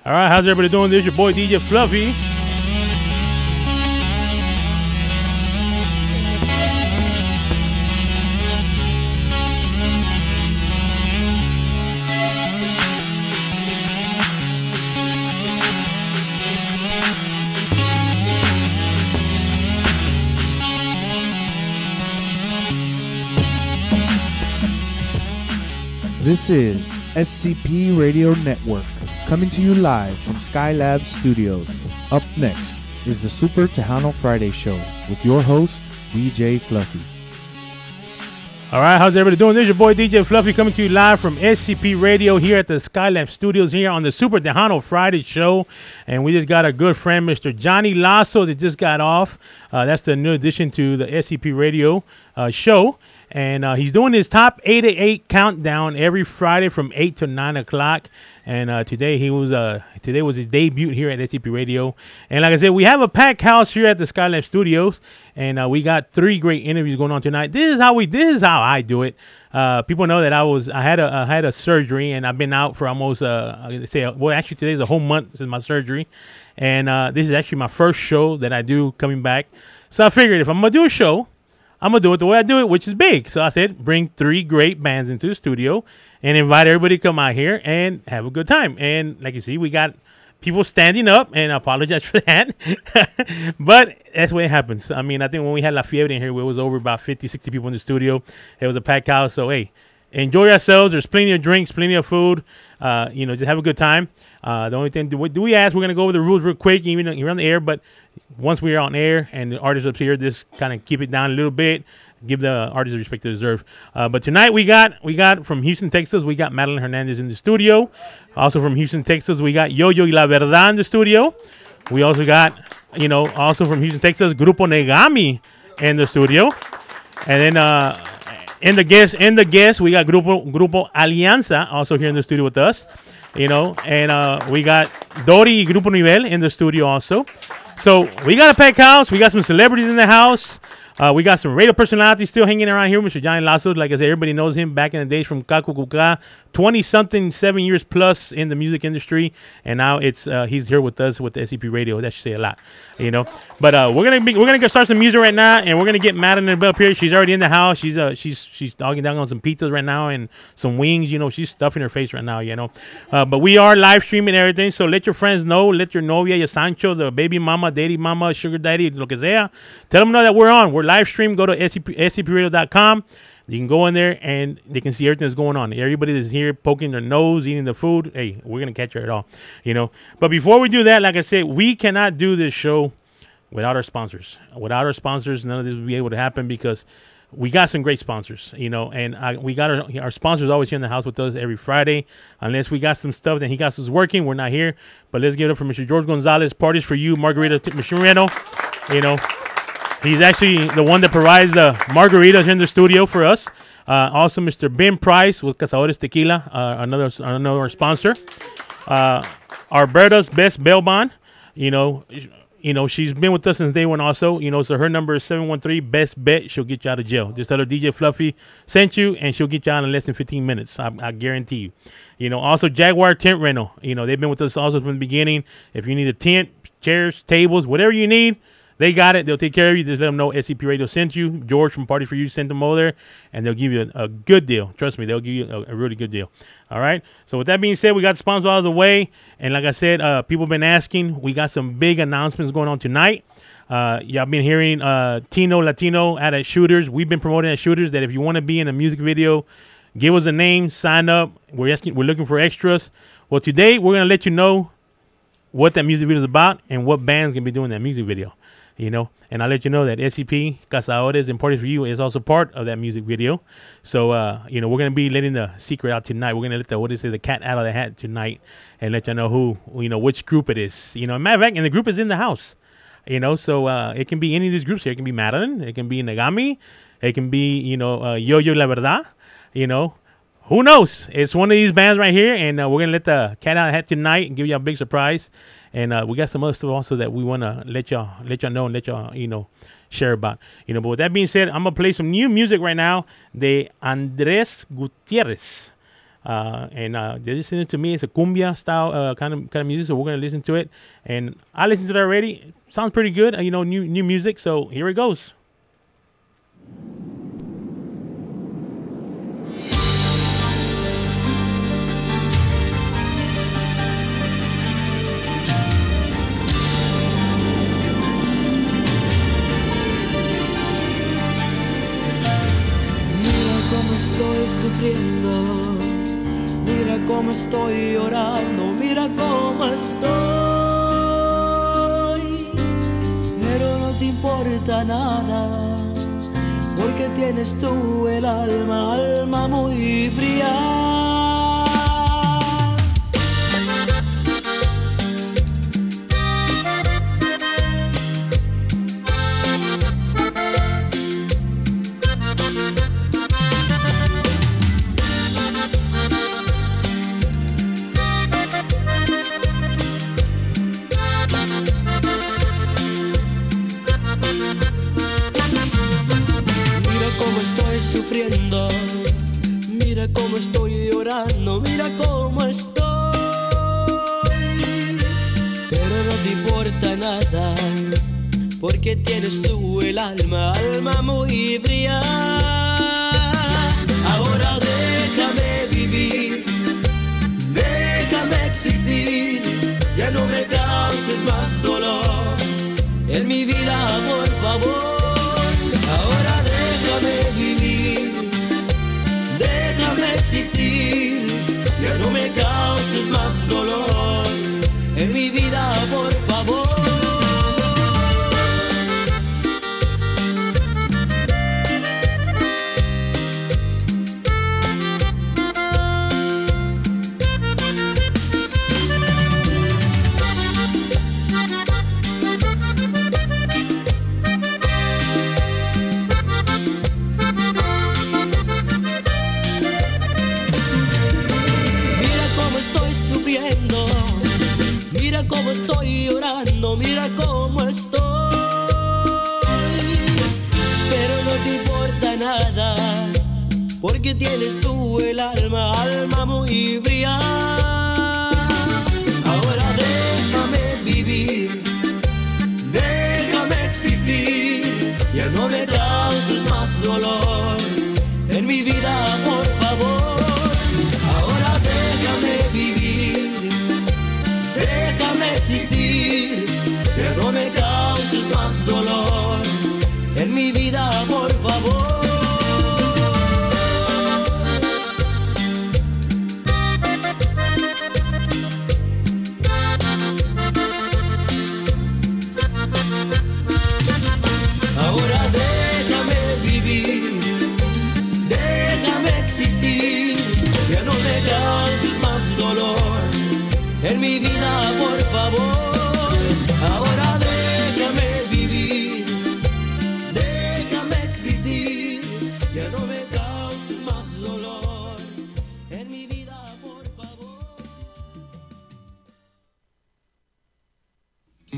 All right, how's everybody doing? This is your boy DJ Fluffy. This is SCP Radio Network, coming to you live from Skylab Studios. Up next is the Super Tejano Friday Show with your host, DJ Fluffy. All right, how's everybody doing? This is your boy DJ Fluffy coming to you live from SCP Radio here at the Skylab Studios here on the Super Tejano Friday Show. And we just got a good friend, Mr. Johnny Lasso, that just got off. That's the new addition to the SCP Radio show. And he's doing his top 8 to 8 countdown every Friday from 8 to 9 o'clock. And today was his debut here at SCP Radio. And like I said, we have a packed house here at the Skylab Studios, and we got 3 great interviews going on tonight. This is how I do it. People know that I had a surgery, and I've been out for almost actually today's a whole month since my surgery, and this is actually my first show that I do coming back. So I figured if I'm gonna do a show, I'm going to do it the way I do it, which is big. So I said, bring 3 great bands into the studio and invite everybody to come out here and have a good time. And like you see, we got people standing up, and I apologize for that. But that's what happens. I mean, I think when we had La Fiebre in here, it was over about 50, 60 people in the studio. It was a packed house. So, hey, enjoy yourselves. There's plenty of drinks, plenty of food. Just have a good time. The only thing, do we ask, we're going to go over the rules real quick, even though you're on the air, but once we're on air and the artists up here, just kind of keep it down a little bit, give the artists the respect they deserve. But tonight we got from Houston, Texas, we got Madalyn Hernandez in the studio. Also from Houston, Texas, we got Yoyo y La Verdad in the studio. We also got, also from Houston, Texas, Grupo Negami in the studio. And then in the guest, we got Grupo Alianza also here in the studio with us. And we got Dody y Grupo Nivel in the studio also. So we got a packed house. We got some celebrities in the house. We got some radio personalities still hanging around here. Mr. Johnny Lasso, like I said, everybody knows him back in the days from Kakukuka, 20-something, 7 years plus in the music industry, and now he's here with us with the SCP Radio. That should say a lot, But we're gonna start some music right now, and we're gonna get Madalyn up here. She's already in the house. She's dogging down on some pizzas right now and some wings. She's stuffing her face right now. But we are live streaming everything, so let your friends know. Let your novia, your Sancho, the baby mama, daddy mama, sugar daddy, lo que sea. Tell them know that we're on. We're live stream. Go to scpradio.com. You can go in there and they can see everything that's going on. Everybody that's here poking their nose, eating the food. Hey, we're gonna catch her at all, But before we do that, like I said, we cannot do this show without our sponsors. Without our sponsors, none of this would be able to happen because we got some great sponsors, and we got our sponsors always here in the house with us every Friday. Unless we got some stuff that he got us working, we're not here. But let's give it up for Mr. George Gonzalez, Parties for You, Margarita Machireno. He's actually the one that provides the margaritas here in the studio for us. Also, Mr. Ben Price with Cazadores Tequila, another sponsor. Alberta's Best Bail Bond. She's been with us since day one also. So her number is 713 Best Bet. She'll get you out of jail. Just tell her DJ Fluffy sent you, and she'll get you out in less than 15 minutes. I guarantee you. Also, Jaguar Tent Rental. They've been with us also from the beginning. If you need a tent, chairs, tables, whatever you need, they got it. They'll take care of you. Just let them know SCP Radio sent you. George from Party for You sent them over there, and they'll give you a good deal. Trust me, they'll give you a really good deal. All right? So with that being said, we got the sponsors out of the way. And like I said, people have been asking. We got some big announcements going on tonight. Y'all been hearing Tino Latino at Shooters. We've been promoting at Shooters that if you want to be in a music video, give us a name, sign up. We're looking for extras. Well, today we're going to let you know what that music video is about and what band's going to be doing that music video. And I'll let you know that SCP, Cazadores, and Parties for You is also part of that music video. So, we're going to be letting the secret out tonight. We're going to let the cat out of the hat tonight and let you know which group it is. Matter of fact, and the group is in the house. So it can be any of these groups here. It can be Madalyn. It can be Negami. It can be, Yoyo La Verdad. Who knows? It's one of these bands right here, and we're going to let the cat out of the hat tonight and give you a big surprise. And we got some other stuff also that we want to let y'all know and let y'all, share about. But with that being said, I'm going to play some new music right now de Andrés Gutierrez. and they're listening to me. It's a cumbia style kind of music, so we're gonna listen to it. And I listened to that already. Sounds pretty good. New music. So here it goes. Estoy sufriendo, mira cómo estoy llorando, mira cómo estoy, pero no te importa nada, porque tienes tú el alma muy fría. Sufriendo, mira cómo estoy llorando, mira cómo estoy, pero no te importa nada, porque tienes tú el alma muy fría. Ahora déjame vivir, déjame existir, ya no me causes más dolor en mi vida, por favor. Ahora déjame vivir, déjame existir, ya no me causes más dolor en mi vida, por favor. Mira cómo estoy llorando, mira cómo estoy, pero no te importa nada, porque tienes tú el alma muy fría. Ahora déjame vivir, déjame existir, ya no me causes más dolor en mi vida, por favor. Ahora déjame vivir, déjame existir, ya no me causes más dolor en mi vida, por favor. Ahora déjame vivir, déjame existir, ya no me causes más dolor en mi vida, por favor. Ahora déjame vivir, déjame existir, ya no me causes más dolor en mi vida, por favor.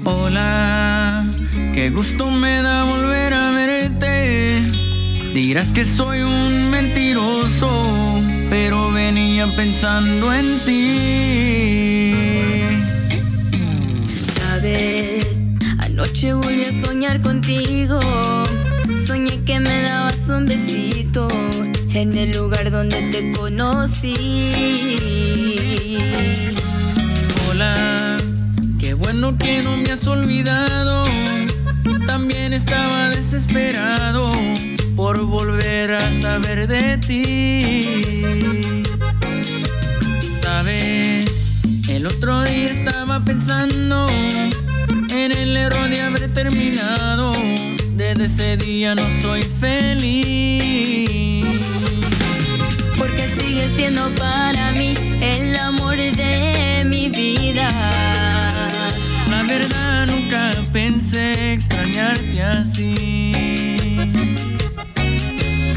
Hola, qué gusto me da volver a verte. Dirás que soy un mentiroso, pero venía pensando en ti. Sabes, anoche volví a soñar contigo. Soñé que me dabas un besito en el lugar donde te conocí. Hola, qué bueno que no me has olvidado. También estaba desesperado por volver a saber de ti. Sabes, el otro día estaba pensando en el error de haber terminado. Desde ese día no soy feliz, porque sigues siendo para mí el amor de mi vida. La verdad nunca pensé extrañarte así.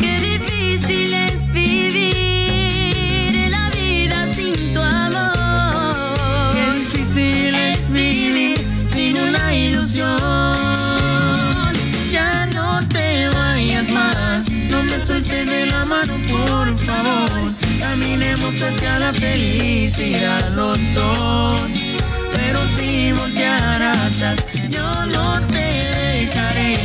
Qué difícil es vivir la vida sin tu amor. Qué difícil es vivir sin una ilusión. Ya no te vayas más, no me sueltes de la mano, por favor. Caminemos hacia la felicidad los dos, pero sin voltear atrás. Yo no te dejaré,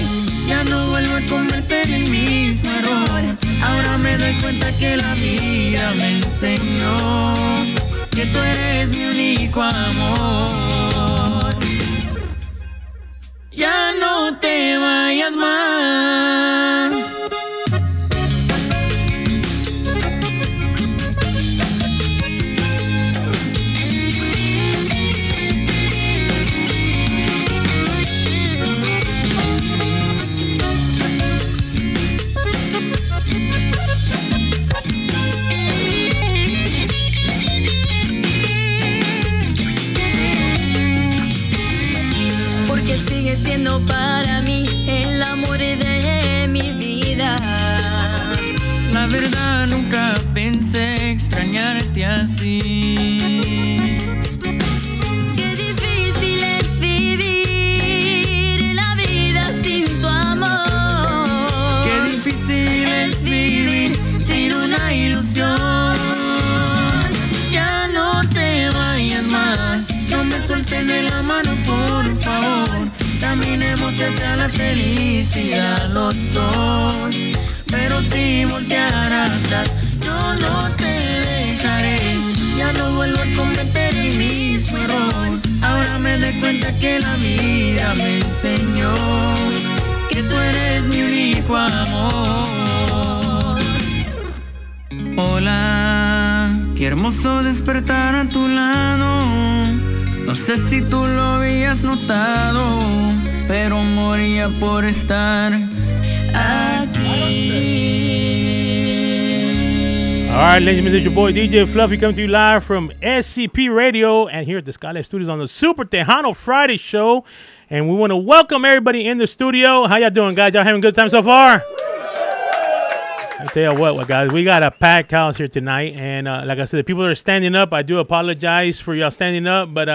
ya no vuelvo a cometer el mismo error. Ahora me doy cuenta que la vida me enseñó que tú eres mi único amor. Ya no te vayas más. Sigue siendo para mí el amor de mi vida. La verdad nunca pensé extrañarte así. Qué difícil es vivir la vida sin tu amor. Qué difícil es vivir sin una ilusión. Ya no te vayas más, no me sueltes de la mano, por favor. Caminemos hacia la felicidad los dos, pero sin voltear atrás. Yo no te dejaré, ya no vuelvo a cometer el mismo error. Ahora me doy cuenta que la vida me enseñó que tú eres mi único amor. Hola, qué hermoso despertar a tu lado. No sé si tú lo habías notado, pero moría por estar aquí. All right, ladies and gentlemen, it's your boy DJ Fluffy coming to you live from SCP Radio and here at the Skylab Studios on the Super Tejano Friday show. And we want to welcome everybody in the studio. How y'all doing, guys? Y'all having a good time so far? I tell you what, guys, we got a packed house here tonight, and like I said, the people that are standing up, I do apologize for y'all standing up, but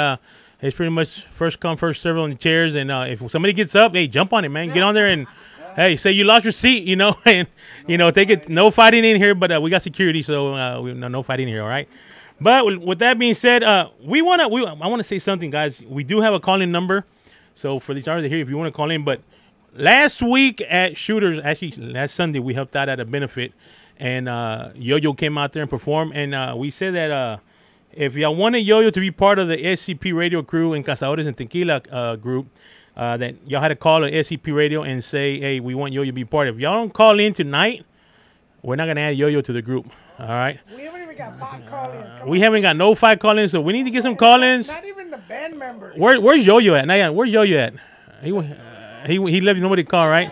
it's pretty much first come, first serve on the chairs, and if somebody gets up, hey, jump on it, man, get on there, and hey, say you lost your seat, you know, and take it. No fighting in here, but we got security, so no fighting here, all right. But with that being said, I want to say something, guys. We do have a call-in number, so for these artists here, if you want to call in, but. Last week at Shooters, actually last Sunday, we helped out at a benefit, and Yoyo came out there and performed, and we said that if y'all wanted Yoyo to be part of the SCP Radio crew and Cazadores and Tequila group, that y'all had to call the SCP Radio and say, hey, we want Yoyo to be part of it. If y'all don't call in tonight, we're not going to add Yoyo to the group, all right? We haven't even got 5 call-ins. We haven't got no 5 call-ins, so we need to get some call-ins. Not even the band members. Where's Yoyo at? Where's Yoyo at? He left nobody to call, right?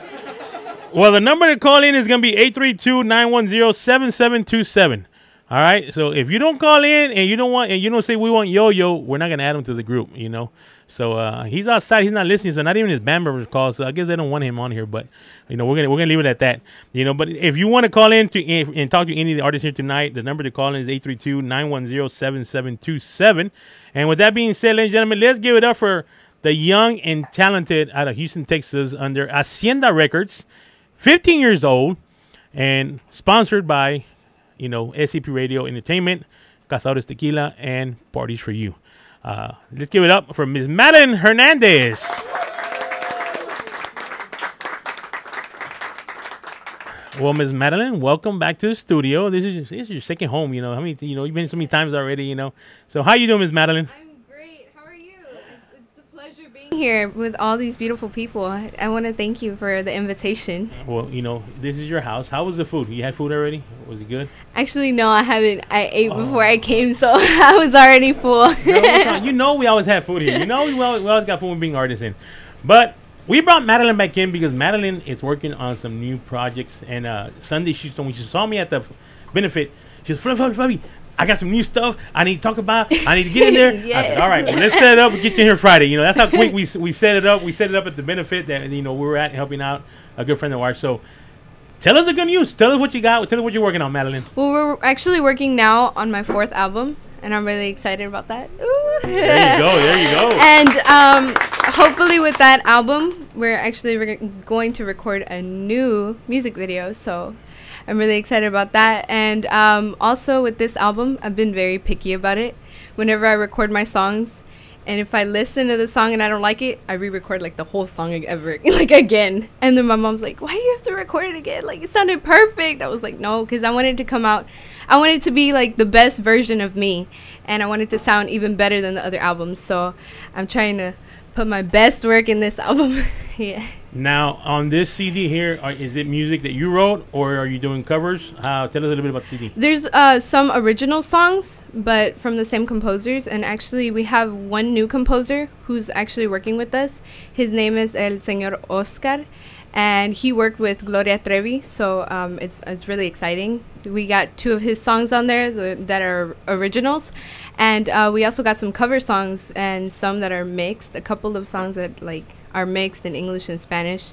Well, the number to call in is going to be 832-910-7727. All right? So if you don't call in and you don't say we want Yo-Yo, we're not going to add him to the group, you know? So he's outside. He's not listening, so not even his band members call. So I guess they don't want him on here, but we're gonna leave it at that. But if you want to call in and talk to any of the artists here tonight, the number to call in is 832-910-7727. And with that being said, ladies and gentlemen, let's give it up for the young and talented out of Houston, Texas, under Hacienda Records, 15 years old, and sponsored by, SCP Radio Entertainment, Cazadores Tequila, and Parties for You. Let's give it up for Ms. Madalyn Hernandez. Well, Ms. Madalyn, welcome back to the studio. This is your second home. You've been so many times already. So how you doing, Ms. Madalyn? Here with all these beautiful people. I want to thank you for the invitation. Well, this is your house. How was the food? You had food already? Was it good? Actually, no, I haven't. I ate before I came, so I was already full. No, we always have food here. We always got food when being artisan. But we brought Madalyn back in because Madalyn is working on some new projects. And Sunday, when she saw me at the benefit, she was, Fluffy, I got some new stuff I need to talk about. I need to get in there. Yes. I said, all right, let's set it up and get you in here Friday. That's how quick we set it up. We set it up at the benefit that we were at helping out a good friend of ours. So tell us the good news. Tell us what you got. Tell us what you're working on, Madalyn. Well, we're actually working now on my 4th album, and I'm really excited about that. Ooh. There you go. And hopefully with that album, we're going to record a new music video. So I'm really excited about that. And also with this album, I've been very picky about it. Whenever I record my songs, and if I listen to the song and I don't like it, I re-record like the whole song again. And then my mom's like, why do you have to record it again? Like, it sounded perfect. I was like, no, because I wanted it to come out. I wanted it to be like the best version of me. And I wanted it to sound even better than the other albums. So I'm trying to put my best work in this album. Yeah. Now, on this CD here, is it music that you wrote, or are you doing covers? Tell us a little bit about the CD. There's some original songs, but from the same composers. And actually, we have one new composer who's actually working with us. His name is El Señor Oscar, and he worked with Gloria Trevi, so it's really exciting. We got 2 of his songs on there that are originals, and we also got some cover songs and some that are mixed. A couple of songs that are mixed in English and Spanish.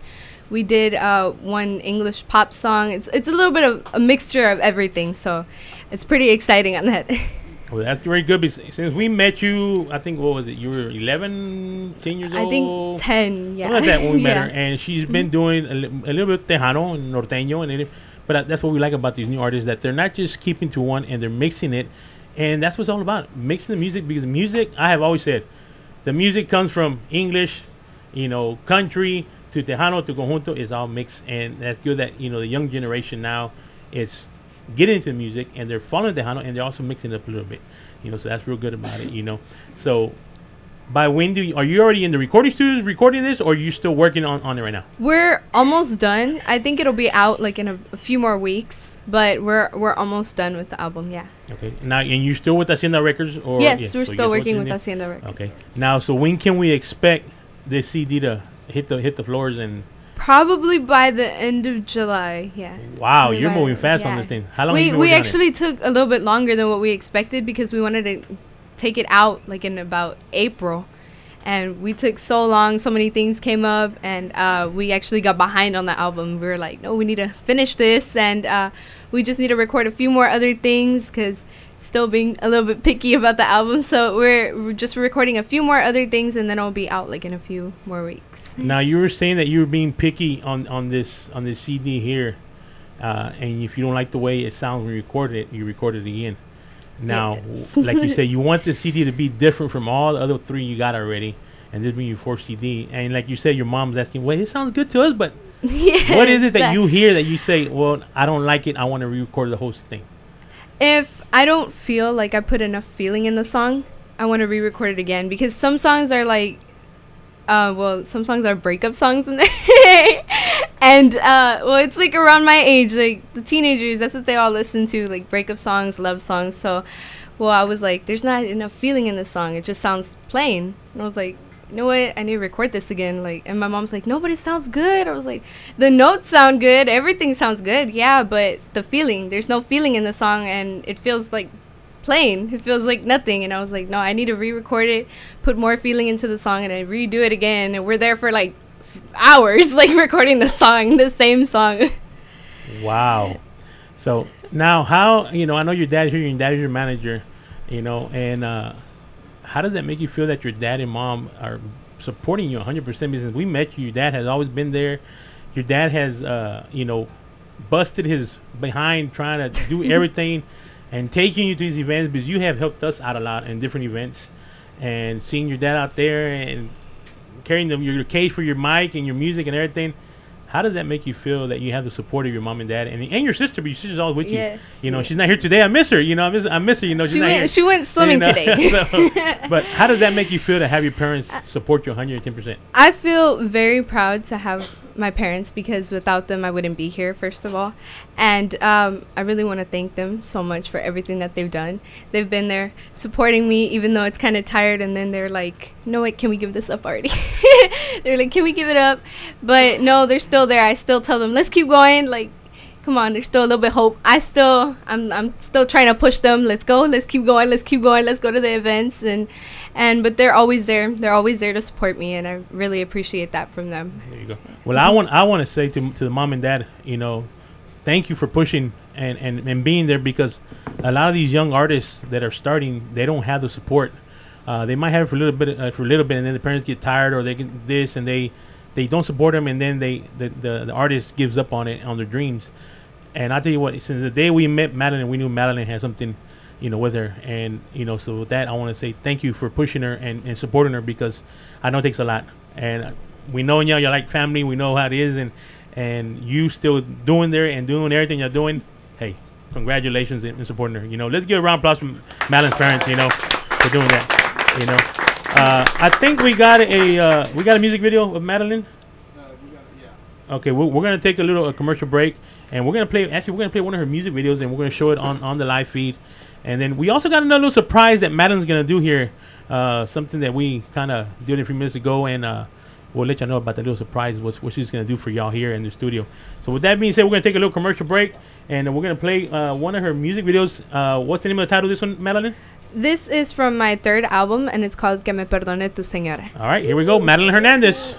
We did one English pop song. It's a little bit of a mixture of everything, so it's pretty exciting on that. Well, that's very good. Since we met you, I think, what was it? You were 11, 10 years old? I think 10, yeah. Something like that when we met Yeah. her. And she's been doing a little bit of Tejano and Norteño. But that's what we like about these new artists, that they're not just keeping to one and they're mixing it. And that's what it's all about, mixing the music. Because music, I have always said, the music comes from English, country, to Tejano, to Conjunto, is all mixed. And that's good that, the young generation now is getting into music and they're following Tejano and they're also mixing it up a little bit. So that's real good about it, So by when are you already in the recording studios recording this, or are you still working on it right now? We're almost done. I think it'll be out like in a few more weeks, but we're almost done with the album, yeah. Okay. Now, and you still with Hacienda Records? Or Yes, yeah, we're so still you're working with there? Hacienda Records. Okay. Now, so when can we expect this CD to hit the floors? And Probably by the end of July, yeah. wow, Probably you're by moving the- fast on yeah. this thing. How long have you been We working on it? actually took a little bit longer than what we expected because we wanted to take it out like in about April. And we took so long, so many things came up, and we actually got behind on the album. We were like, no, we need to finish this, and we just need to record a few more other things because still being a little bit picky about the album. So we're just recording a few more other things, and then it'll be out like in a few more weeks. Now, you were saying that you were being picky on this CD here, and if you don't like the way it sounds when you record it, you record it again. Now, Yes. like you said, you want the CD to be different from all the other 3 you got already, and this being your 4th CD. And like you said, your mom's asking, well, it sounds good to us, but Yes. what is it that you hear that you say, well, I don't like it, I want to re-record the whole thing? If I don't feel like I put enough feeling in the song, I want to re-record it again, because some songs are like, some songs are breakup songs in there. And, it's like around my age, like the teenagers, that's what they all listen to, like breakup songs, love songs. So, I was like, there's not enough feeling in this song. It just sounds plain. And I was like, you know what? I need to record this again. And my mom's like, no, but it sounds good. I was like, the notes sound good. Everything sounds good. Yeah, but the feeling, there's no feeling in the song, and it feels like plain. It feels like nothing. And I was like, no, I need to re-record it, put more feeling into the song, and I redo it again. And we're there for like hours, like recording the same song. Wow. So now how, I know your dad's here, your dad is your manager, and how does that make you feel that your dad and mom are supporting you 100%? Because we met you, your dad has always been there. Your dad has, busted his behind trying to do everything and taking you to these events, because you have helped us out a lot in different events. And seeing your dad out there and carrying your case for your mic and your music and everything, how does that make you feel that you have the support of your mom and dad and your sister? But your sister's always with Yes. you. She's not here today. I miss her. I miss her. She's not here. She went swimming today. So, but how does that make you feel to have your parents support you 110%? I feel very proud to have my parents, because without them I wouldn't be here, first of all. And I really want to thank them so much for everything that they've done. They've been there supporting me even though it's kind of tired, and then they're like, no, wait, can we give this up already? They're like, can we give it up? But no, they're still there. I still tell them, let's keep going, like, come on, there's still a little bit of hope. I'm still trying to push them. Let's go, let's keep going, let's go to the events. But they're always there. They're always there to support me, and I really appreciate that from them. There you go. Well, I want to say to the mom and dad, thank you for pushing and being there, because a lot of these young artists that are starting, they don't have the support. They might have it for a little bit, and then the parents get tired, or they get this, and they don't support them, and then the artist gives up on their dreams. And I'll tell you what, since the day we met Madalyn, we knew Madalyn had something, with her. And, so with that, I want to say thank you for pushing her and supporting her, because I know it takes a lot. And we know y'all, you're like family. We know how it is. And you still doing there and doing everything you're doing. Hey, congratulations in supporting her. Let's give a round of applause from Madalyn's parents, for doing that, I think we got a music video of Madalyn. Okay, we're gonna take a commercial break, and we're gonna play one of her music videos, and we're gonna show it on the live feed. And then we also got another little surprise that Madalyn's gonna do here, something that we kind of did a few minutes ago, and we'll let y'all know about the little surprise, what she's gonna do for y'all here in the studio. So with that being said, we're gonna take a little commercial break, and we're gonna play one of her music videos. What's the name of the title of this one, Madalyn? This is from my third album, and it's called Que Me Perdone Tu Señora. All right, here we go, Madalyn Hernandez.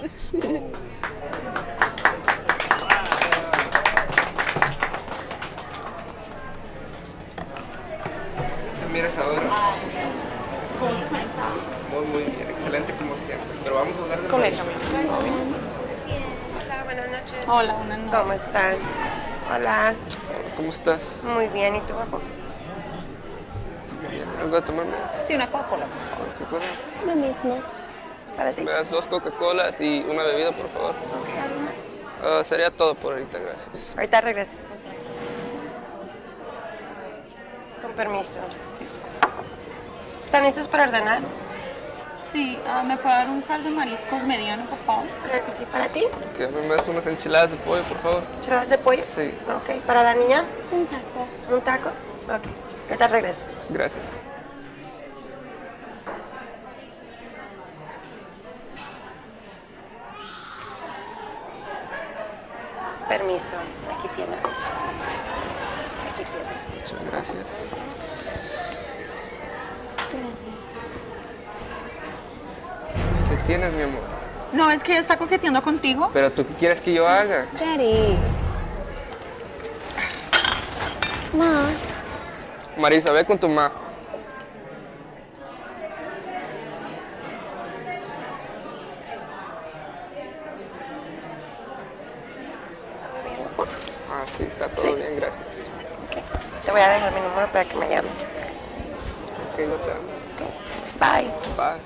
Miras ahora. Muy bien, excelente como siempre. Pero vamos a hablar de Hola, buenas noches. Hola, buenas noches. ¿Cómo están? Hola. ¿Cómo estás? Muy bien, ¿y tú, guapo? Bien. ¿Algo a tomarme? Sí, una Coca-Cola, por favor. ¿Coca-Cola? Lo mismo. Para ti. Me das 2 Coca-Colas y una bebida, por favor. Ok, ¿algo más? Sería todo por ahorita, gracias. Ahorita regreso. Con permiso. Sí. ¿Están listos para ordenar? Sí, ¿me puede dar un caldo de mariscos mediano, por favor? Creo que sí. ¿Para ti? Que me das unas enchiladas de pollo, por favor. ¿Enchiladas de pollo? Sí. Ok. ¿Para la niña? Un taco. ¿Un taco? Ok. Ahorita regreso. Gracias. Permiso. Aquí tiene. Aquí tienes. Muchas gracias. ¿Qué tienes, mi amor? No, es que ella está coqueteando contigo. ¿Pero tú qué quieres que yo haga? Daddy. Ma. Marisa, ve con tu mamá. Ah, sí, está todo bien, gracias. Okay. Te voy a dejar mi número para que me llames. Ok, lo te amo. Okay. Bye. Bye.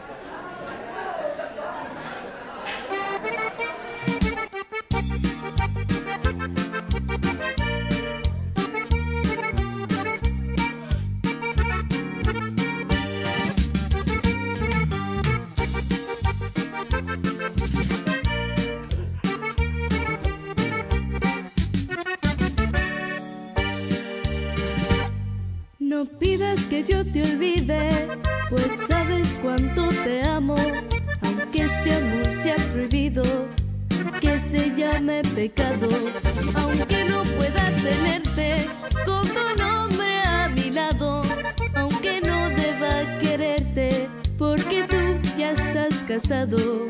No pidas que yo te olvide, pues sabes cuánto te amo, aunque este amor sea prohibido, que se llame pecado, aunque no pueda tenerte con tu nombre a mi lado, aunque no deba quererte, porque tú ya estás casado.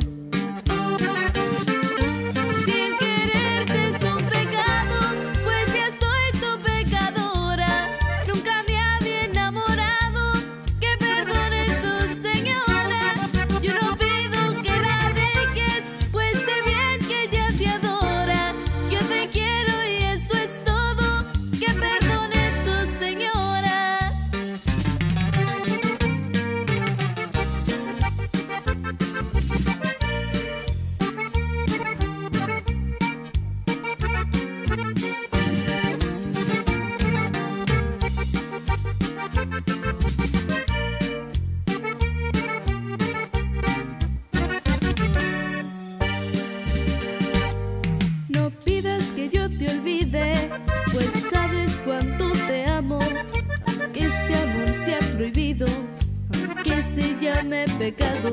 Aunque se llame pecado,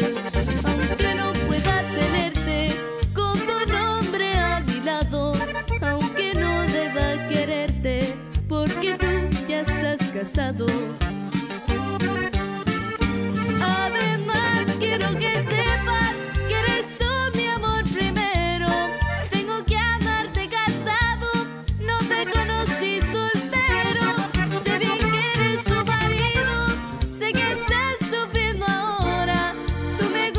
aunque no pueda tenerte con tu nombre a mi lado, aunque no deba quererte, porque tú ya estás casado. Además quiero que sepas que eres tú mi amor primero. Tengo que amarte casado, no te conocí soltero. Sé bien que eres tu marido, sé que estás sufriendo ahora. Tú me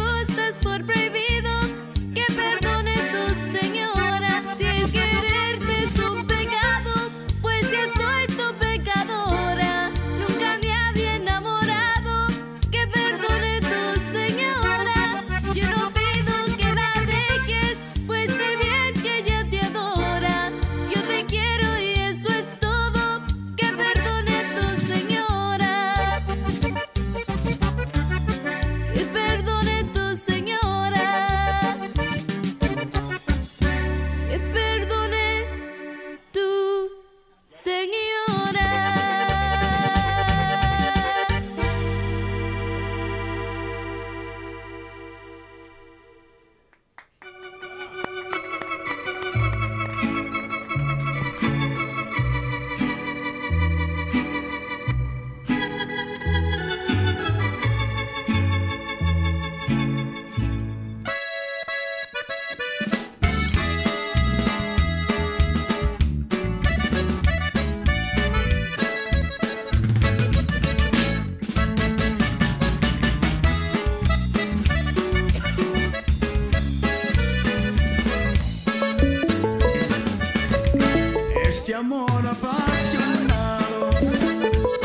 amor apasionado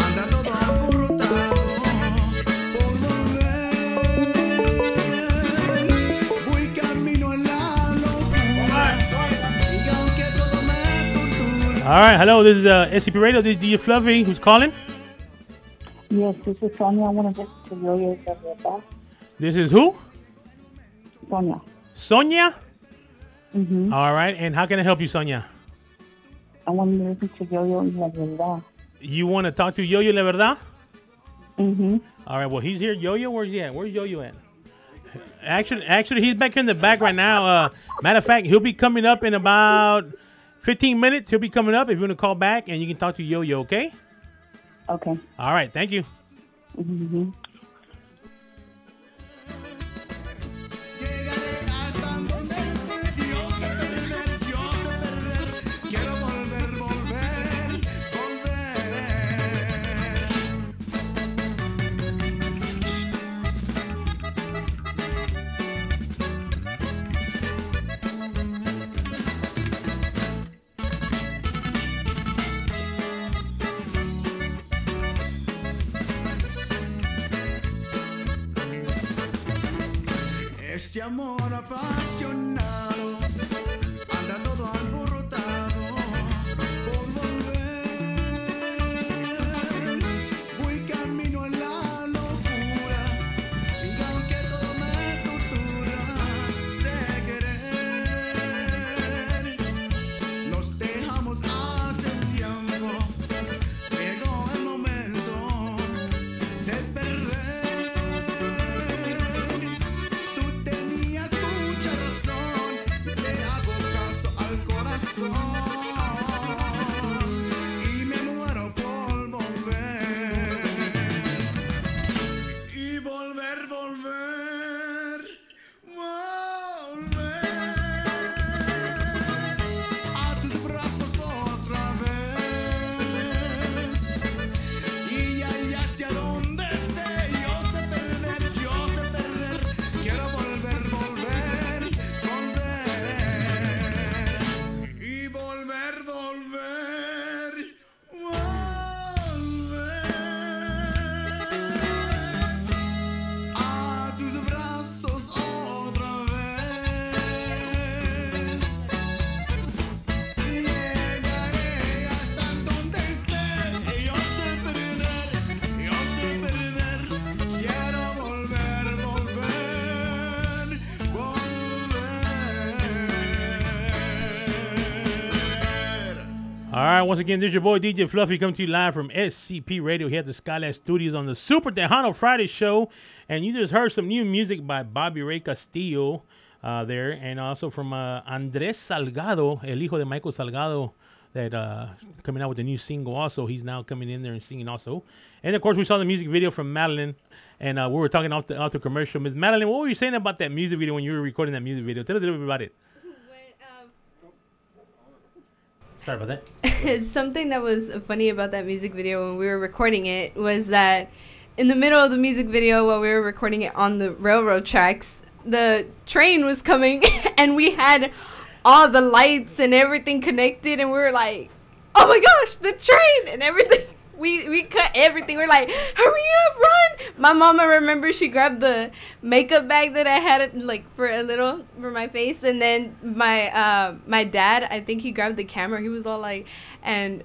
anda todo aburrotado por volver. Voy camino en la locura y aunque todo me tortura. All right, hello, this is SCP Radio. This is DJ Fluffy. Who's calling? Yes, this is Sonia. I want to listen to Yoyo. Verdad. This is who? Sonia. Sonia? Mm-hmm. All right, and how can I help you, Sonia? I want to listen to Yoyo y La Verdad. You want to talk to Yoyo La Verdad? Mm-hmm. All right, well, he's here. Yoyo, where's he at? Where's Yoyo at? Actually, he's back in the back right now. Matter of fact, he'll be coming up in about 15 minutes. He'll be coming up if you want to call back, and you can talk to Yoyo, okay? Okay. All right, thank you. Mm-hmm. Este amor apasionado anda todo alborotado por volver. Voy camino en la locura y aunque todo me tortura, sé querer. Nos dejamos hace tiempo, llegó el momento de perder. Y me muero por volver. Y volver, volver, volver a tus brazos otra vez. Y allá hacia donde esté, yo sé perder, quiero volver, volver, volver. Y volver, volver, volver a tus brazos otra vez. Llegaré hasta donde estés. Yo sé perder, quiero volver, volver, volver. All right, once again, this is your boy DJ Fluffy coming to you live from SCP Radio here at the Skylab Studios on the Super Tejano Friday show. And you just heard some new music by Bobby Ray Castillo there, and also from Andres Salgado, el hijo de Michael Salgado, that coming out with a new single also. He's now coming in there and singing also. And, of course, we saw the music video from Madalyn, and we were talking off the commercial. Ms. Madalyn, what were you saying about that music video when you were recording that music video? Tell us a little bit about it. Sorry about that. Something that was funny about that music video when we were recording it was that in the middle of the music video while we were recording it on the railroad tracks, the train was coming and we had all the lights and everything connected and we were like, oh my gosh, the train and everything. We cut everything. We're like, hurry up, run. My mama, remember, she grabbed the makeup bag that I had like for my face, and then my dad, I think he grabbed the camera. He was all like, and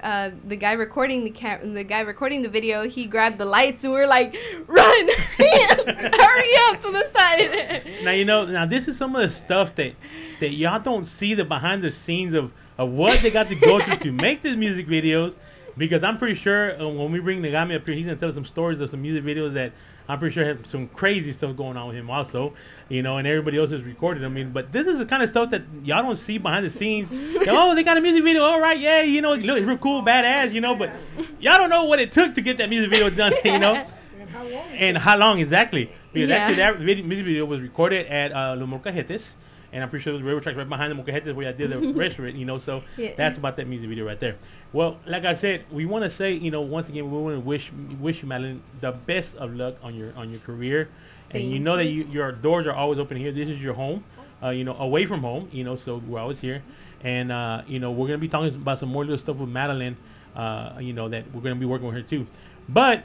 the guy recording the video, he grabbed the lights, and we were like, run, hurry up to the side. Now this is some of the stuff that y'all don't see, the behind the scenes of what they got to go through to make these music videos. Because I'm pretty sure when we bring Negami up here, he's going to tell us some stories of some music videos that I'm pretty sure have some crazy stuff going on with him also, and everybody else has recorded. I mean, but this is the kind of stuff that y'all don't see behind the scenes. Oh, they got a music video. All right, yeah, it looks real cool, badass, but y'all don't know what it took to get that music video done, And how long exactly. Because actually that music video was recorded at Los Molcajetes. And I'm pretty sure there's railroad tracks right behind the Molcajetes where I did the restaurant, so that's about that music video right there. Well, like I said, we want to say, once again, we want to wish you, Madalyn, the best of luck on your career. And you know that your doors are always open here. This is your home. away from home, so we're always here. And, we're going to be talking about some more little stuff with Madalyn, that we're going to be working with her too. But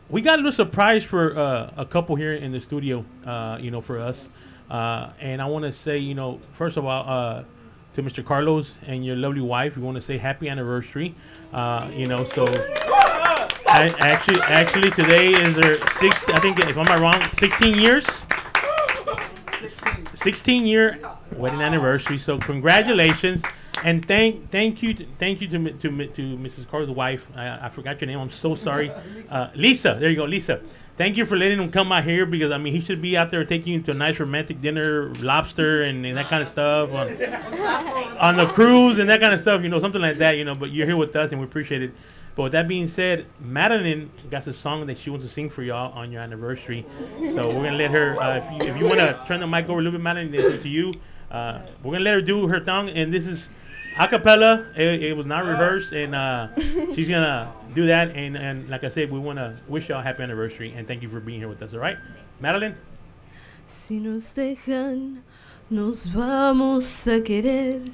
we got a little surprise for a couple here in the studio, for us. And I want to say, first of all, to Mr. Carlos and your lovely wife, we want to say happy anniversary. So actually today is their I think, if I'm not wrong, 16 years. 16-year wedding anniversary. So congratulations, and thank you to Mrs. Carter's wife. I forgot your name. I'm so sorry. Lisa. There you go, Lisa. Thank you for letting him come out here, because I mean he should be out there taking you to a nice romantic dinner, lobster and that kind of stuff on the cruise and that kind of stuff. Something like that. But you're here with us and we appreciate it. But with that being said, Madalyn got a song that she wants to sing for y'all on your anniversary. So we're gonna let her. If you want to turn the mic over a little bit, Madalyn, this is to you. We're gonna let her do her song, and this is a cappella. It was not rehearsed, and she's gonna do that. And like I said, we want to wish y'all a happy anniversary and thank you for being here with us. All right, Madalyn. Si nos dejan, nos vamos a querer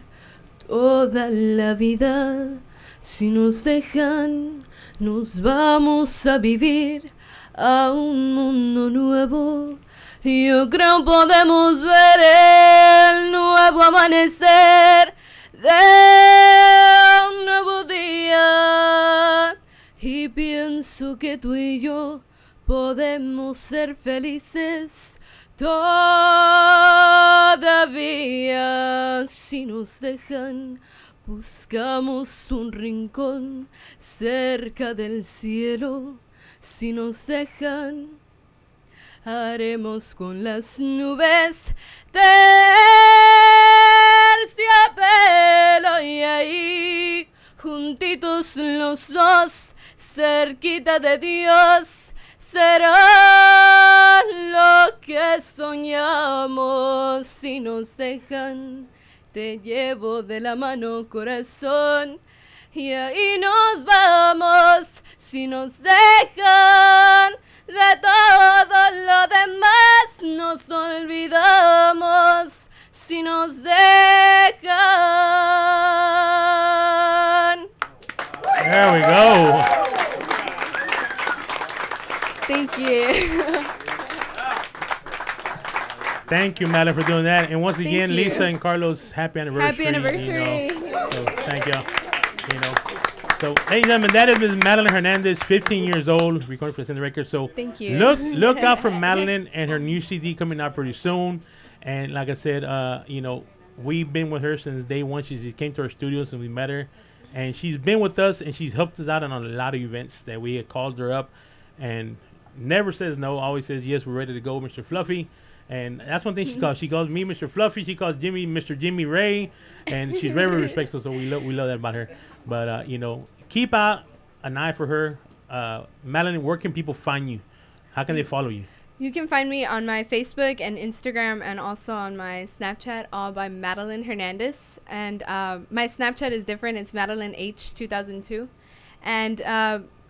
toda la vida. Si nos dejan, nos vamos a vivir a un mundo nuevo. Yo creo podemos ver el nuevo amanecer de un nuevo día. Y pienso que tú y yo podemos ser felices todavía. Si nos dejan, buscamos un rincón cerca del cielo. Si nos dejan, haremos con las nubes terciopelo. Y ahí, juntitos los dos, cerquita de Dios, será lo que soñamos. Si nos dejan, te llevo de la mano, corazón, y ahí nos vamos. Si nos dejan, de todo lo demás nos olvidamos. Si nos dejan. There we go. Thank you. Thank you, Madalyn, for doing that. And once Thank again, you. Lisa and Carlos, happy anniversary. Happy anniversary. So thank y'all. So, ladies and gentlemen, that is Ms. Madalyn Hernandez, 15 years old, recording for the Center Records. So Thank you. Look out for Madalyn and her new CD coming out pretty soon. And like I said, we've been with her since day one. She came to our studios and we met her. And she's been with us and she's helped us out on a lot of events that we had called her up. And never says no, always says, yes, we're ready to go, Mr. Fluffy. And that's one thing she calls. She calls me Mr. Fluffy. She calls Jimmy Mr. Jimmy Ray. And she's very respectful, so we love that about her. But, keep out an eye for her. Madalyn, where can people find you? How can they follow you? You can find me on my Facebook and Instagram and also on my Snapchat, all by Madalyn Hernandez. And my Snapchat is different. It's Madalyn H 2002. And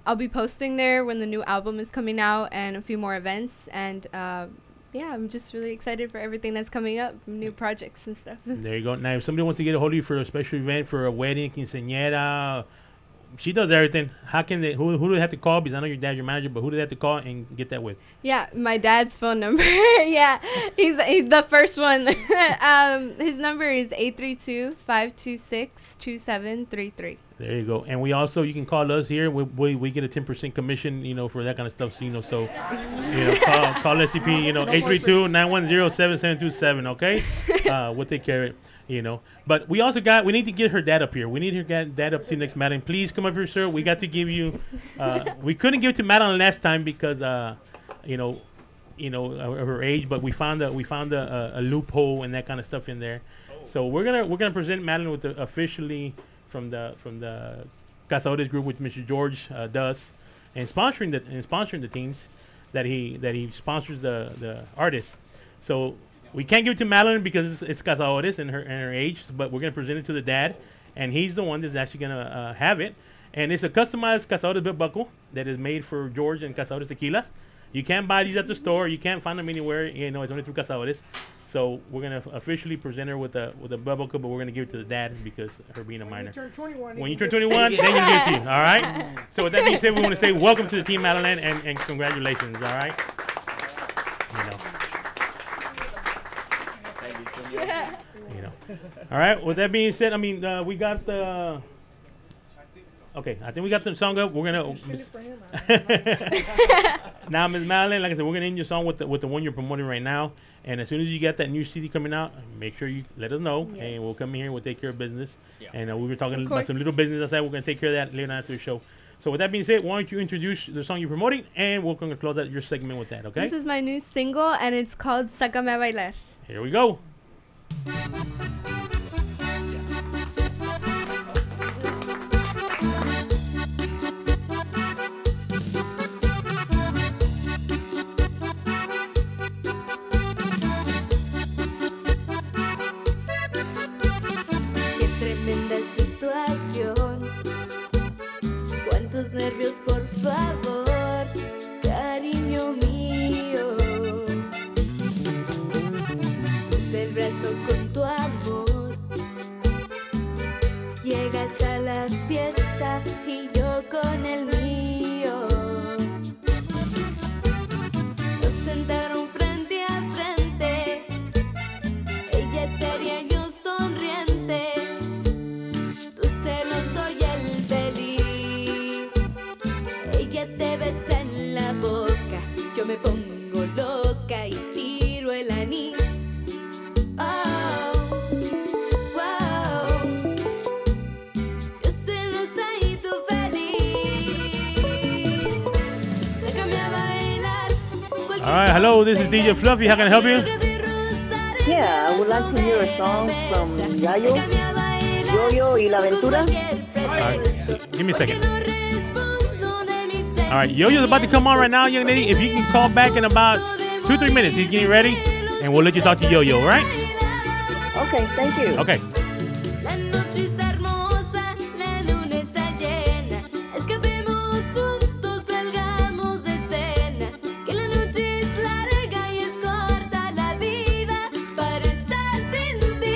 I'll be posting there when the new album is coming out and a few more events. And yeah, I'm just really excited for everything that's coming up, new projects and stuff. There you go. Now, if somebody wants to get a hold of you for a special event, for a wedding, quinceañera, she does everything. How can they? Who do they have to call? Because I know your dad's your manager, but who do they have to call and get that with? Yeah, my dad's phone number. Yeah, he's the first one. His number is 832-526-2733. There you go. And we also, you can call us here. We get a 10% commission, for that kind of stuff. So, call SCP, 832-910-7727. Okay, we'll take care of it. But we also we need to get her dad up here. We need her dad up to next Madalyn. Please come up here, sir. We got to give you, we couldn't give it to Madalyn last time because, of her age, but we found a loophole and that kind of stuff in there. So we're gonna present Madalyn with officially from the Cazadores group, which Mr. George does, and sponsoring the teens that he sponsors the artists. So we can't give it to Madalyn because it's Cazadores and her age, but we're gonna present it to the dad, and he's the one that's actually gonna have it. And it's a customized Cazadores belt buckle that is made for George and Cazadores Tequilas. You can't buy these at the store. You can't find them anywhere. It's only through Cazadores. So we're gonna officially present her with a bubble cup, but we're gonna give it to the dad because her being a minor. When you turn 21, then you'll give it to you. All right. So with that being said, we want to say welcome to the team, Madalyn, and congratulations. All right. You know. All right. With that being said, I mean, we got the. Okay, I think we got the song up. We're gonna now, Ms. Madalyn, like I said, we're gonna end your song with the one you're promoting right now. And as soon as you get that new CD coming out, make sure you let us know, and we'll come in here and we'll take care of business. Yeah. And we were talking about some little business. I said we're gonna take care of that later after the show. So with that being said, why don't you introduce the song you're promoting, and we're gonna close out your segment with that. Okay. This is my new single, and it's called "Sácame a Bailar." Here we go. Nervios, por favor, cariño mío. Tú del brazo con tu amor. Llegas a la fiesta y yo con el mío. Nos sentaron frente a frente. Ella es seria y yo sonriente. Tú celoso y el feliz. Ella te besa en la boca, yo me pongo loca y tiro el anís. Oh, wow. Yo celosa y tú feliz. Sácame a bailar. All right, hello, this is DJ Fluffy. How can I help you? Yeah, I would like to hear a song from Yoyo, Yoyo y La Aventura. All right, give me a second. All right, Yoyo's about to come on right now, young lady. If you can call back in about 2-3 minutes, he's getting ready, and we'll let you talk to Yoyo, all right? Okay, thank you. Okay. La noche está hermosa, la luna está llena. Escapemos juntos, salgamos de cena. Que la noche es larga y es corta la vida para estar sin ti.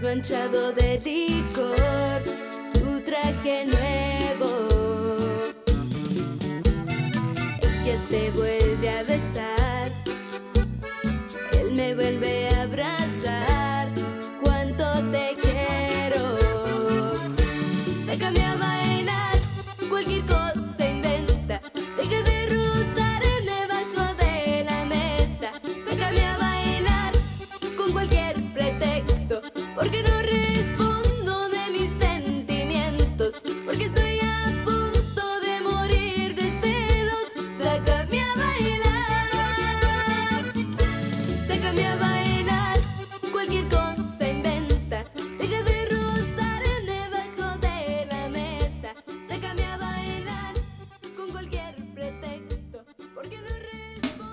Manchado de licor, tu traje nuevo. Ella te vuelve a besar, él me vuelve a abrazar. Cuánto te quiero. Sácame a bailar, cualquier cosa inventa. Deja de rozarme debajo de la mesa. Sácame a bailar con cualquier pretexto. Porque no respondo de mis sentimientos. Porque estoy a punto de morir de celos. Sácame a bailar. Sácame a bailar. Cualquier cosa inventa. Deja de rozarme debajo de la mesa. Sácame a bailar con cualquier pretexto. Porque no respondo.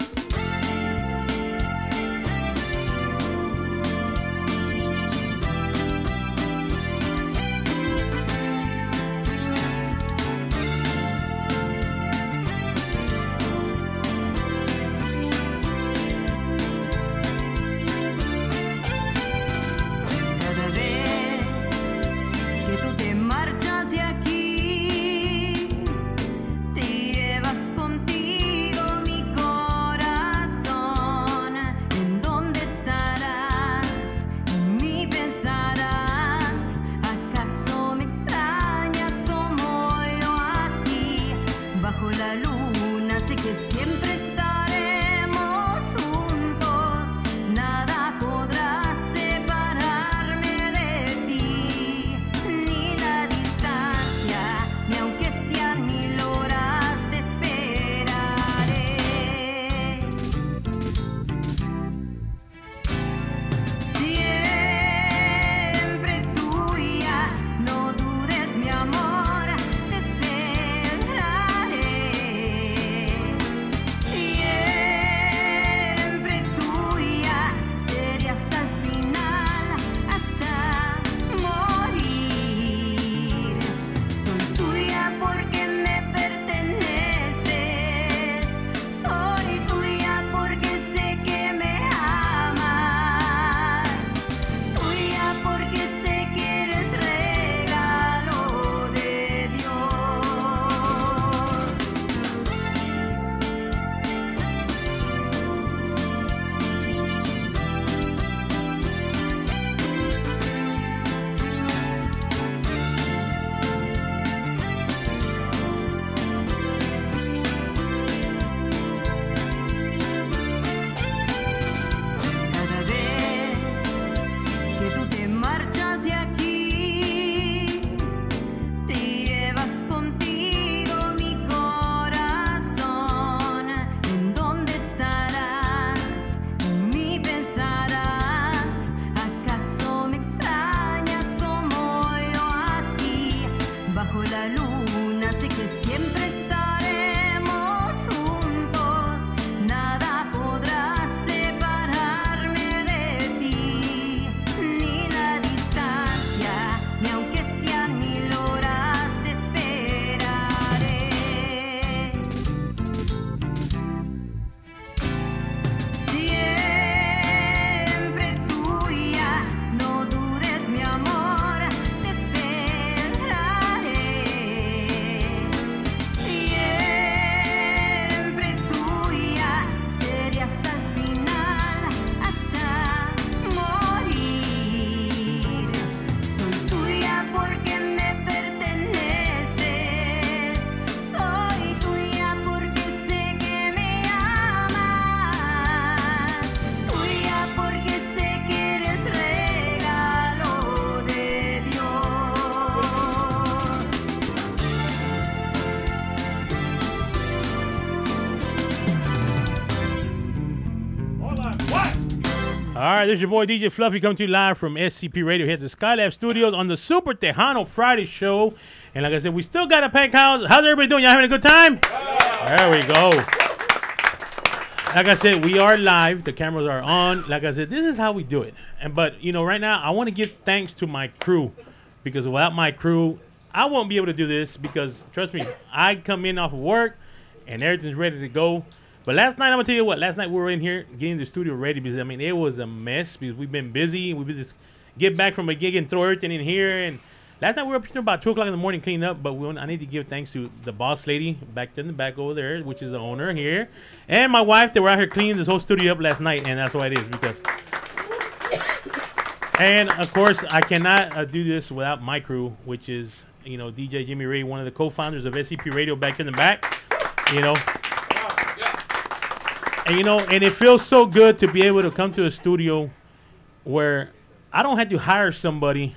All right, this is your boy DJ Fluffy coming to you live from SCP Radio here at the Skylab Studios on the Super Tejano Friday show. And like I said, we still got a packed house. How's everybody doing? Y'all having a good time? There we go. Like I said, we are live. The cameras are on. Like I said, this is how we do it. But, you know, right now, I want to give thanks to my crew. Because without my crew, I won't be able to do this. Because, trust me, I come in off of work, and everything's ready to go. But last night, I'm going to tell you what. Last night, we were in here getting the studio ready. Because, I mean, it was a mess. Because we've been busy. We've been just get back from a gig and throw everything in here. And last night, we were up until about 2 o'clock in the morning cleaning up. But I need to give thanks to the boss lady back in the back over there, which is the owner here. And my wife, they were out here cleaning this whole studio up last night. And that's why it is. Because... And, of course, I cannot do this without my crew, which is, you know, DJ Jimmy Ray, one of the co-founders of SCP Radio back in the back, you know. And, you know, and it feels so good to be able to come to a studio where I don't have to hire somebody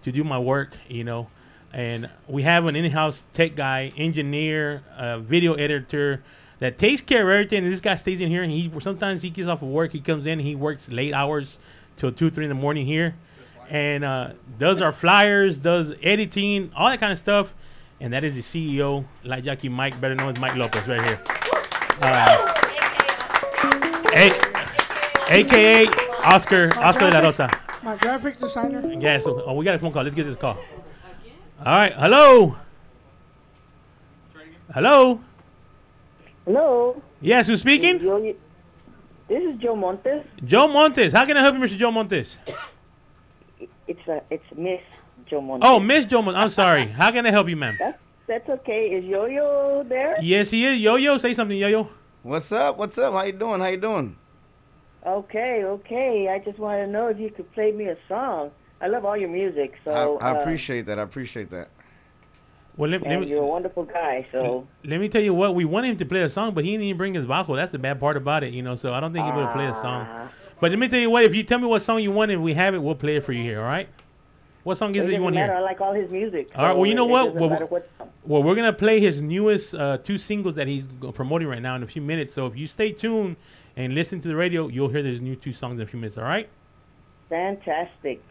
to do my work, you know. And we have an in-house tech guy, engineer, video editor that takes care of everything. And this guy stays in here, and sometimes he gets off of work. He comes in, and he works late hours till 2, 3 in the morning here. And does our flyers, does editing, all that kind of stuff. And that is the CEO, like Jackie Mike, better known as Mike Lopez, right here. AKA Oscar de la Rosa. My graphics designer. Yeah, so we got a phone call. Let's get this call. All right, hello. Hello. Hello. Yes, who's speaking? This is Joe Montes. Joe Montes. How can I help you, Mr. Joe Montes? It's Miss Joe Montes. Oh, Miss Joe Montes. I'm sorry. How can I help you, ma'am? That's okay. Is Yoyo there? Yes, he is. Yoyo, say something, Yoyo. What's up? What's up? How you doing? How you doing? Okay. I just want to know if you could play me a song. I love all your music, so I appreciate that. I appreciate that. Well, you're a wonderful guy, so let me tell you what, we wanted him to play a song, but he didn't even bring his bajo. That's the bad part about it, you know, so I don't think he'll be able to play a song. But let me tell you what, if you tell me what song you want and we have it, we'll play it for you here, all right? What song is it you want to hear? I like all his music. All right, well, you know what? Well, we're going to play his newest 2 singles that he's promoting right now in a few minutes. So if you stay tuned and listen to the radio, you'll hear his new 2 songs in a few minutes, all right? Fantastic.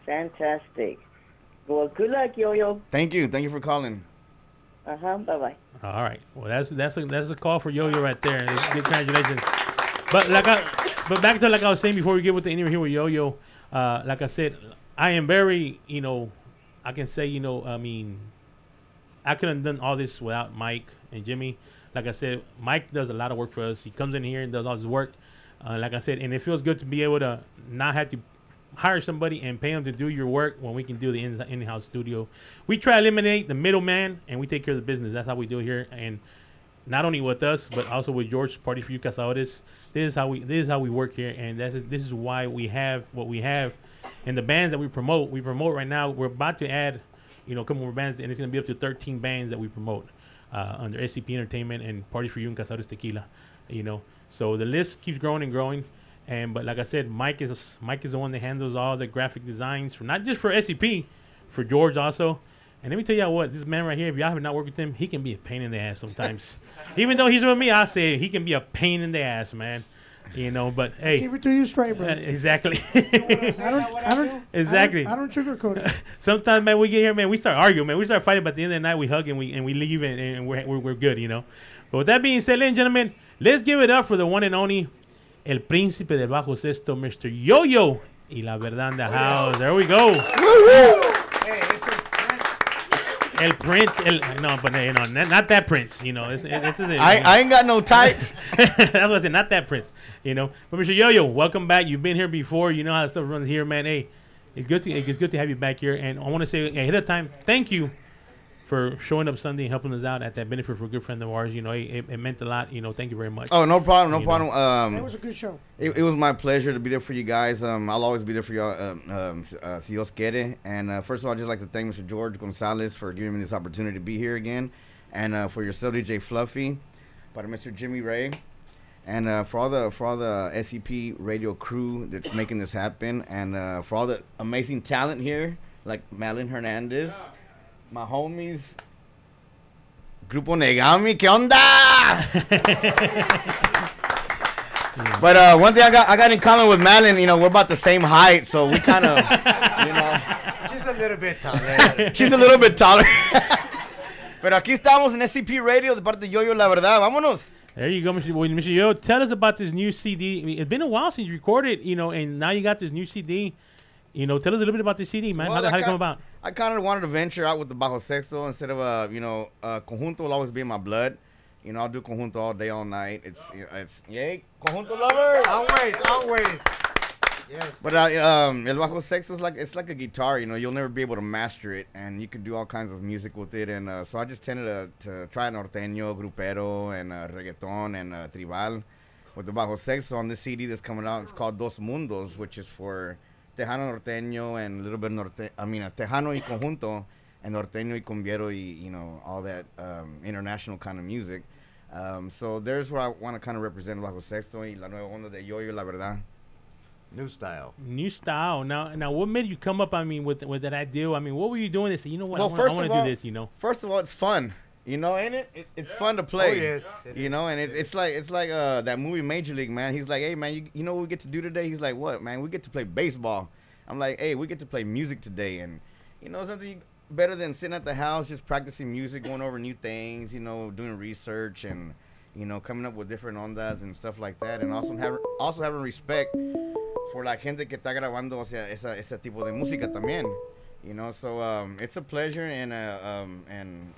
Well, good luck, Yoyo. Thank you for calling. Bye-bye. All right. Well, that's a call for Yoyo right there. Congratulations. But back to like I was saying before we get with the interview here with Yoyo, like I said, I am very, you know, I can say, you know, I mean, I couldn't have done all this without Mike and Jimmy. Like I said, Mike does a lot of work for us. He comes in here and does all his work. Like I said, and it feels good to be able to not have to hire somebody and pay them to do your work when we can do the in-house studio. We try to eliminate the middleman, and we take care of the business. That's how we do it here. And not only with us, but also with George, Party for You Cazadores. This is how we work here, and this is why we have what we have. And the bands that we promote right now. We're about to add, you know, a couple more bands, and it's going to be up to 13 bands that we promote under SCP Entertainment and Party for You and Cazadores Tequila. You know, so the list keeps growing and growing. But like I said, Mike is the one that handles all the graphic designs for not just for SCP, for George also. And let me tell you what, this man right here, if y'all have not worked with him, he can be a pain in the ass sometimes. Even though he's with me, I say he can be a pain in the ass, man. You know, but hey, give it to you straight, bro. Exactly. Exactly. I don't sugarcoat it. Sometimes, man, we get here, man, we start arguing, man. We start fighting, but at the end of the night, we hug and we leave, and we're good, you know. But with that being said, ladies and gentlemen, let's give it up for the one and only El Príncipe del Bajo Sexto, Mr. Yoyo, y la Verdad in the house. There we go. El Prince. No, but no, not that Prince. You know, I ain't got no tights. That's what I said. Not that Prince. You know, but Mr. Yoyo, welcome back. You've been here before. You know how the stuff runs here, man. Hey, it's good to have you back here. And I want to say ahead of time, thank you for showing up Sunday and helping us out at that benefit for a good friend of ours. You know, it ment a lot. You know, thank you very much. Oh, no problem, no problem. It was a good show. It was my pleasure to be there for you guys. I'll always be there for y'all, si Dios quiere. And first of all, I'd just like to thank Mr. George Gonzalez for giving me this opportunity to be here again. And for yourself, DJ Fluffy, para Mr. Jimmy Ray. And for all the SCP radio crew that's making this happen. And for all the amazing talent here, like Madalyn Hernandez. My homies, Grupo Negami, ¿qué onda? But one thing I got in common with Madalyn, you know, we're about the same height, so we kind of, you know. She's a little bit taller. She's a little bit taller. Pero aquí estamos en SCP Radio de parte de Yoyo, la verdad. Vámonos. There you go, Mr. Yo. Tell us about this new CD. I mean, it's been a while since you recorded, you know, and now you got this new CD. You know, tell us a little bit about this CD, man. Well, How did it come about? I kind of wanted to venture out with the Bajo Sexto instead of, you know, conjunto will always be in my blood. You know, I'll do conjunto all day, all night. It's yay, conjunto lovers. Always. Yes. But el Bajo Sexto is it's like a guitar. You know, you'll never be able to master it, and you can do all kinds of music with it. And so I just tended to try norteño, grupero, and reggaeton and tribal with the Bajo Sexto on this CD that's coming out. It's called Dos Mundos, which is for Tejano, norteño, and a little bit Tejano y conjunto, and norteño y cumbiero, y, you know, all that international kind of music. So there's where I want to kind of represent Bajo Sexto y la nueva onda de Yoyo, la verdad. New style. Now, what made you come up? I mean, with that idea? I mean, what were you doing? This, you know what? Well, I want to do this. You know. First of all, it's fun. You know, ain't it? It's fun to play. Oh yes. You know, and it's like that movie Major League, man. He's like, hey man, you know what we get to do today? He's like, what, man? We get to play baseball. I'm like, hey, we get to play music today, and you know something better than sitting at the house just practicing music, going over new things, you know, doing research and, you know, coming up with different ondas and stuff like that, and also having respect for like gente que está grabando, o sea, ese tipo de música también, you know. So it's a pleasure, and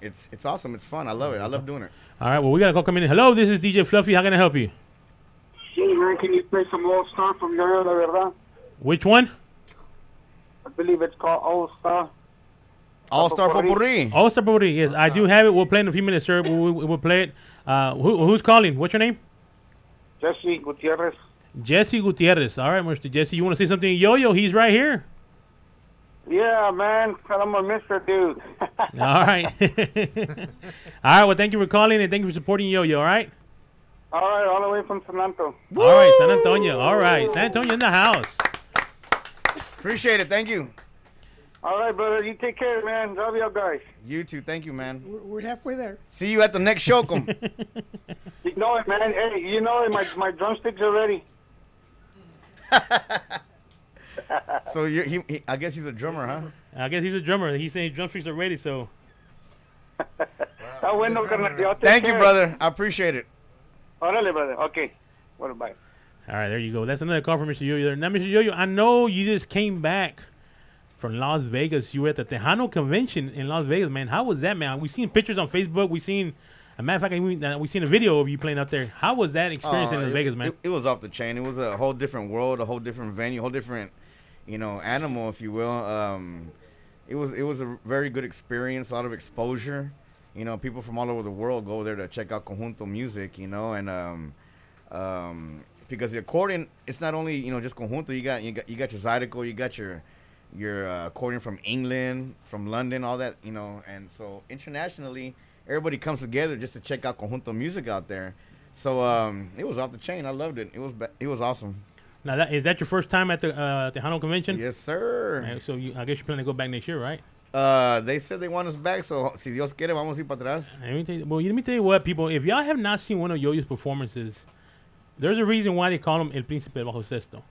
it's awesome. It's fun. I love it. I love doing it. All right, well, we gotta go come in. Hello, this is DJ Fluffy. How can I help you? Hey man, can you play some All Star from Yoyo, la verdad? Which one? I believe it's called All Star. All Star Potpourri. All Star Potpourri. Yes, I do have it. We'll play it in a few minutes, sir. We'll play it. Who's calling? What's your name? Jesse Gutierrez. Jesse Gutierrez. All right, Mr. Jesse. You want to say something to Yoyo? He's right here. Yeah, man. I'm a Mr. Dude. All right. All right. Well, thank you for calling and thank you for supporting Yoyo. All right. All right, all the way from San Antonio. All right, San Antonio. All right, San Antonio in the house. Appreciate it. Thank you. All right, brother. You take care, man. Love y'all guys. You too. Thank you, man. We're halfway there. See you at the next show. You know it, man. Hey, you know it. My drumsticks are ready. So I guess he's a drummer, huh? I guess he's a drummer. He's saying his drumsticks are ready, so. Thank you, brother. I appreciate it. Órale, brother. Okay. Well, bye. All right, there you go. That's another call from Mr. Yoyo there. Now, Mr. Yoyo, I know you just came back from Las Vegas. You were at the Tejano convention in Las Vegas, man. How was that, man? We've seen pictures on Facebook. We've seen, as a matter of fact, we've seen a video of you playing out there. How was that experience in Las Vegas, man? It was off the chain. It was a whole different world, a whole different venue, a whole different, you know, animal, if you will. It was a very good experience, a lot of exposure. You know, people from all over the world go there to check out conjunto music, you know, and because the accordion, it's not only, you know, just conjunto. You got your zydeco, you got your accordion from England, from London, all that, you know, and so internationally, everybody comes together just to check out conjunto music out there. So it was off the chain. I loved it. It was awesome. Now, is that your first time at the Tejano convention? Yes, sir. So I guess you're planning to go back next year, right? They said they want us back, so si Dios quiere, vamos a ir para atrás. Let me tell you what, people. If y'all have not seen one of Yoyo's performances, there's a reason why they call him El Príncipe del Bajo Sexto.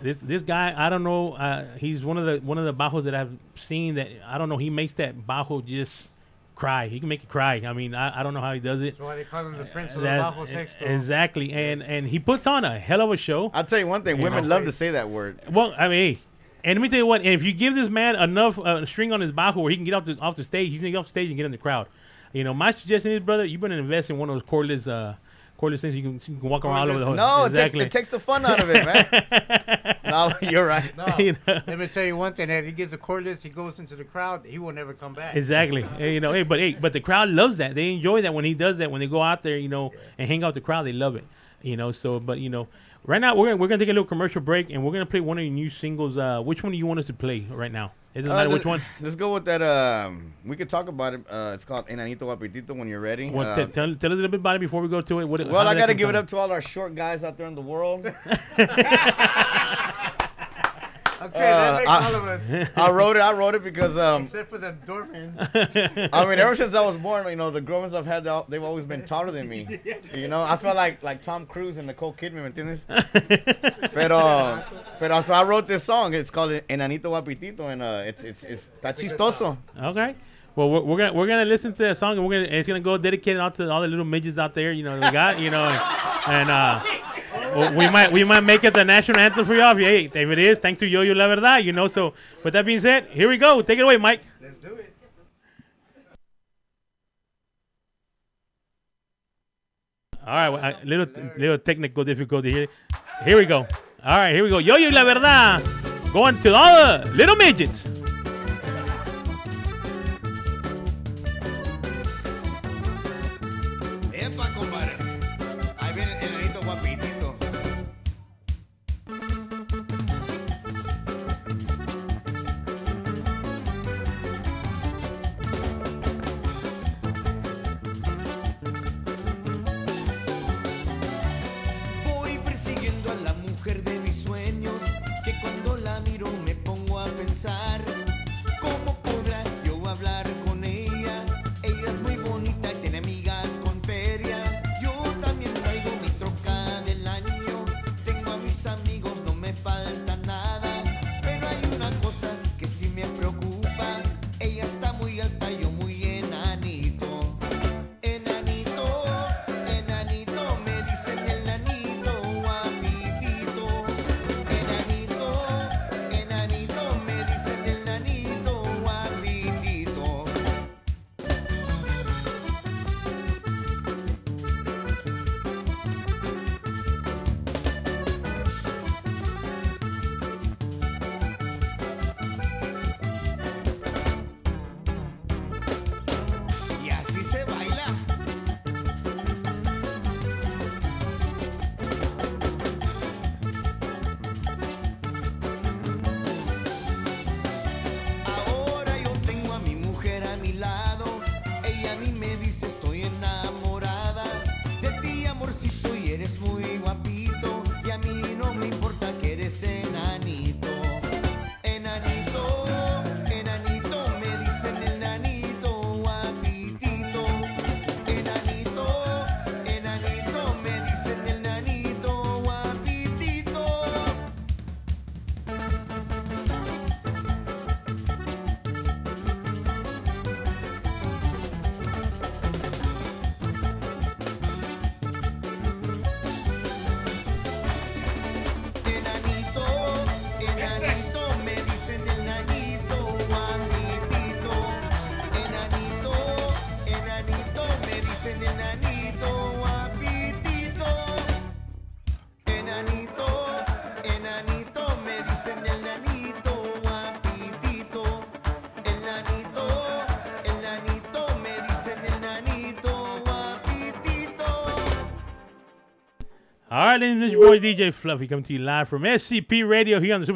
This guy, I don't know. He's one of the bajos that I've seen that I don't know. He makes that bajo just cry. He can make it cry. I mean, I don't know how he does it. That's why they call him the Prince of the Bajo Sexto. Exactly, and he puts on a hell of a show. I'll tell you one thing: women love to say that word. Well, I mean. Hey, and let me tell you what, if you give this man enough string on his bajo where he can get off the stage, he's going to get off the stage and get in the crowd. You know, my suggestion is, brother, you better invest in one of those cordless things you can walk around all over the whole. No, exactly. It takes the fun out of it, man. No, you're right. No, you know? Let me tell you one thing, if he gets a cordless, he goes into the crowd, he will never come back. Exactly. You know, but the crowd loves that. They enjoy that when he does that. When they go out there, you know, and hang out with the crowd, they love it. You know, so, but, you know, right now we're gonna take a little commercial break and we're gonna play one of your new singles. Which one do you want us to play right now? It doesn't matter which one. Let's go with that. We could talk about it. It's called Enanito Apetito when you're ready. Well, tell us a little bit about it before we go to it. Well, I gotta give it up to all our short guys out there in the world. Okay, that makes all of us. I wrote it because except for the doorman. I mean, ever since I was born, you know, the girls I've had, they've always been taller than me. You know, I feel like Tom Cruise and Nicole Kidman, ¿me entiendes? Pero so I wrote this song. It's called Enanito Guapitito, and it's está chistoso. Okay. Well, we're gonna listen to that song, and it's gonna go dedicated out to all the little midgets out there. You know, we got, you know, and we might make it the national anthem for y'all. If it is, thanks to Yoyo La Verdad. You know. So with that being said, here we go. Take it away, Mike. Let's do it. All right, well, little technical difficulty here. Here we go. All right, here we go. Yoyo La Verdad, going to all the little midgets. Epa, compadre. Ahí viene el enanito guapitito. Voy persiguiendo a la mujer de mis sueños, que cuando la miro me pongo a pensar, ¿cómo podrá yo hablar con ella? Ella es muy bonita y tiene amigas con feria. Yo también traigo mi troca del año, tengo a mis amigos, no me falta nada. Pero hay una cosa que sí me preocupa, ella está muy alta y yo muy enanito. Enanito, enanito, me dicen enanito guapitito. Enanito, enanito, me dicen enanito guapitito. Y así se baila. Ahora yo tengo a mi mujer a mi lado. Ella a mí me dice estoy enamorada de ti, amorcito, y eres muy guapito. Y a mí no me importa que eres enanito. Enanito, enanito, me dicen enanito guapitito. Enanito, enanito, me dicen enanito guapitito. Enanito, enanito, me dicen enanito guapitito. Enanito, enanito, me dicen enanito guapitito. Enanito, enanito, me dicen enanito guapitito. Enanito, enanito, me dicen enanito guapitito. All right, this is your boy DJ Fluffy coming to you live from SCP Radio here on the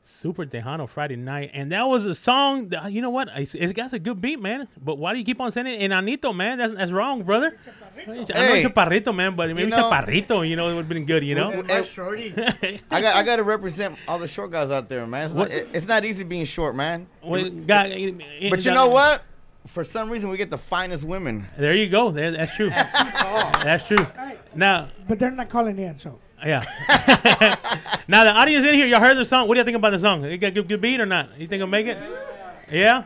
Super Tejano Friday night. And that was a song that, you know what? It's got a good beat, man. But why do you keep on saying it Enanito, man? That's wrong, brother. I know Chaparrito, man, but maybe Chaparrito, you know, it would have been good, you know? Shorty. I got to represent all the short guys out there, man. It's not easy being short, man. Well, but you know what? For some reason, we get the finest women. There you go. That's true. That's true. Now, But they're not calling in, so. yeah. Now, the audience in here, y'all heard the song. What do you think about the song? You got a good beat or not? You think it'll make it? Yeah?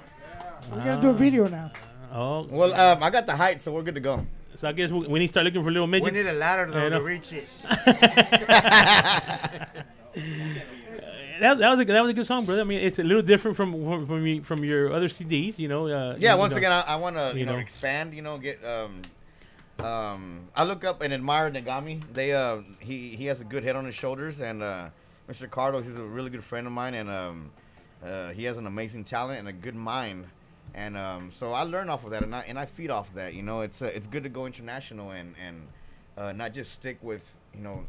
We're going to do a video now. Oh. Well, I got the height, so we're good to go. So I guess we need to start looking for little midgets. We need a ladder though You know? to reach it. That was a good song, brother. I mean, it's a little different from your other CDs, you know. Yeah. you Once know. again, I want to you know. expand. You know, get I look up and admire Negami. He has a good head on his shoulders, and Mr. Carlos, he's a really good friend of mine, and he has an amazing talent and a good mind. And so I learn off of that, and I feed off of that. You know, it's good to go international and not just stick with, you know.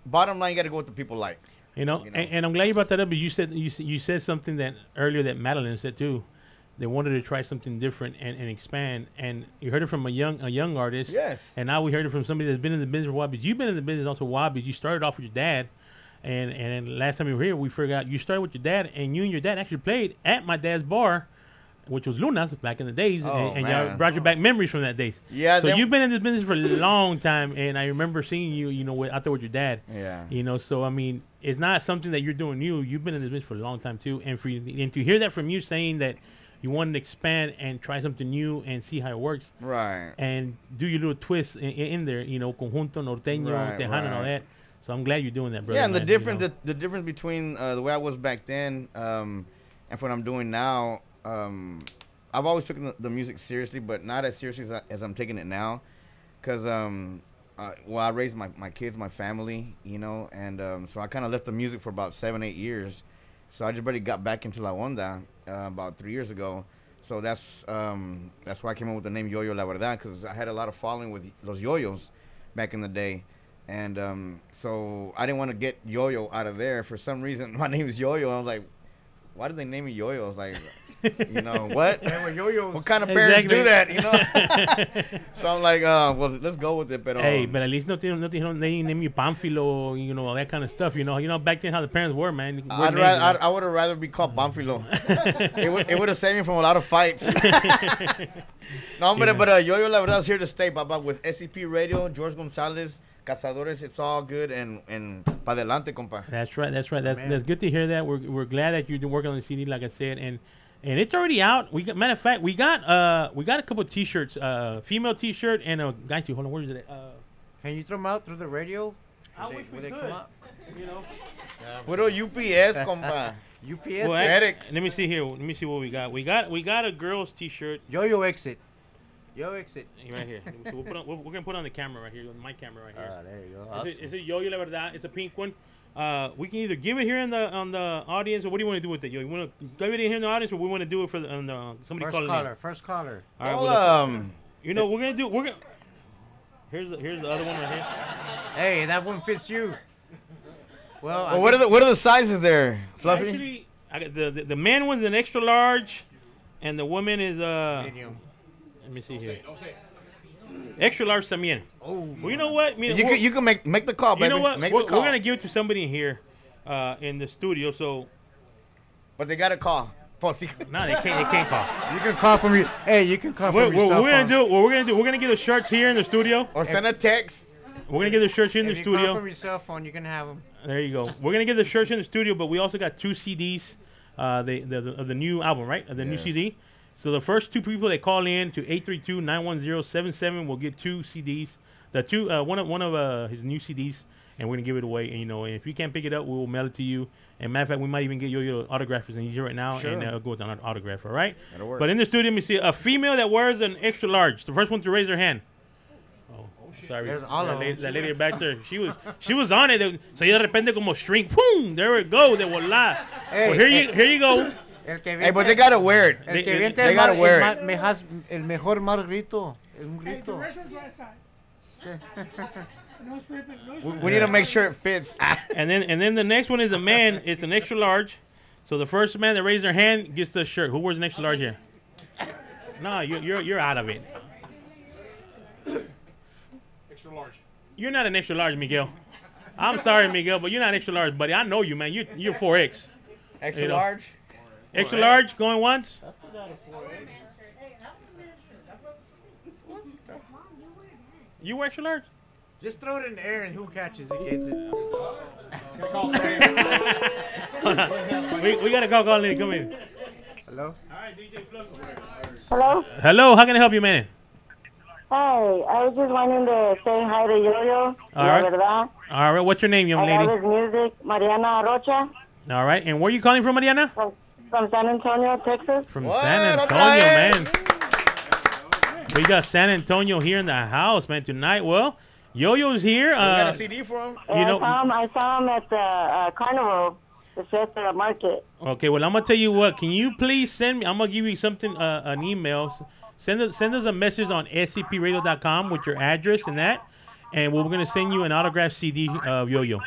Bottom line, you got to go with the people like. You know? And I'm glad you brought that up. But you said something that earlier that Madalyn said too. They wanted to try something different and expand. And you heard it from a young artist. Yes. And now we heard it from somebody that's been in the business for a while. But you've been in the business also a while. But you started off with your dad. And last time you were here, we forgot you started with your dad, and you and your dad actually played at my dad's bar, which was Luna's back in the days, and y'all brought you back memories from that days. Yeah. So you've been in this business for a long time, and I remember seeing you, out there with your dad. Yeah. So I mean, it's not something that you're doing new. You've been in this business for a long time too, and to hear that from you saying that you wanted to expand and try something new and see how it works, right? And do your little twist in there, conjunto norteño, tejano, and all that. So I'm glad you're doing that, brother. Yeah, and man, the difference between the way I was back then and what I'm doing now. I've always taken the music seriously, but not as seriously as I'm taking it now, because I raised my kids, my family, and so I kind of left the music for about 7-8 years. So I just barely got back into La Onda about 3 years ago. So that's why I came up with the name Yoyo La Verdad, because I had a lot of following with Los Yoyos back in the day. And so I didn't want to get Yoyo out of there. For some reason, my name is Yoyo. I was like, why did they name me Yoyo? I was like, what? What kind of parents do that? So I'm like, well, let's go with it. But hey, but at least no name you Pamphilo, all that kind of stuff. Back then how the parents were, man. I would have rather be called Pamphilo. it would have saved me from a lot of fights. No, but Yoyo La Verdad is here to stay, Papa, with SCP Radio, George Gonzalez, Cazadores. It's all good and pa adelante, compa. That's right. That's good to hear that. We're glad that you're working on the CD, like I said, and it's already out. Matter of fact, we got a couple of T-shirts, female T-shirt and a guy too. Hold on, where is it? Can you throw them out through the radio? I wish we could. Puro UPS, compa. UPS. Let me see here. Let me see what we got. We got a girl's T-shirt. Yo exit. Yo exit. Right here. So we're gonna put on the camera right here, my camera right here. There you go. Awesome. Is it Yoyo La Verdad? It's a pink one. We can either give it here on the audience, or what do you want to do with it? You want to give it here in the audience, or we want to do it for somebody calling in? First caller. All right. We're gonna. Here's the other one right here. Hey, that one fits you. Well, what are the sizes there, Fluffy? Actually, I got the man one's an extra large, and the woman is medium. Let me see here. Extra large también. Oh, well, you know what? You can make the call, baby. You know what? We're gonna give it to somebody in here, in the studio. So, but they gotta call. No, they can't call. You can call from your. Hey, you can call from your cell phone. We're gonna give the shirts here in the studio, or send a text. We're gonna give the shirts here in the studio. If you call from your cell phone, you can have them. There you go. We're gonna give the shirts in the studio, but we also got 2 CDs, of the new album, right? Of the new CD. So the first 2 people that call in to 832-910-77 will get 2 CDs. One of his new CDs, and we're gonna give it away. And and if you can't pick it up, we'll mail it to you. And matter of fact, we might even get your autograph in here right now, sure. And go with an autograph. All right. That'll work. But in the studio, let me see a female that wears an extra large. The first one to raise her hand. Oh, sorry. There's all of them. That lady back there, she was on it. So de repente como string, boom, there we go. De volar. Hey, well, here you go. Hey, but they gotta wear it. They gotta wear it. El mejor mal grito. Un grito. We need to make sure it fits. and then the next one is a man. It's an extra large. So the first man that raised their hand gets the shirt. Who wears an extra large here? No, you're out of it. Extra large. You're not an extra large, Miguel. I'm sorry, Miguel, but you're not extra large, buddy. I know you, man. You're 4X. Extra large. Extra large, going once. You wear extra large? Just throw it in the air and who catches it gets it. we got to call in. Come in. Hello? All right, DJ Fluffy. Hello? Hello, how can I help you, man? Hi, I was just wanting to say hi to Yoyo. All right. Verdad. All right, what's your name, young lady? I love his music, Mariana Rocha. All right, and where are you calling from, Mariana? From San Antonio, Texas. From San Antonio, man. We got San Antonio here in the house, man, tonight. Well, Yoyo's here. We got a CD for him. I saw him at the Carnival, the Fiesta Market. Okay, well, I'm going to tell you what. Can you please send me, I'm going to give you something, an email. Send us a message on scpradio.com with your address and that, and we're going to send you an autographed CD of Yoyo.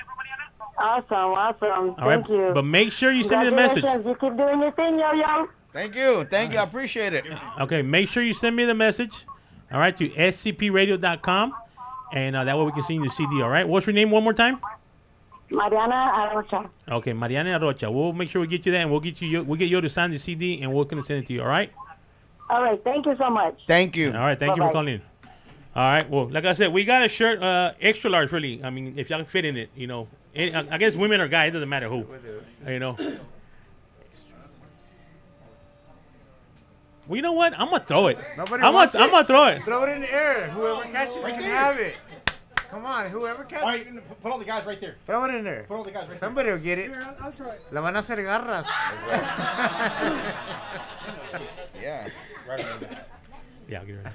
Awesome. Thank you. But make sure you send me the message. You keep doing your thing, Yoyo. Thank you. I appreciate it. Okay, make sure you send me the message, all right, to scpradio.com, and that way we can send you the CD, all right? What's your name one more time? Mariana Arocha. Okay, Mariana Rocha. We'll make sure we get you that, and we'll get you to sign the CD, and we're gonna send it to you. All right. All right. Thank you so much. Thank you. All right. Thank you for calling in. All right. Well, like I said, we got a shirt, extra large, really. I mean, if y'all can fit in it, you know. I guess women or guys, it doesn't matter who. You know. Well, you know what? I'm gonna throw it. I'm gonna throw it. Throw it in the air. Whoever catches it can have it. Come on, whoever catches. All right, put all the guys right there. Throw it in there. Put all the guys right Somebody will get it. Here, I'll try it. La van a hacer garras. Yeah. Right around there. Yeah, I'll get it right.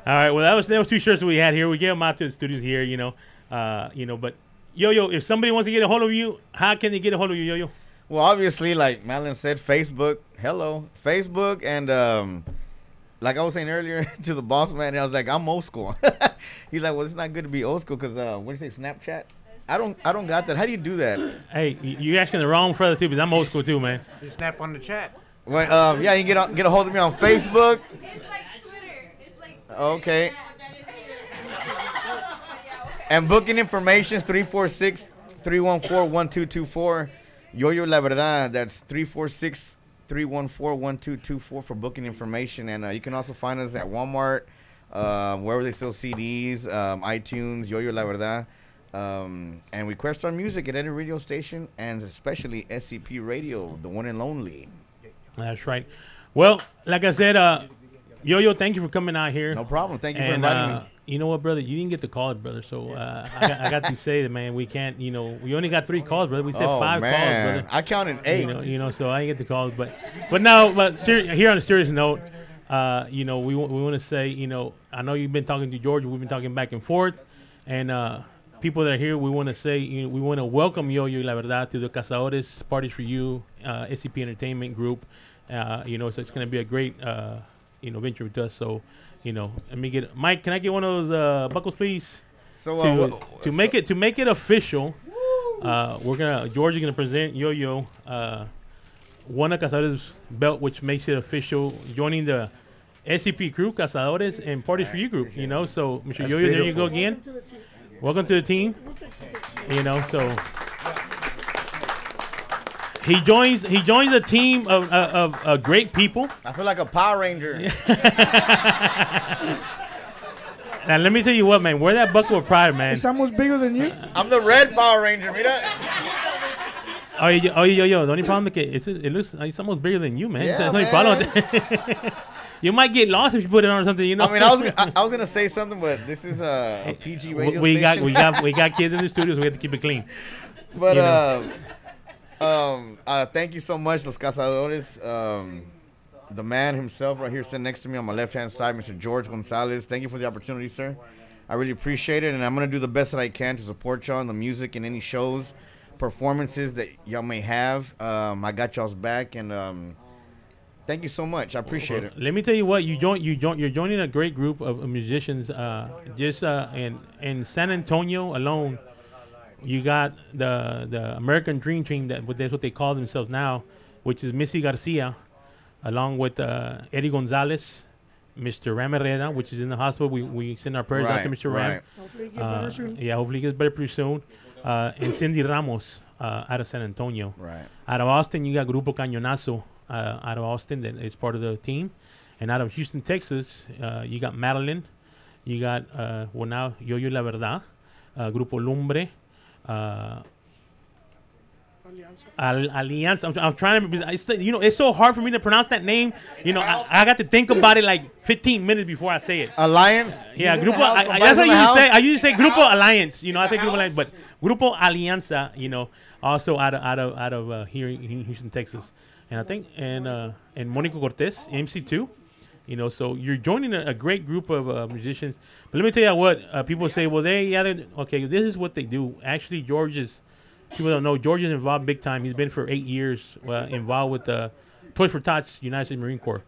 All right. Well, that was 2 shirts that we had here. We gave them out to the studios here. You know. But Yo-Yo, if somebody wants to get a hold of you, how can they get a hold of you, Yo-Yo? Well, obviously, like Madalyn said, Facebook. Hello, Facebook, and like I was saying earlier to the boss man, I was like, I'm old school. He's like, well, it's not good to be old school because what do you say, Snapchat? I don't got that. How do you do that? Hey, you're asking the wrong fella too, because I'm old school too, man. You snap on the chat. Well, yeah, you can get a hold of me on Facebook. It's like Twitter. It's like Okay. And booking information is 346-314-1224. Yoyo La Verdad. That's 346-314-1224 for booking information. And you can also find us at Walmart, wherever they sell CDs, iTunes, Yoyo La Verdad. And we request our music at any radio station, and especially SCP Radio, the one and only. That's right. Well, like I said, Yo-Yo, thank you for coming out here. No problem. Thank you for inviting me. You know what, brother? You didn't get the call, brother. So I got to say that, man. We can't. We only got 3 calls, brother. We said 5 calls, brother. I counted 8. So I didn't get the calls, but here on a serious note, we want to say, I know you've been talking to George. We've been talking back and forth, and people that are here, we want to say, we want to welcome Yoyo La Verdad to the Cazadores Parties for You, SCP Entertainment Group. So it's going to be a great, venture with us. So, let me get Mike. Can I get one of those buckles, please? So to make it official, George is gonna present Yo-Yo one of Cazadores belt, which makes it official, joining the SCP crew, Cazadores and Parties for You group. So Mr. Yo-Yo, there you go again. Welcome to the team. So he joins a team of great people. I feel like a Power Ranger. Now let me tell you what, man. Wear that buckle with pride, man. It's almost bigger than you. I'm the red Power Ranger. Mira. Yo. The only problem is it looks like it's almost bigger than you, man. Yeah, That's the only problem with that. You might get lost if you put it on or something. I mean, I was gonna say something, but this is a PG radio station. We got kids in the studio, so we have to keep it clean. But thank you so much, Los Cazadores. The man himself right here sitting next to me on my left-hand side, Mr. George Gonzalez. Thank you for the opportunity, sir. I really appreciate it, and I'm going to do the best that I can to support y'all in the music and any shows, performances that y'all may have. I got y'all's back, and thank you so much. I appreciate it. Let me tell you what, you're joining a great group of musicians. In San Antonio alone, you got the American Dream Team, that's what they call themselves now, which is Missy Garcia, along with Eddie Gonzalez, Mr. Ram Herrera, which is in the hospital. We send our prayers out to Mr. Ram. Hopefully he gets better soon. Yeah, hopefully he gets better pretty soon. And Cindy Ramos out of San Antonio. Right. Out of Austin, you got Grupo Cañonazo out of Austin that is part of the team. And out of Houston, Texas, you got Madalyn. You got, now, Yoyo La Verdad, Grupo Lumbre, Alianza. I'm trying to. It's so hard for me to pronounce that name. I got to think about it like 15 minutes before I say it. Alliance. Yeah, Grupo. That's what I usually say. Grupo Alliance. I say Grupo Alliance, but Grupo Alianza. Also out of here in Houston, Texas, and I think and Monico Cortez, MC2. So you're joining a great group of musicians. But let me tell you what people say. Well, okay. This is what they do. Actually, people don't know, George is involved big time. He's been for 8 years involved with the Toys for Tots United States Marine Corps.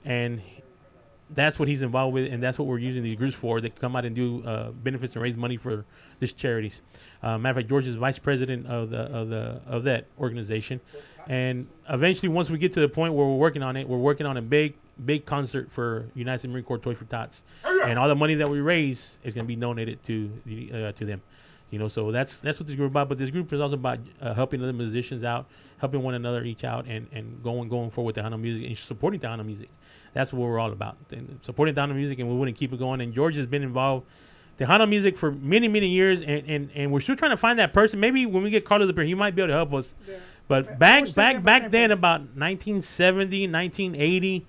And that's what he's involved with, and that's what we're using these groups for. They come out and do benefits and raise money for these charities. Matter of fact, George is vice president of that organization. And eventually, once we get to the point where we're working on a big concert for United States Marine Corps Toys for Tots. And all the money that we raise is going to be donated to them. You know, so that's what this group about. But this group is also about helping other musicians out, helping one another each out, and going forward with Tejano music and supporting Tejano music. That's what we're all about, and supporting Tejano music, and we want to keep it going. And George has been involved Tejano music for many years, and we're still trying to find that person. Maybe when we get Carlos up here, he might be able to help us. Yeah. But back then, about 1970, 1980,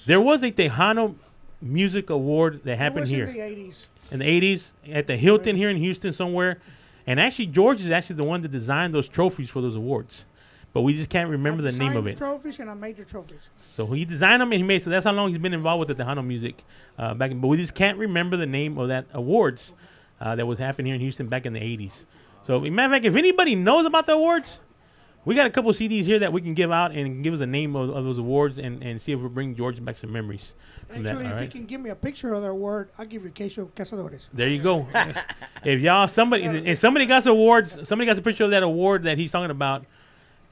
there was a Tejano Music Award that happened here. In the 80s. In the 80s, at the Hilton here in Houston somewhere. And actually, George is actually the one that designed those trophies for those awards. But we just can't remember the name of it. Trophies and I made the trophies. So he designed them and he made. So that's how long he's been involved with the Tejano music back. But we just can't remember the name of that awards that was happening here in Houston back in the 80s. So, matter of fact, if anybody knows about the awards, we got a couple CDs here that we can give out and give us the name of those awards and see if we bring George back some memories. Actually, if you can give me a picture of the award, I'll give you a case of Cazadores. There you go. If somebody got awards, somebody got a picture of that award that he's talking about,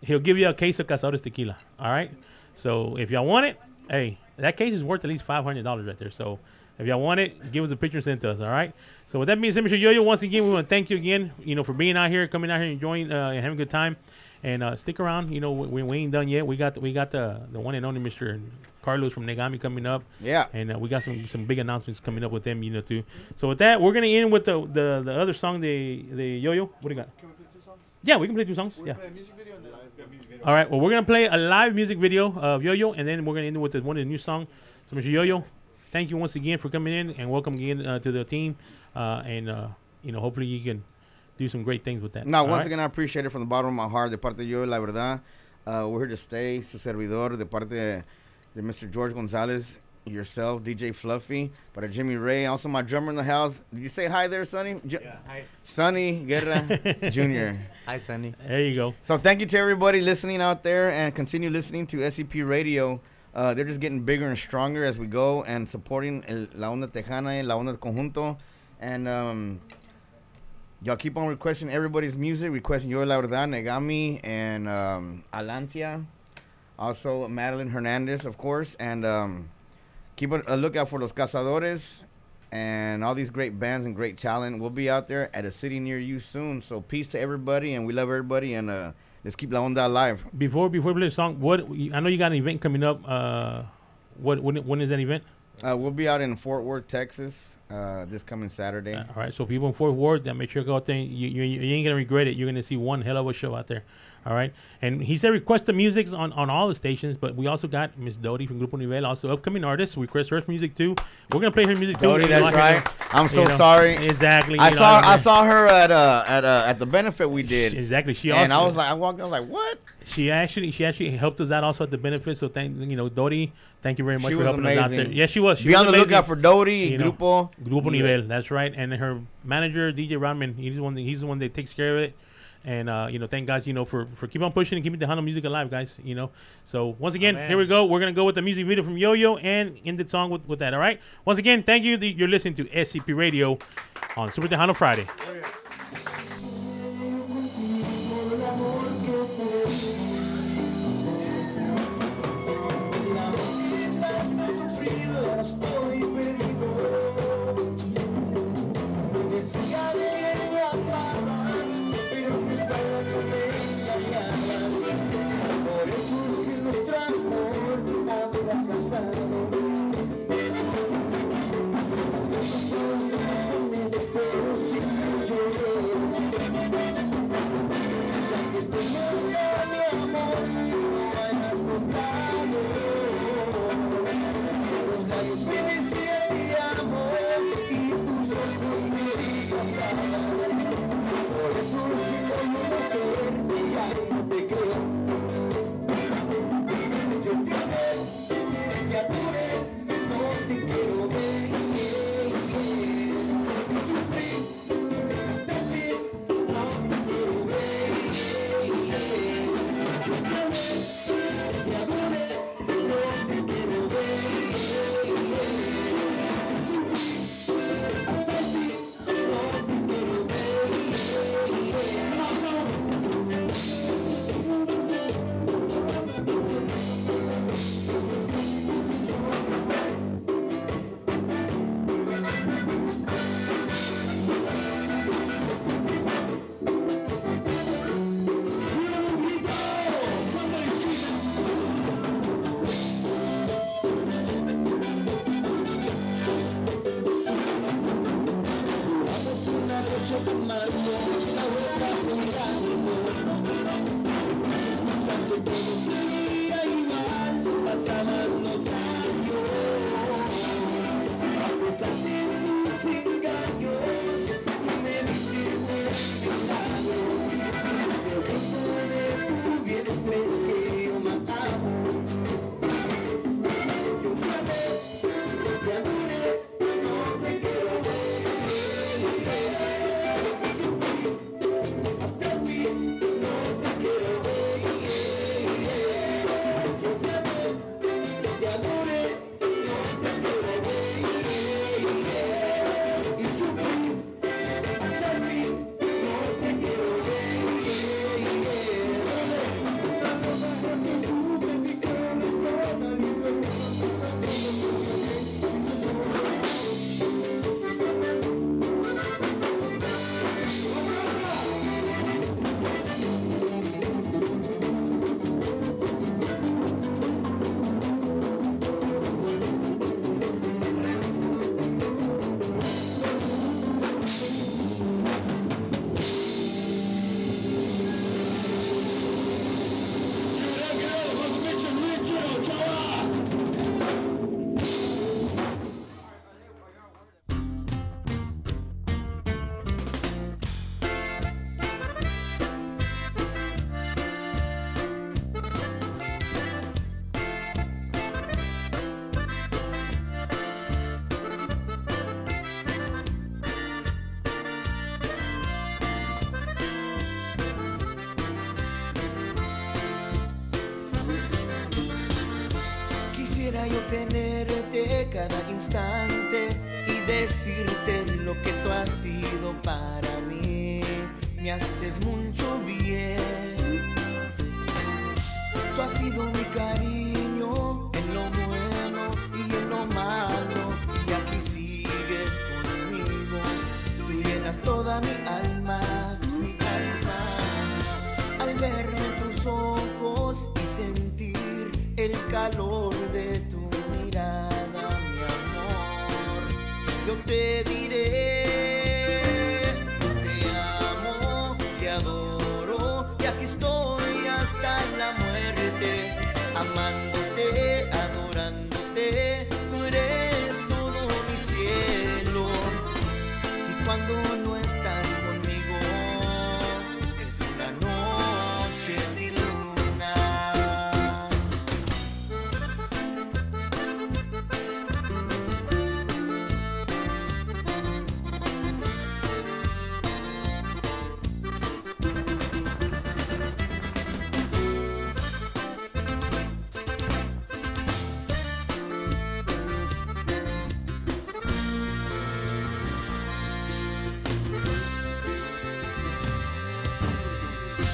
he'll give you a case of Cazadores tequila. All right. So if y'all want it, hey, that case is worth at least $500 right there. So if y'all want it, give us a picture and send it to us. All right. So with that being said, Mr. Yoyo, once again, we want to thank you again, for being out here, coming out here, enjoying and having a good time. And stick around. We ain't done yet. We got the one and only Mr. Carlos from Negami coming up. Yeah. And we got some big announcements coming up with them, too. So with that, we're gonna end with the other song, the Yoyo. What do you got? Can we play 2 songs? Yeah, we can play 2 songs. Yeah. Play a music video and then music video. All right. Well, we're gonna play a live music video of Yoyo, and then we're gonna end with one of the new songs. So, Mr. Yoyo, thank you once again for coming in, and welcome again to the team. Hopefully you can do some great things with that. No, once again, I appreciate it from the bottom of my heart. De parte de Yoyo, la verdad, we're here to stay. Su servidor, de parte de Mr. George Gonzalez, yourself, DJ Fluffy, para Jimmy Ray, also my drummer in the house. Did you say hi there, Sonny? Yeah, hi. Sonny Guerra Jr. Hi, Sonny. There you go. So thank you to everybody listening out there, and continue listening to SCP Radio. They're just getting bigger and stronger as we go, and supporting La Onda Tejana, La Onda Conjunto. And y'all keep on requesting everybody's music, requesting Yoyo La Verdad, Negami, and Alianza. Also, Madalyn, Hernandez, of course. And keep a lookout for Los Cazadores and all these great bands and great talent. We'll be out there at a city near you soon. So peace to everybody, and we love everybody. And let's keep La Onda alive. Before we play the song, I know you got an event coming up. When is that event? We'll be out in Fort Worth, Texas, this coming Saturday. All right, so people in Fort Worth, make sure you go out there. You ain't gonna regret it. You're gonna see one hell of a show out there. All right, and he said request the music on all the stations, but we also got Miss Dody from Grupo Nivel, also upcoming artist. Request her music too. We're gonna play her music too. Dody, that's right. I'm so sorry. Exactly. I saw her at the benefit we did. Exactly. I was like, I walked. I was like, what? She actually helped us out also at the benefit. So Dody, thank you very much for helping us out there. Yeah, she was. Be on the lookout for Dody, Grupo Nivel. That's right. And her manager, DJ Rodman, he's the one that takes care of it. And thank guys, for keep on pushing and keeping the Tejano music alive, guys. So once again, here we go. We're gonna go with the music video from Yoyo and end the song with that. All right. Once again, thank you. You're listening to SCP Radio on Super Tejano Friday. tenerte cada instante y decirte lo que tú has sido para mí. Me haces mucho bien. Tú has sido mi cariño en lo bueno y en lo malo, y aquí sigues conmigo. Tú llenas toda mi alma, mi alma. Al verme en tus ojos y sentir el calor de tu mirada, mi amor, yo te diré: te amo, te adoro, y aquí estoy hasta la muerte, amándote, adorándote. Tú eres todo mi cielo, y cuando no estás conmigo es una noche sin luna.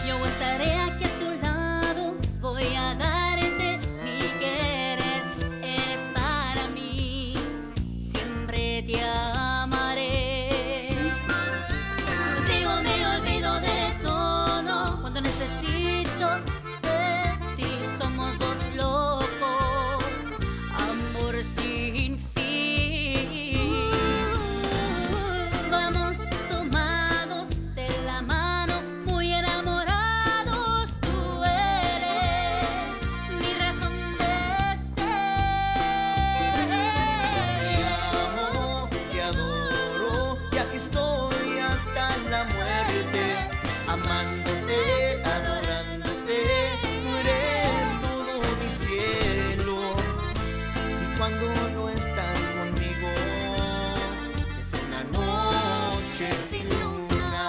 Yo estaré aquí a tu lado, voy a darte mi querer, eres para mí, siempre te amaré. Contigo me olvido de todo, cuando necesito de ti, somos dos locos, amor sin fin. Vamos tomados de la mano, muy enamorados, tú eres mi razón de ser. Te amo, te adoro, y aquí estoy hasta la muerte, amándote, adorándote. Tú eres todo mi cielo, y cuando no estás conmigo es una noche sin luna.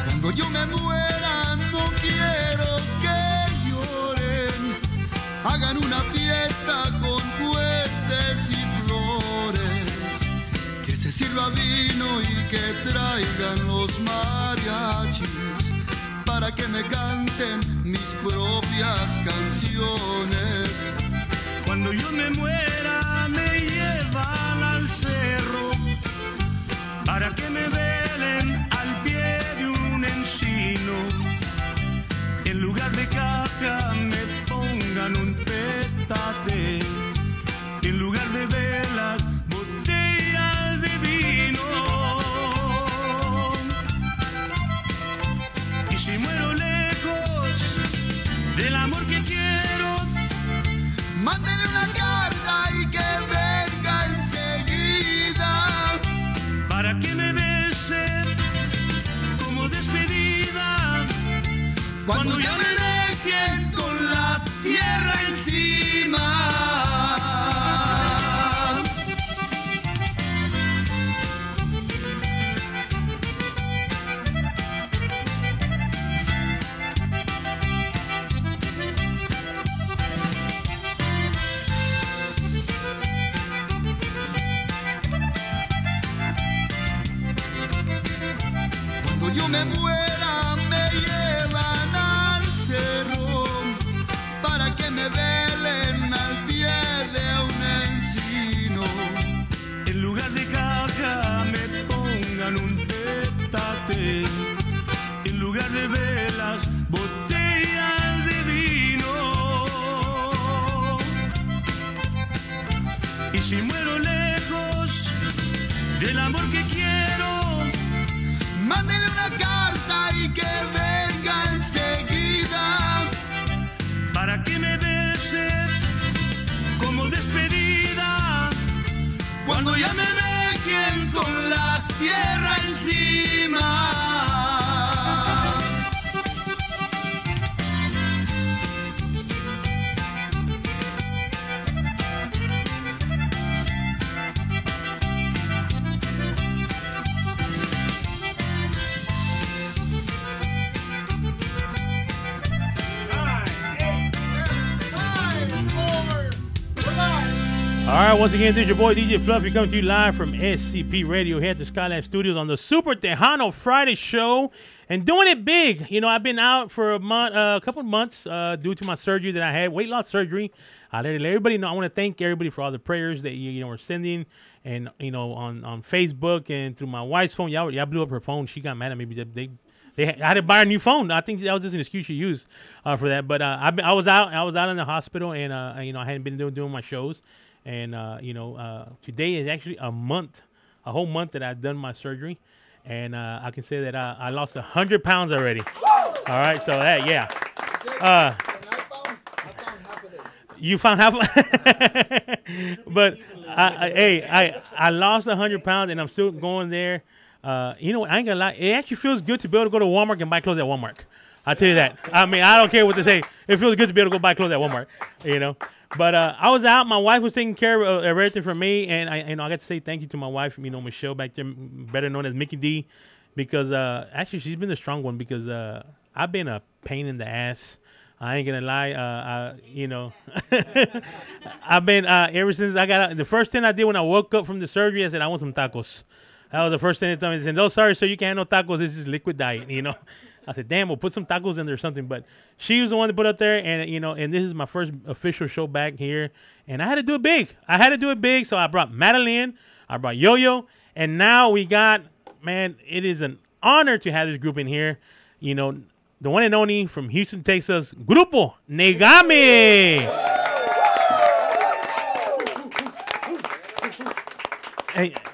Cuando yo me muera no quiero que lloren, hagan una fiesta con cohetes y flores, que se sirva vino y que traigan los mariachis para que me canten mis propias canciones. Cuando yo me muera me llevan al cerro para que me velen al pie de un encino. En lugar de caja me pongan un petate, en lugar de velas botellas de vino. Y si muero lejos del amor que quiero, mándenle una carta y que venga enseguida para que me bese como despedida. Cuando ya me dejen con la tierra encima. yo me muera me llevan al cerro para que me velen al pie de un encino. En lugar de caja me pongan un petate, en lugar de velas, botellas de vino. Y si muero lejos del amor que quiero, mándele una carta y que venga enseguida para que me bese como despedida cuando ya me dejen con la tierra encima. All right, once again, this is your boy DJ Fluffy coming to you live from SCP Radio here at the Skylab Studios on the Super Tejano Friday show, and doing it big. You know, I've been out for a couple of months due to my surgery that I had, weight loss surgery. I let everybody know. I want to thank everybody for all the prayers that you know were sending, and you know on Facebook and through my wife's phone. Y'all blew up her phone. She got mad at me. I had to buy a new phone. I think that was just an excuse she used for that. But I was out in the hospital, and you know I hadn't been doing my shows. And, you know, today is actually a whole month that I've done my surgery. And I can say that I lost 100 pounds already. All right, so that, yeah. I found half of it. You found half of it? But, I lost 100 pounds, and I'm still going there. You know, I ain't gonna lie. It actually feels good to be able to go to Walmart and buy clothes at Walmart. I'll tell you that. I mean, I don't care what they say. It feels good to be able to go buy clothes at Walmart, you know. But I was out. My wife was taking care of everything for me, and I got to say thank you to my wife, you know, Michelle back there, better known as Mickey D, because actually she's been the strong one because I've been a pain in the ass. I ain't gonna lie. You know, I've been ever since I got out. The first thing I did when I woke up from the surgery, I said I want some tacos. That was the first thing they told me. They said, "No, sorry, sir, you can't have no tacos. This is liquid diet." You know. I said, damn, we'll put some tacos in there or something. But she was the one to put up there. And, you know, and this is my first official show back here. And I had to do it big. So I brought Madalyn. I brought Yoyo. And now we got, man, it is an honor to have this group in here. You know, the one and only from Houston, Texas, Grupo, Negami.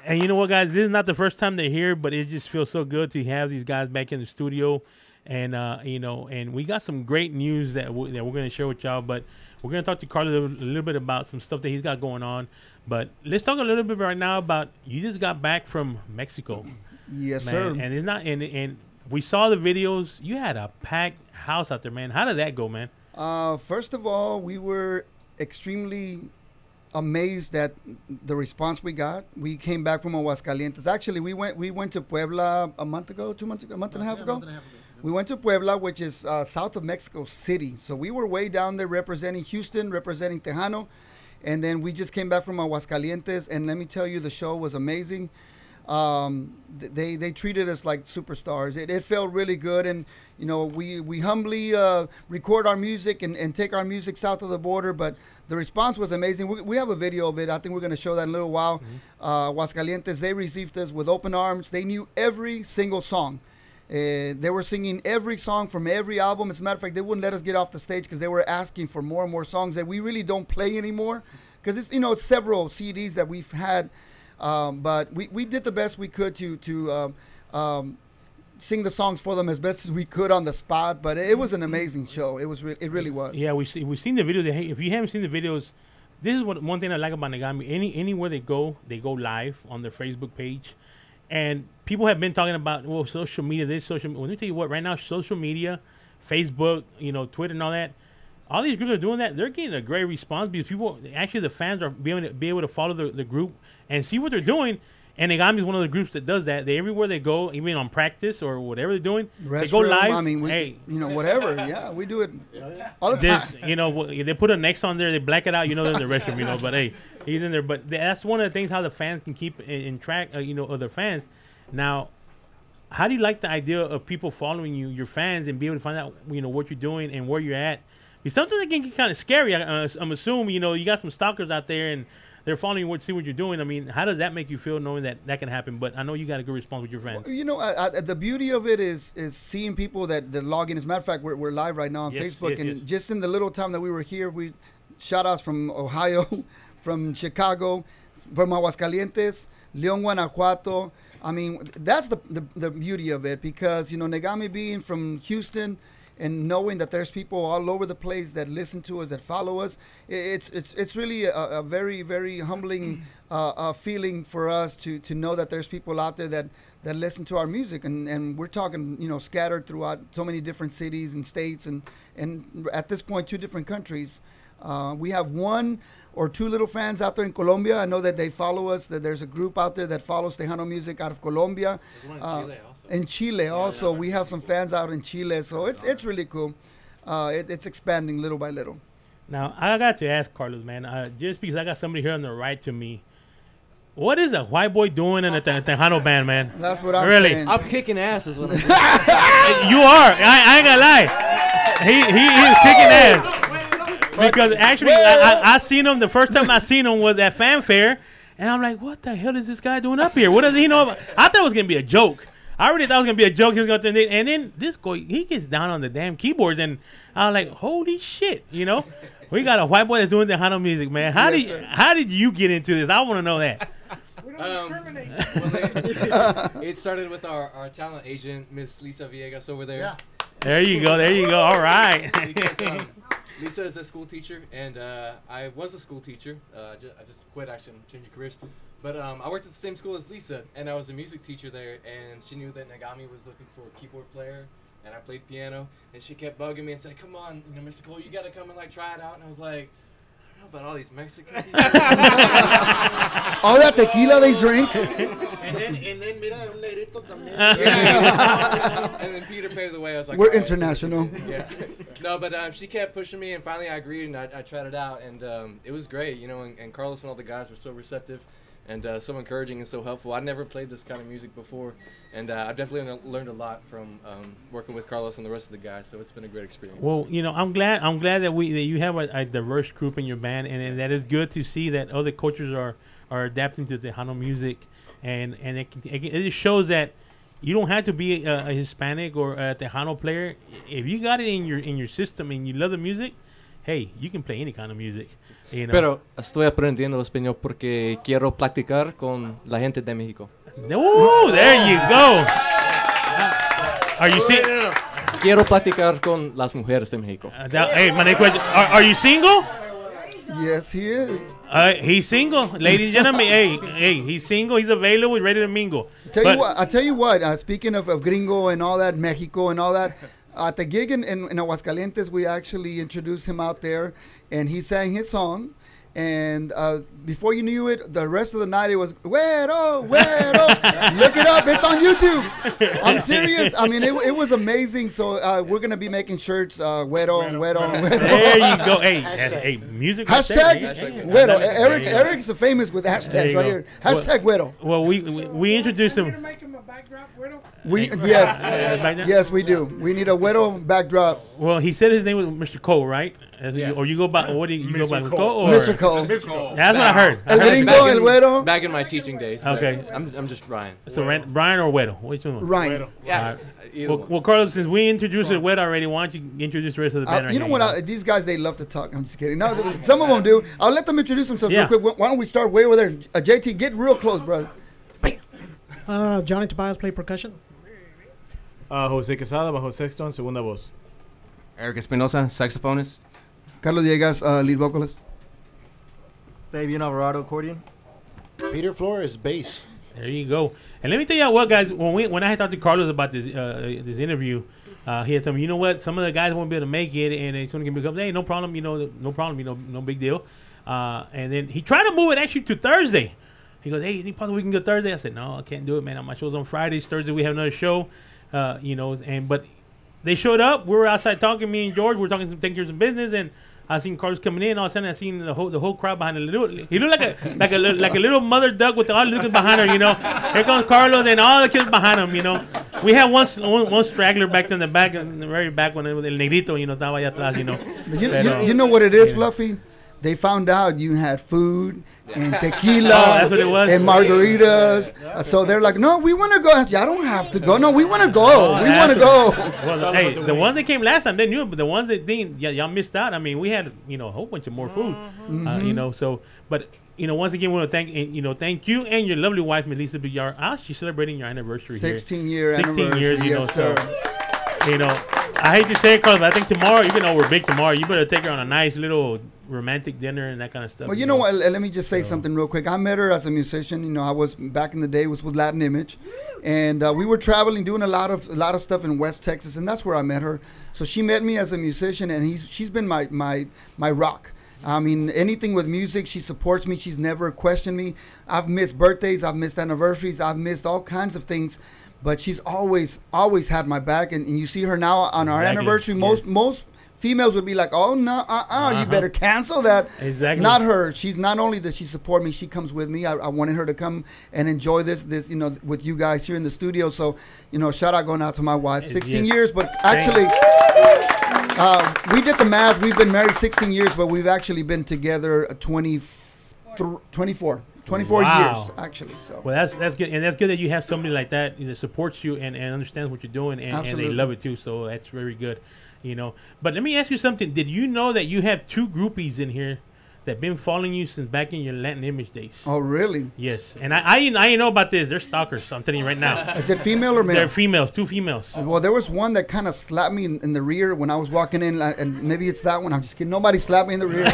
And you know what, guys? This is not the first time they're here, but it just feels so good to have these guys back in the studio. And, you know, and we got some great news that we're going to share with y'all. But we're going to talk to Carlos a little bit about some stuff that he's got going on. But let's talk a little bit right now about you just got back from Mexico. Yes, man. sir. And it's not, and we saw the videos. You had a packed house out there, man. How did that go, man? First of all, we were extremely amazed at the response we got. We came back from Aguascalientes. Actually, we went to Puebla a month ago, 2 months ago, a month and a half ago. We went to Puebla, which is south of Mexico City. So we were way down there representing Houston, representing Tejano. And then we just came back from Aguascalientes. And let me tell you, the show was amazing. They treated us like superstars. It felt really good. And, you know, we humbly record our music and take our music south of the border. But the response was amazing. We have a video of it. I think we're going to show that in a little while. Aguascalientes, they received us with open arms. They knew every single song. They were singing every song from every album. As a matter of fact, they wouldn't let us get off the stage because they were asking for more and more songs that we really don't play anymore. Because it's, you know, it's several CDs that we've had. But we did the best we could to sing the songs for them as best as we could on the spot. But it was an amazing show. It really was. Yeah, we've seen the videos. If you haven't seen the videos, this is one thing I like about Negami. Anywhere they go live on their Facebook page. And people have been talking about, well, social media, let me tell you what, right now, social media, Facebook, you know, Twitter and all that, all these groups are doing that. They're getting a great response because people, actually the fans are be able to follow the group and see what they're doing. And Negami is one of the groups that does that. Everywhere they go, even on practice or whatever they're doing, they go live. I mean, you know, whatever. Yeah, we do it all the time. You know, they put an X on there, they black it out. You know, they're in the restroom. You know, but hey, he's in there. But that's one of the things how the fans can keep in track. You know, of their fans. Now, how do you like the idea of people following you, your fans, and be able to find out, what you're doing and where you're at? Because sometimes it can get kind of scary. I'm assuming, you got some stalkers out there and they're following you to see what you're doing. I mean, how does that make you feel knowing that that can happen? But I know you got a good response with your fans. The beauty of it is seeing people that log in. As a matter of fact, we're live right now on Facebook. And just in the little time that we were here, we shout outs from Ohio, from Chicago, from Aguascalientes, León, Guanajuato. I mean, that's the beauty of it, because, Negami being from Houston and knowing that there's people all over the place that listen to us, that follow us, it's really a very, very humbling feeling for us to know that there's people out there that listen to our music. And we're talking, scattered throughout so many different cities and states and at this point, 2 different countries. We have 1 or 2 little fans out there in Colombia. I know that they follow us, that there's a group out there that follows Tejano music out of Colombia. There's one in Chile also. In Chile also. We have some fans out in Chile, so it's really cool. It's expanding little by little. Now, I got to ask Carlos, man, just because I got somebody here on the right to me, what is a white boy doing in a Tejano band, man? That's what I'm saying. I'm kicking ass is what I'm doing. You are. I ain't gonna lie. He's kicking ass. Because actually, I seen him, the first time I seen him was at Fanfare, and I'm like, what the hell is this guy doing up here? What does he know about? I thought it was going to be a joke. I already thought it was going to be a joke. He was going to, and then this guy, he gets down on the damn keyboards, and I was like, holy shit, We got a white boy that's doing Tejano music, man. How did you get into this? I want to know that. We don't discriminate. It started with our talent agent, Miss Lisa Villegas over there. Yeah. There you go. All right. Because, Lisa is a school teacher, and I was a school teacher. I just quit, actually, changing careers. But I worked at the same school as Lisa, and I was a music teacher there, and she knew that Negami was looking for a keyboard player, and I played piano, and she kept bugging me and said, come on, Mr. Cole, you got to come and, try it out. And I was like, I don't know about all these Mexicans. All that tequila they drink. And then mira, un negrito también. And then Peter paved the way. I was like, we're right, international. Yeah. No, but she kept pushing me, and finally I agreed, and I tried it out, and it was great, and Carlos and all the guys were so receptive and so encouraging and so helpful. I'd never played this kind of music before, and I've definitely learned a lot from working with Carlos and the rest of the guys, so it's been a great experience. Well, I'm glad that you have a diverse group in your band, and that is good to see that other cultures are adapting to Tejano music, and it just shows that you don't have to be a Hispanic or a Tejano player. If you got it in your system and you love the music, hey, you can play any kind of music. Pero estoy aprendiendo español porque quiero practicar con la gente de México. Oh, there you go. Are you no. Quiero practicar con las mujeres de México. Hey, my next question: Are you single? Yes, he is. He's single, ladies and gentlemen. Hey, he's single. He's available. He's ready to mingle. I tell you what. Speaking of gringo and all that, Mexico and all that, at the gig in Aguascalientes, we actually introduced him out there, and he sang his song. And before you knew it, the rest of the night it was Güero, Güero. Look it up, it's on YouTube. I'm serious. I mean, it was amazing. So we're gonna be making shirts, Güero, Güero, Güero. There you go. Hey, music. Hashtag Güero. Eric's famous with hashtags right here. Hashtag Güero. Well, we introduced him. Make him a backdrop, Güero? Yes, we do. We need a Güero backdrop. Well, he said his name was Mr. Cole, right? Yeah. Or you go by what do you go by? Cole. Or? Mr. Cole. That's what I heard. El gringo, el güero. Back in my teaching days. Okay. I'm just Ryan. So Brian or Güero? Which one? Ryan. Yeah. Well, Carlos, since we introduced Güero already, why don't you introduce the rest of the band? You know what? These guys, they love to talk. I'm just kidding. No, some of them do. I'll let them introduce themselves real quick. Why don't we start way over there? JT, get real close, brother. Johnny Tobias play percussion. Jose Quesada, bajo sexto en segunda voz. Eric Espinosa, saxophonist. Carlos Diegas, lead vocalist. Fabian Alvarado, accordion. Peter Flores, bass. There you go. And let me tell you what, guys. When I had talked to Carlos about this interview, he had told me, you know what? Some of the guys won't be able to make it, and it's going to become, hey, no problem, no problem, no big deal. And then he tried to move it actually to Thursday. He goes, hey, any possible we can go Thursday? I said, no, I can't do it, man. My show's on Fridays. Thursday we have another show. But they showed up. We were outside talking. Me and George, we were taking care of some business, and I seen Carlos coming in. All of a sudden, I seen the whole crowd behind him. He looked like a little mother duck with all the kids behind her. You know, here comes Carlos and all the kids behind him. You know, we had one straggler back in the back, in the very back when el negrito, you know, estaba allá atrás. You know, you know what it is, Fluffy. They found out you had food and tequila that's what it was? and margaritas. So they're like, no, we want to go. I don't have to go. No, we want to go. We want to go. Well, hey, the ones that came last time, they knew it, but the ones that didn't, y'all missed out. I mean, we had, you know, a whole bunch of more food, you know, so, but, you know, once again, we want to thank you and your lovely wife, Melissa Villar. She's celebrating your anniversary 16 year 16 anniversary. years, you know, Yes, so, sir. you know, I hate to say it, Carlos, I think tomorrow, even though we're big tomorrow, you better take her on a nice little romantic dinner and that kind of stuff. Well, you know what? Let me just say something real quick. I met her as a musician. You know, I was back in the day was with Latin Image, and we were traveling, doing a lot of stuff in West Texas, and that's where I met her. So she met me as a musician, and she's been my rock. I mean, anything with music, she supports me. She's never questioned me. I've missed birthdays, I've missed anniversaries, I've missed all kinds of things, but she's always had my back. And you see her now on our anniversary. Most females would be like, oh no, you better cancel that. Exactly. Not her. She's not only does she support me, she comes with me. I wanted her to come and enjoy this, you know, with you guys here in the studio. So, you know, shout out going out to my wife. 16 years, but actually, we did the math. We've been married 16 years, but we've actually been together 24 years, actually. So well, that's good, and that's good that you have somebody like that that supports you and understands what you're doing, and they love it too. So that's very good, you know. But let me ask you something: did you know that you have 2 groupies in here that been following you since back in your Latin Image days? Oh, really? Yes. And I didn't know about this. They're stalkers. So I'm telling you right now. Is it female or male? They're females. 2 females. Well, there was one that kind of slapped me in the rear when I was walking in, and maybe it's that one. I'm just kidding. Nobody slapped me in the rear.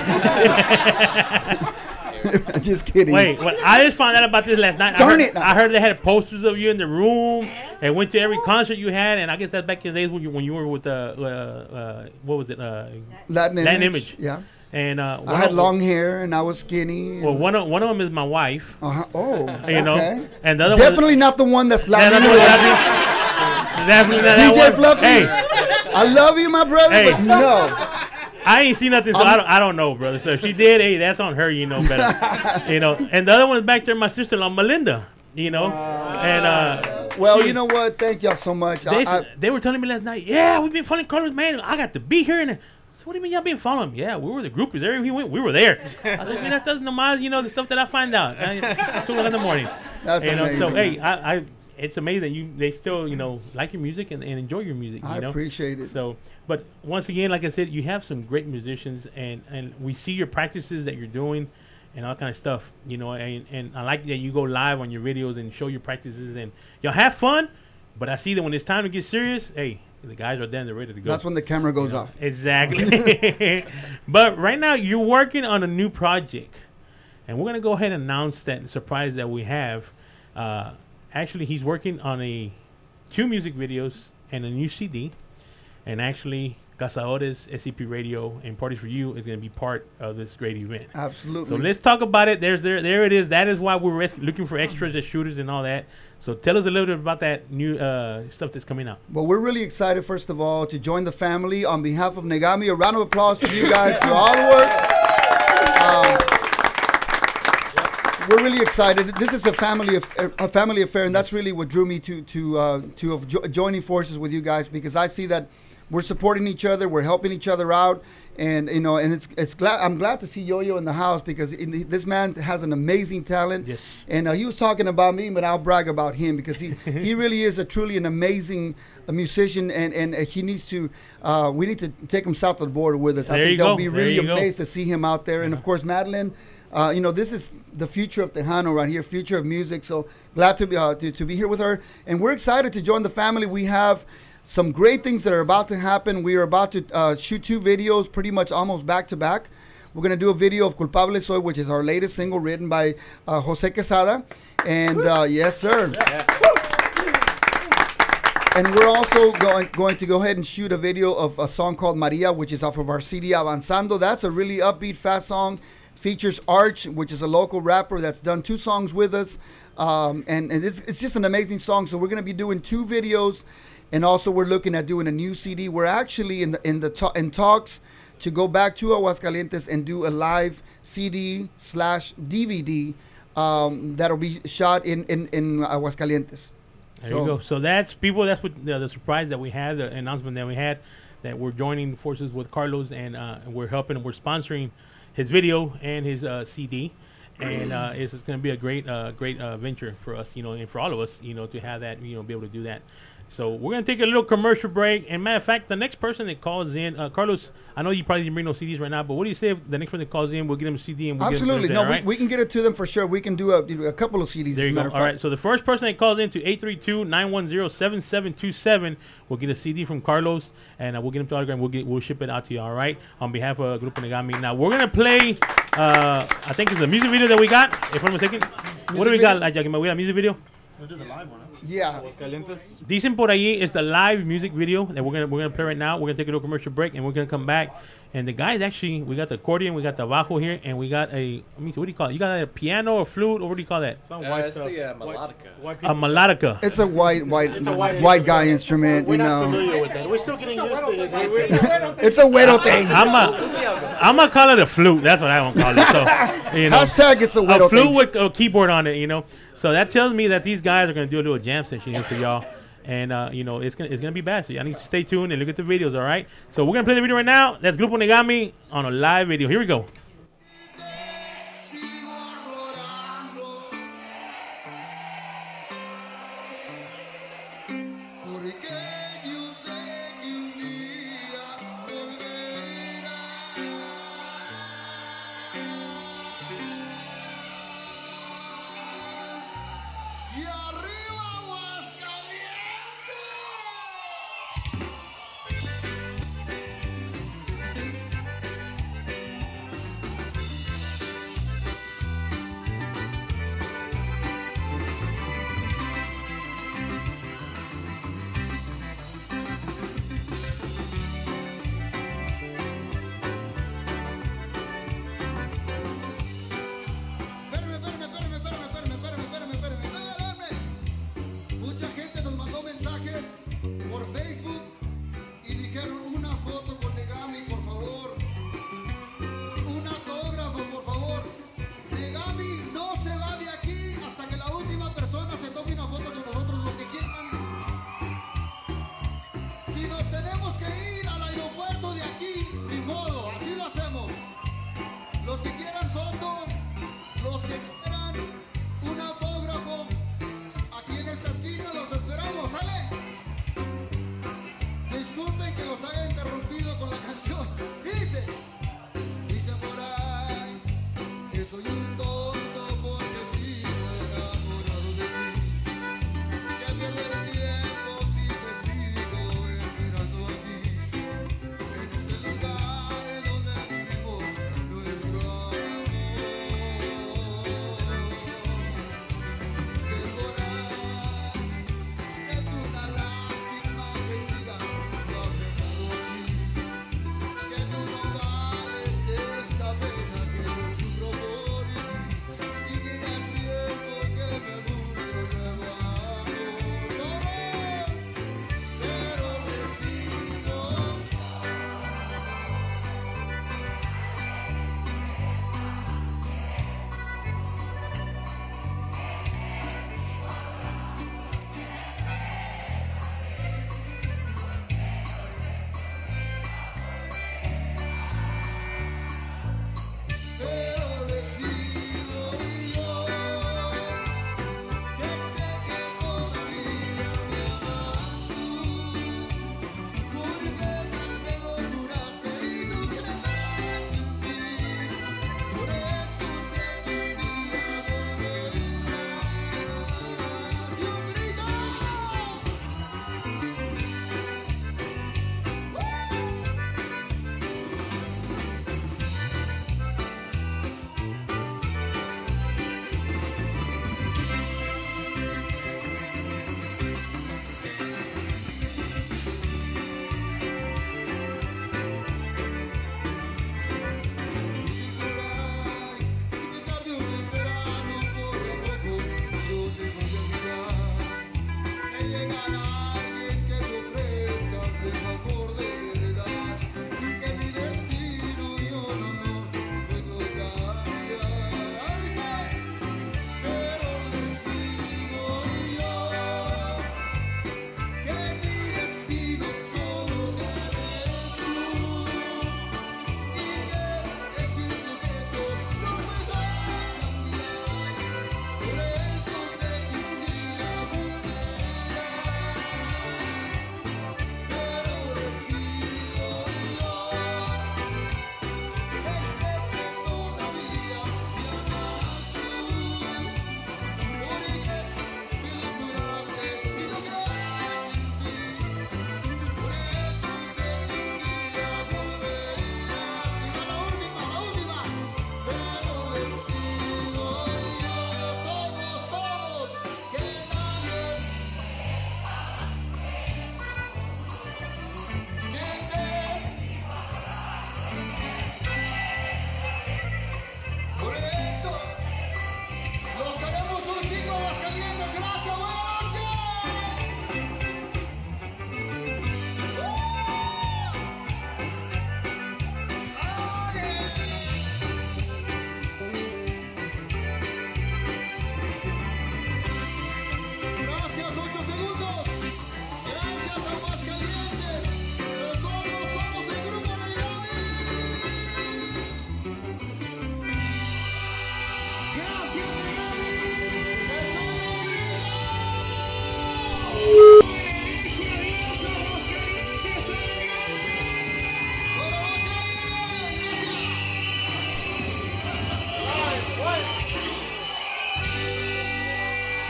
Just kidding. Wait, well, I just found out about this last night. I heard they had posters of you in the room and went to every concert you had, and I guess that's back in the days when you were with what was it? Latin Image. Yeah. And I had long hair and I was skinny. Well, one of them is my wife. Oh, you know, okay. And the other definitely not the one that's slapping you. Definitely not DJ Fluffy. Hey, I love you, my brother, but no. I ain't seen nothing, so I don't know, brother. So if she did, hey, that's on her, you know better. You know, and the other one's back there, my sister-in-law, Melinda, you know. Well, you know what? Thank y'all so much. They were telling me last night, yeah, we've been following Carlos, man. I got to be here. And so what do you mean y'all been following him? Yeah, we were the groupies. Everywhere he went, we were there. I was like, man, that's normal, you know, the stuff that I find out. 2 o'clock in the morning. That's amazing. So, hey, it's amazing that they still, you know, like your music and enjoy your music. You know? Appreciate it. So, but once again, like I said, you have some great musicians, and we see your practices that you're doing and all kind of stuff, you know, and I like that you go live on your videos and show your practices, and y'all have fun, but I see that when it's time to get serious, hey, the guys are there and they're ready to go. That's when the camera goes off. Exactly. But right now, you're working on a new project, and we're going to go ahead and announce that surprise that we have. Actually, he's working on 2 music videos and a new CD. And actually, Cazadores, SCP Radio, and Parties for You is going to be part of this great event. Absolutely. So let's talk about it. There it is. That is why we're looking for extras and shooters and all that. So tell us a little bit about that new stuff that's coming out. Well, we're really excited, first of all, to join the family. On behalf of Negami, a round of applause to you guys for all the work. We're really excited. This is a family affair, and that's really what drew me to joining forces with you guys, because I see that we're supporting each other, we're helping each other out, and you know, and I'm glad to see Yoyo in the house, because this man has an amazing talent. Yes. And he was talking about me, but I'll brag about him, because he really is truly an amazing musician, and he needs to. We need to take him south of the border with us. I think they'll be really amazed to see him out there, and of course, Madalyn. You know, this is the future of Tejano right here, future of music. So glad to be here with her, and we're excited to join the family. We have some great things that are about to happen. We are about to shoot 2 videos, pretty much almost back to back. We're gonna do a video of Culpable Soy, which is our latest single written by Jose Quesada, and yes, sir. And we're also going to go ahead and shoot a video of a song called Maria, which is off of our CD Avanzando. That's a really upbeat, fast song. Features Arch, which is a local rapper that's done 2 songs with us, and it's just an amazing song. So we're going to be doing 2 videos, and also we're looking at doing a new CD. We're actually in talks to go back to Aguascalientes and do a live CD/DVD that'll be shot in Aguascalientes. There you go. So that's people. That's what the surprise that we had, the announcement that we had, that we're joining forces with Carlos, and we're helping and we're sponsoring his video and his CD, and it's going to be a great venture for us, and for all of us, to have that, be able to do that. So we're going to take a little commercial break. And matter of fact, the next person that calls in, Carlos, I know you probably didn't bring no CDs right now, but what do you say if the next person that calls in, we'll get them a CD and we'll Absolutely. Get No, them right? we can get it to them for sure. We can do a couple of CDs. There you go. All right. So the first person that calls in to 832-910-7727 will get a CD from Carlos, and we'll get him to autograph. We'll ship it out to you. All right. On behalf of Grupo Negami. Now we're gonna play. I think it's a music video that we got. If I'm mistaken, what do we got? We got a music video. We'll do the live one. Huh? Yeah. Dicen por allí is the live music video that we're gonna play right now. We're gonna take a little commercial break, and we're gonna come back. And the guys actually, we got the accordion, we got the bajo here, and we got a, let me see, what do you call it? You got a piano, a flute, or what do you call that? Some white stuff. Melodica. A melodica. It's a white guy instrument. We're not familiar with that. We're still getting used to his It's a güero thing. I'm gonna call it a flute. That's what I want to call it. So, Hashtag it's a güero flute thing. with a keyboard on it. So that tells me that these guys are gonna do a little jam session here for y'all. And it's gonna be bad. So y'all need to stay tuned and look at the videos, all right? So we're gonna play the video right now. That's Grupo Negami on a live video. Here we go.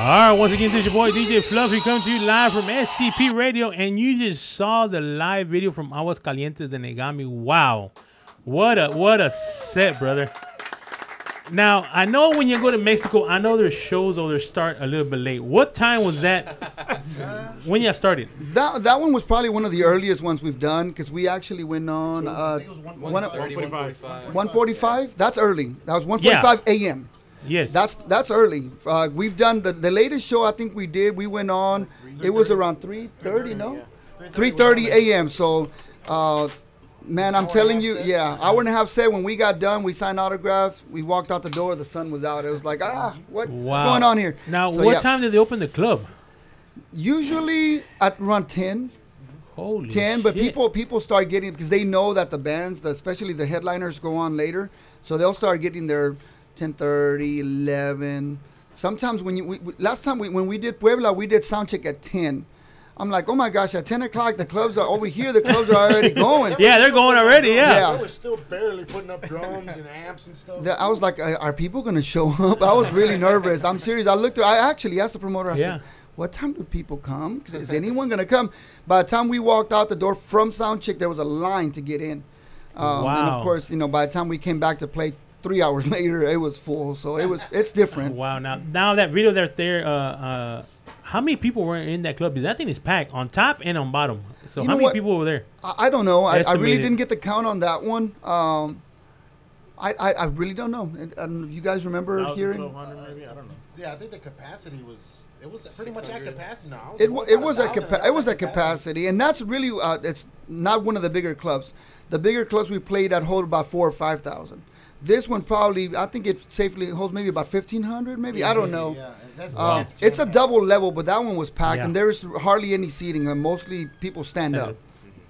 All right, once again, this is your boy DJ Fluffy coming to you live from SCP Radio, and you just saw the live video from Aguascalientes de Negami. Wow, what a set, brother. Now, I know when you go to Mexico, I know their shows or their start a little bit late. What time was that when you started? That one was probably one of the earliest ones we've done because we actually went on 1:45. That's early. That was 1:45 a.m. Yes, that's early. We've done the latest show I think we did. We went on. It was around 3:30. No, 3:30 a.m. So, man, I'm telling you, hour and a half set. When we got done, we signed autographs. We walked out the door. The sun was out. It was like, what's going on here? Now, so, what time did they open the club? Usually at around 10. Holy 10, but shit. people start getting, because they know that the bands, especially the headliners, go on later. So they'll start getting their 10:30, 11. Sometimes last time when we did Puebla, we did sound check at 10. I'm like, oh my gosh, at 10 o'clock, the clubs are over here. The clubs are already going. Yeah, they're going already, yeah. They were still barely putting up drums and amps and stuff. I was like, are people going to show up? I was really nervous. I'm serious. I actually asked the promoter, I said, what time do people come? Is anyone going to come? By the time we walked out the door from soundcheck, there was a line to get in. Wow. And of course, by the time we came back to play 3 hours later, it was full. So it's different. Wow. Now that video there, how many people were in that club? Because that thing is packed on top and on bottom. So how many people were there? I don't know. I really didn't get the count on that one. I really don't know. I don't know if you guys remember hearing. Maybe? I don't know. Yeah, I think the capacity was. It was pretty much at capacity now. It was at capacity, and that's really it's not one of the bigger clubs. The bigger clubs we played at hold about 4,000 or 5,000. This one probably, I think it safely holds maybe about 1,500, maybe. I don't know. Yeah, it's a double level, but that one was packed, and there's hardly any seating, and mostly people stand up.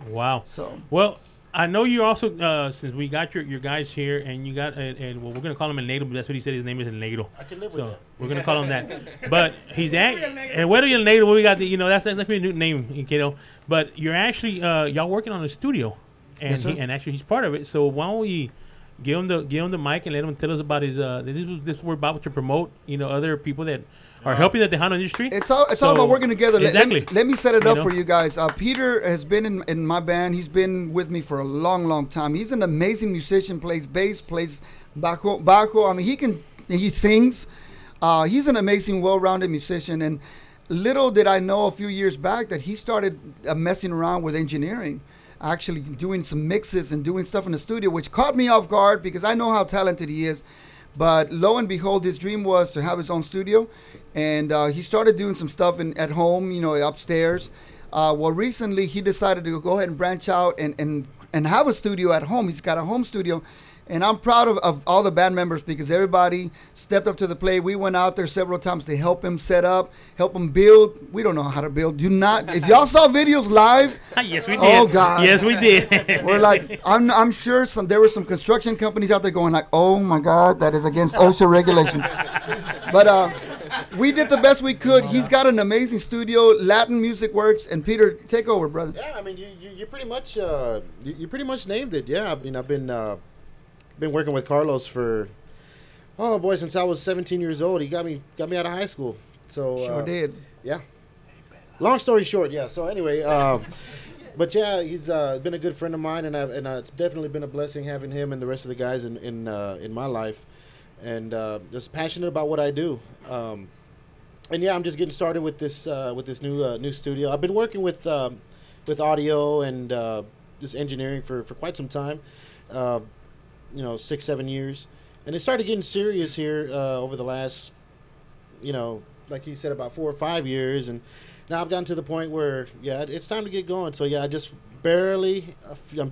Wow. So well, I know you also since we got your guys here, and you got and well, we're gonna call him El Negro, but that's what he said. His name is El Negro. I can live with that. We're gonna call him that. But he's and whether you're El Negro, we got that's a new name, kiddo. But you're actually y'all working on a studio, and yes, and actually he's part of it. So why don't we give him the mic and let him tell us about his this we're about to promote other people that are helping the Tejano industry. It's all about working together. Exactly. Let me set it up for you guys. Peter has been in my band. He's been with me for a long time. He's an amazing musician. Plays bass, plays bajo. I mean, he sings. He's an amazing, well-rounded musician. And little did I know a few years back that he started messing around with engineering, actually doing some mixes and doing stuff in the studio, which caught me off guard because I know how talented he is. But lo and behold, his dream was to have his own studio, and he started doing some stuff at home, upstairs. Well, recently he decided to go ahead and branch out and have a studio at home. He's got a home studio, and I'm proud of all the band members because everybody stepped up to the plate. We went out there several times to help him set up, help him build. We don't know how to build. Do not. If y'all saw videos live, yes, we did. Oh God, yes, we did. We're like, I'm sure there were some construction companies out there going like, oh my God, that is against OSHA regulations. But we did the best we could. He's got an amazing studio. Latin music works. And Peter, take over, brother. Yeah, I mean, you pretty much you pretty much named it. Yeah, I mean, I've been working with Carlos for since I was 17 years old. He got me out of high school. So sure did. Yeah. Long story short, yeah. So anyway, but yeah, he's been a good friend of mine, and it's definitely been a blessing having him and the rest of the guys in my life, and just passionate about what I do. And yeah, I'm just getting started with this new studio. I've been working with audio and just engineering for quite some time. 6-7 years, and it started getting serious here over the last, like he said, about 4 or 5 years, and now I've gotten to the point where it's time to get going. So yeah, I'm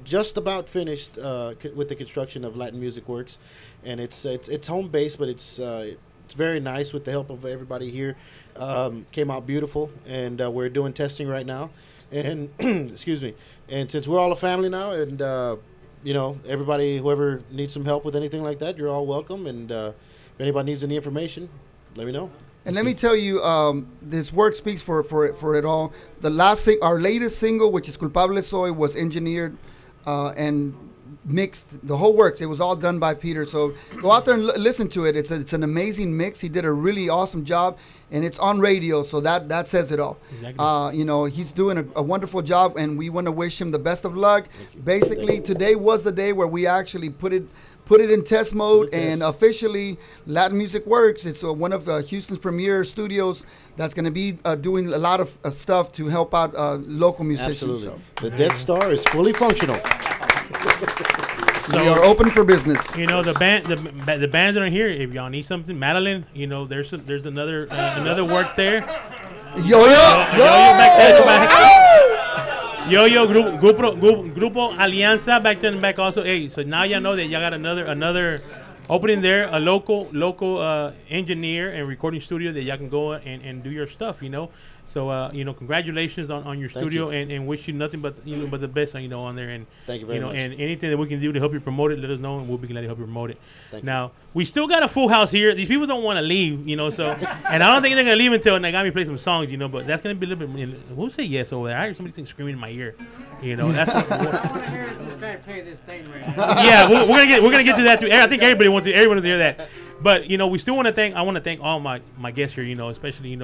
just about finished with the construction of Latin Music Works, and it's home base, but it's very nice with the help of everybody here. Came out beautiful, and we're doing testing right now, and excuse me, and since we're all a family now, and everybody, whoever needs some help with anything like that, you're all welcome. And if anybody needs any information, let me know. And let me tell you, this work speaks for it all. Our latest single, which is Culpable Soy, was engineered and mixed the whole works. It was all done by Peter. So go out there and listen to it. It's an amazing mix. He did a really awesome job, and it's on radio, so that says it all. Exactly. You know, he's doing a wonderful job, and we want to wish him the best of luck. Basically, today was the day where we actually put it in test mode, and officially Latin Music Works. It's one of Houston's premier studios that's going to be doing a lot of stuff to help out local musicians. Absolutely. The Death Star is fully functional. So we are open for business. You know, the bands that are here, if y'all need something, Madalyn, you know, there's another work there. Yoyo! Yoyo back there. Yoyo, Grupo Alianza back there in the back also. Hey, so now y'all know that y'all got another opening there, a local engineer and recording studio that y'all can go and do your stuff, you know. So you know, congratulations on your studio, and wish you nothing but but the best, you know, on there. And thank you very much. And anything that we can do to help you promote it, let us know, and we'll be glad to help you promote it. Thank now we still got a full house here. These people don't want to leave, you know. So and I don't think they're gonna leave until Negami plays some songs, you know. But that's gonna be a little bit. Who say yes over there? I heard somebody screaming in my ear, you know. That's what, I want to hear this guy play this thing right now. yeah, we're gonna get to that too. I think everybody wants to hear that. But you know, we still want to thank. I want to thank all my guests here. You know, especially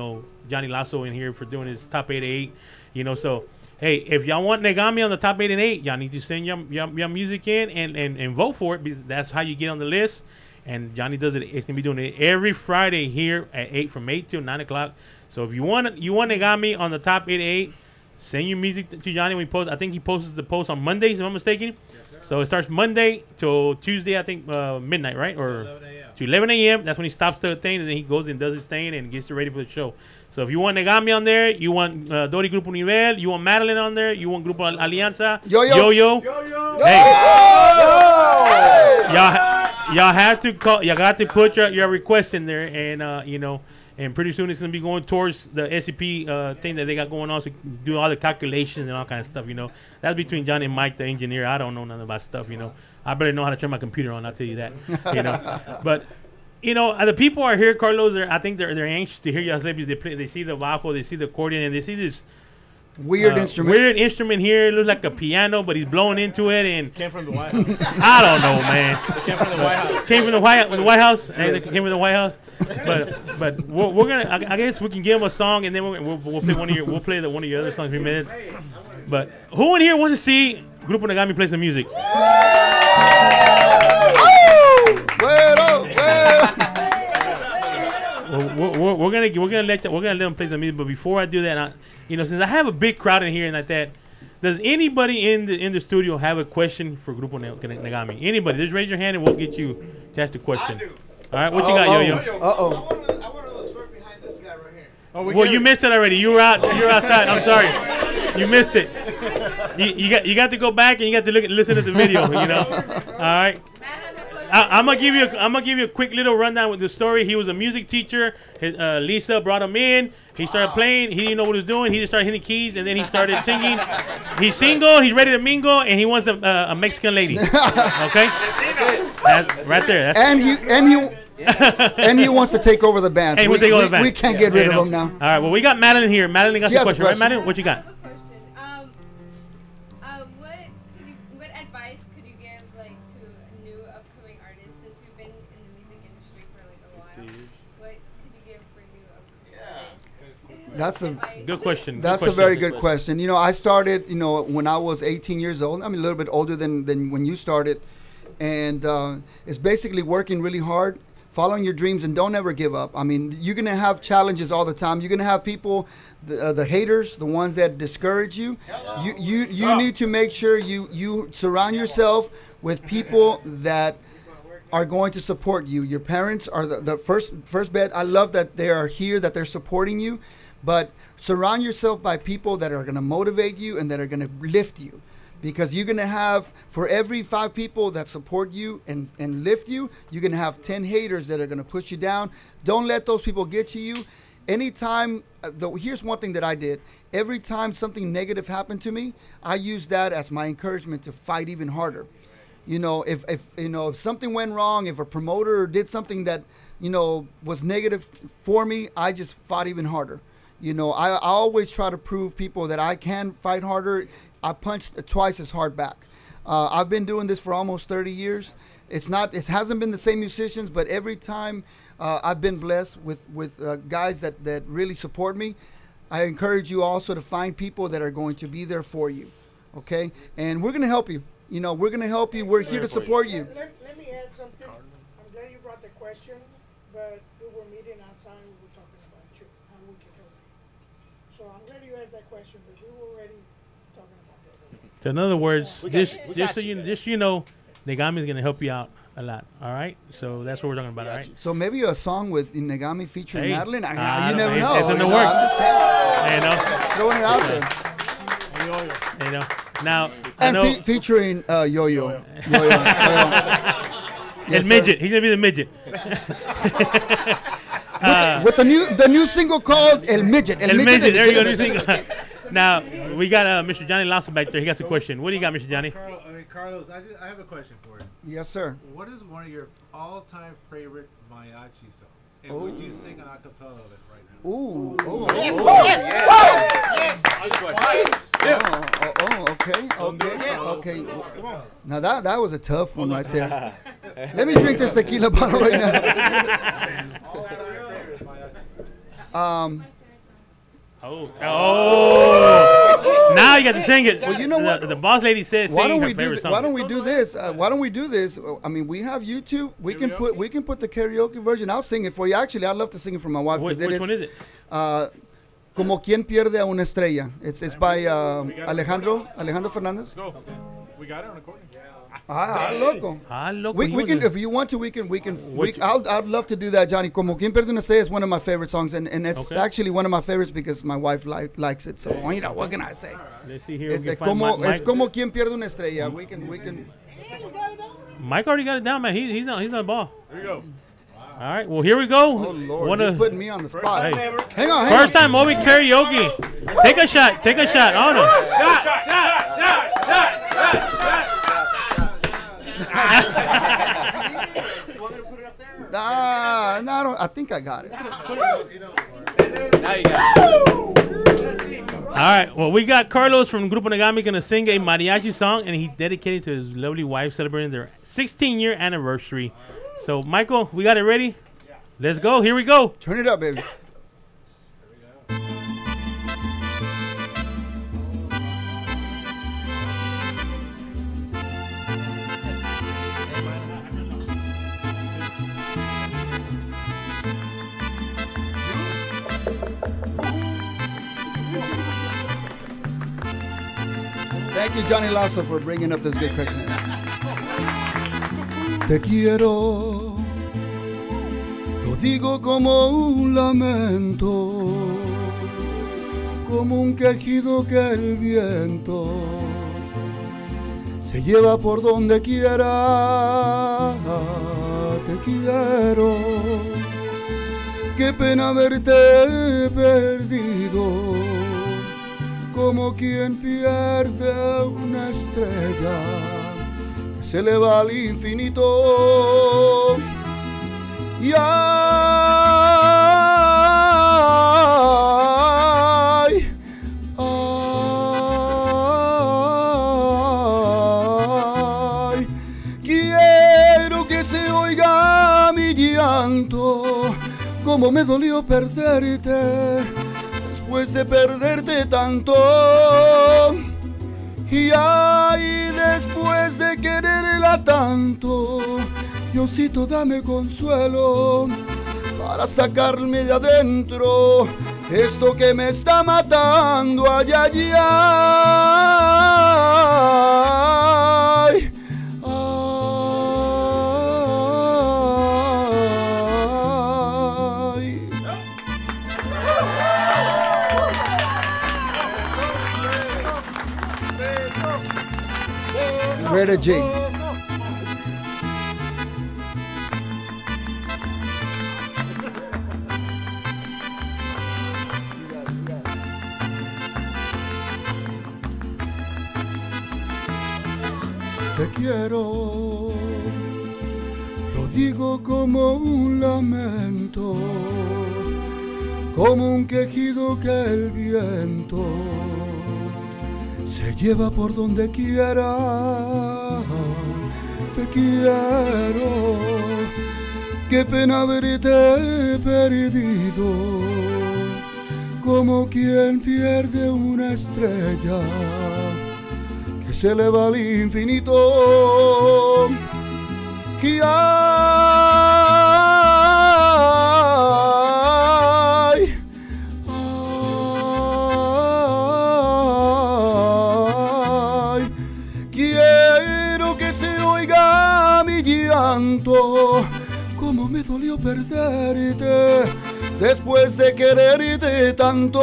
Johnny Lasso in here for doing his top 8 to 8. You know, so hey, if y'all want Negami on the top 8 and 8, y'all need to send your music in and vote for it, because that's how you get on the list. And Johnny does it. It's gonna be doing it every Friday here at 8 from 8 till 9 o'clock. So if you want Negami on the top 8 to 8, send your music to Johnny when he posts. I think he posts the post on Mondays, if I'm mistaken. Yes, sir. So it starts Monday till Tuesday, I think midnight, right? Or 11 a.m. That's when he stops the thing, and then he goes and does his thing and gets ready for the show. So if you want Negami on there, you want Dody Grupo Nivel, you want Madalyn on there, you want Grupo Alianza, Yoyo. Hey, y'all have to call. Y'all got to put your request in there, and you know, and pretty soon it's gonna be going towards the SCP thing that they got going on, so do all the calculations and all kind of stuff. You know, that's between Johnny and Mike, the engineer. I don't know nothing about stuff. You know, I better know how to turn my computer on. I'll tell you that. You know, but. You know, the people are here, Carlos. I think they're anxious to hear y'all play, because they see the bajo, they see the accordion, and they see this weird instrument. Weird instrument here. It looks like a piano, but he's blowing into it. And came from the White House. I don't know, man. It came from the White House. Came from the White House. Yes. And it came from the White House. But we're gonna. I guess we can give him a song, and then we'll play one of your other songs in 3 minutes. But who in here wants to see Grupo Negami play some music? We're gonna let them play some music, but before I do that, since I have a big crowd in here and like that, does anybody in the studio have a question for Grupo Negami? Anybody? Just raise your hand and we'll get you to ask the question. All right, what you got, Yoyo? I want to swerve behind this guy right here. Well, you missed it already. You were outside. I'm sorry, you missed it. You got to go back and you got to listen to the video. You know. All right. I'm gonna give you a quick little rundown with the story. He was a music teacher. Lisa brought him in. He started playing. He didn't know what he was doing. He just started hitting keys, and then he started singing. He's single. He's ready to mingle, and he wants a Mexican lady. Okay, that's right there. And he wants to take over the band. Hey, we can't get rid of him now. All right. Well, we got Madalyn here. Madalyn got the question, right, Madalyn? What you got? What advice could you give to new upcoming artists, since you've been in the music industry for a while? What could you give for new upcoming artists? That's a good question. That's a very good question. I started, when I was 18 years old. I'm a little bit older than when you started, and it's basically working really hard, following your dreams, and don't ever give up. I mean, you're gonna have challenges all the time. You're gonna have people, the haters, the ones that discourage you. You need to make sure you surround yourself with people that are going to support you. Your parents are the first bet. I love that they are here, that they're supporting you, but surround yourself by people that are going to motivate you and that are going to lift you. Because you're going to have, for every 5 people that support you and lift you, you're going to have 10 haters that are going to push you down. Don't let those people get to you. Anytime, here's one thing that I did. Every time something negative happened to me, I used that as my encouragement to fight even harder. If something went wrong, if a promoter did something that, was negative for me, I just fought even harder. I always try to prove people that I can fight harder. I punched twice as hard back. I've been doing this for almost 30 years. It hasn't been the same musicians, but every time I've been blessed with guys that really support me. I encourage you also to find people that are going to be there for you, okay? And we're going to help you. You know, we're going to help you. We're here to support you. Let me add something. I'm glad you brought the question, but we were meeting outside and we were talking about you, how we can help you. So I'm glad you asked that question, but we were already talking about that. So in other words, just so you know, Negami is going to help you out a lot. All right, so that's what we're talking about. All right. So maybe a song with Negami featuring Madalyn. You never know. It's in the works. Throwing it out there. You know. Now and featuring Yoyo. Yes, midget. He's gonna be the midget. With the new single called El Midget. El Midget. There you go. New single. Now we got Mr. Johnny Lawson back there. He got a question. What do you got, Mr. Johnny? Carlos, I have a question for you. Yes, sir. What is one of your all-time favorite mariachi songs? And would you sing an acapella of it right now? Ooh. Okay. Come on. Now that was a tough one right there. Let me drink this tequila bottle right now. Now you got to sing it. Well, you know what? The boss lady says. Why don't we do this? Why don't we do this? I mean, we have YouTube. We can put the karaoke version. I'll sing it for you. Actually, I'd love to sing it for my wife. Which one is it? Como quien pierde a una estrella. It's by Alejandro Hernandez. Go. We got it on recording. Loco. We can, if you want to, we can. I'd love to do that, Johnny. Como quien pierde una estrella is one of my favorite songs, and it's actually one of my favorites because my wife likes it. So you know, what can I say? Let's see here. Es como quien pierde una estrella. We can. Mike already got it down, man. He's not the ball. Here we go. All right. Well, here we go. Oh Lord, you're putting me on the spot. Hey. Hang on. First time Moby karaoke. Take a shot. Oh no. No, I think I got it. Now you got it. All right. Well, we got Carlos from Grupo Negami going to sing a mariachi song, and he dedicated to his lovely wife celebrating their 16-year anniversary. So, Michael, we got it ready? Yeah. Let's go. Here we go. Turn it up, baby. Thank you, Johnny Lasso, for bringing up this good question. Te quiero, lo digo como un lamento, como un quejido que el viento se lleva por donde quiera. Te quiero, qué pena haberte perdido, como quien pierde una estrella que se eleva al infinito. Y ay, quiero que se oiga mi llanto, como me dolió perderte después de perderte tanto. Y ay, después de quererla tanto, Diosito, dame consuelo para sacarme de adentro esto que me está matando. Ay, ay, ay. Rated G. Te quiero, lo digo como un lamento, como un quejido que el viento se lleva por donde quiera. Te quiero, qué pena haberte perdido, como quien pierde una estrella que se eleva al infinito. Y ay, ay, quiero que se oiga mi llanto, como me dolió perderte después de quererte tanto.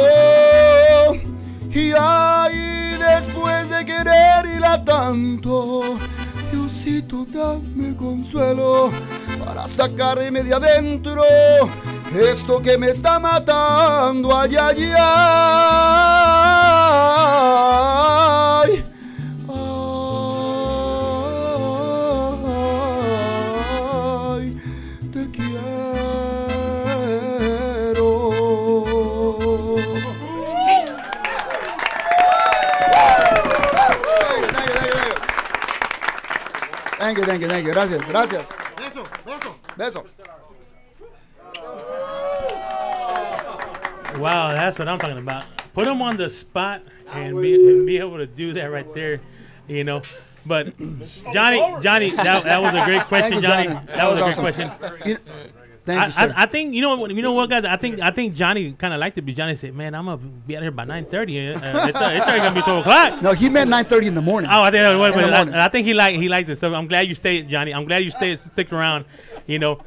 Y ay, después de quererla tanto, Diosito, dame consuelo para sacarme de adentro esto que me está matando. Ay, ay, ay. Ay, te quiero. Thank you, thank you, thank you. Gracias, gracias. Beso, beso. Beso. Wow, that's what I'm talking about. Put him on the spot and be able to do that right there, you know. But Johnny, that was a great question, Thank you, Johnny. Johnny. That was a great awesome. question. Thank you, sir. I think you know what, guys. I think Johnny kind of liked it, but Johnny said, "Man, I'm gonna be out here by 9:30. It's already gonna be 12 o'clock." No, he meant 9:30 in the morning. Oh, I think that was In the morning. I think he liked the stuff. I'm glad you stayed, Johnny. I'm glad you stick around. You know,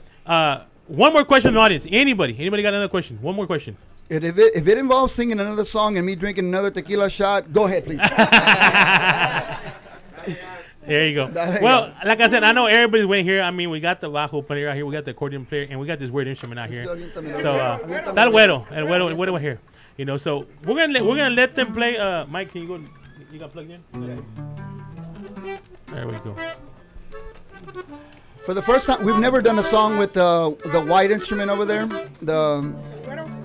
one more question from the audience. Anybody got another question? One more question. If it involves singing another song and me drinking another tequila shot, go ahead, please. There you go. Well, like I said, I know everybody's waiting here. I mean, we got the bajo player out here, we got the accordion player, and we got this weird instrument out here. So, el güero here. You know, so we're gonna let them play. Mike, can you go? You got plugged in? There we go. For the first time, we've never done a song with the white instrument over there.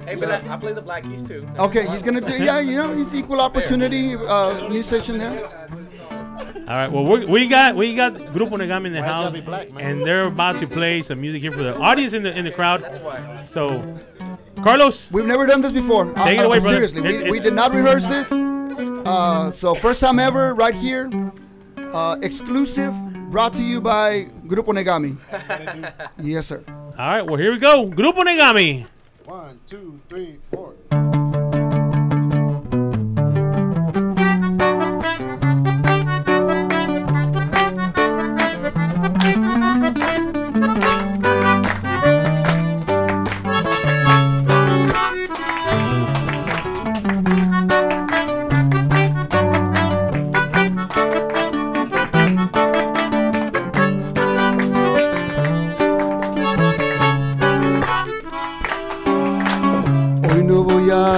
Hey, but I play the black keys too. Okay, he's gonna do. Yeah, you know, he's equal opportunity musician there. All right. Well, we got Grupo Negami in the house, and they're about to play some music here for the audience in the crowd. That's why. So, Carlos, we've never done this before. Take it away, brother. Seriously, we did not rehearse this. So first time ever, right here, exclusive, brought to you by Grupo Negami. Yes, sir. All right. Well, here we go. Grupo Negami. 1, 2, 3, 4.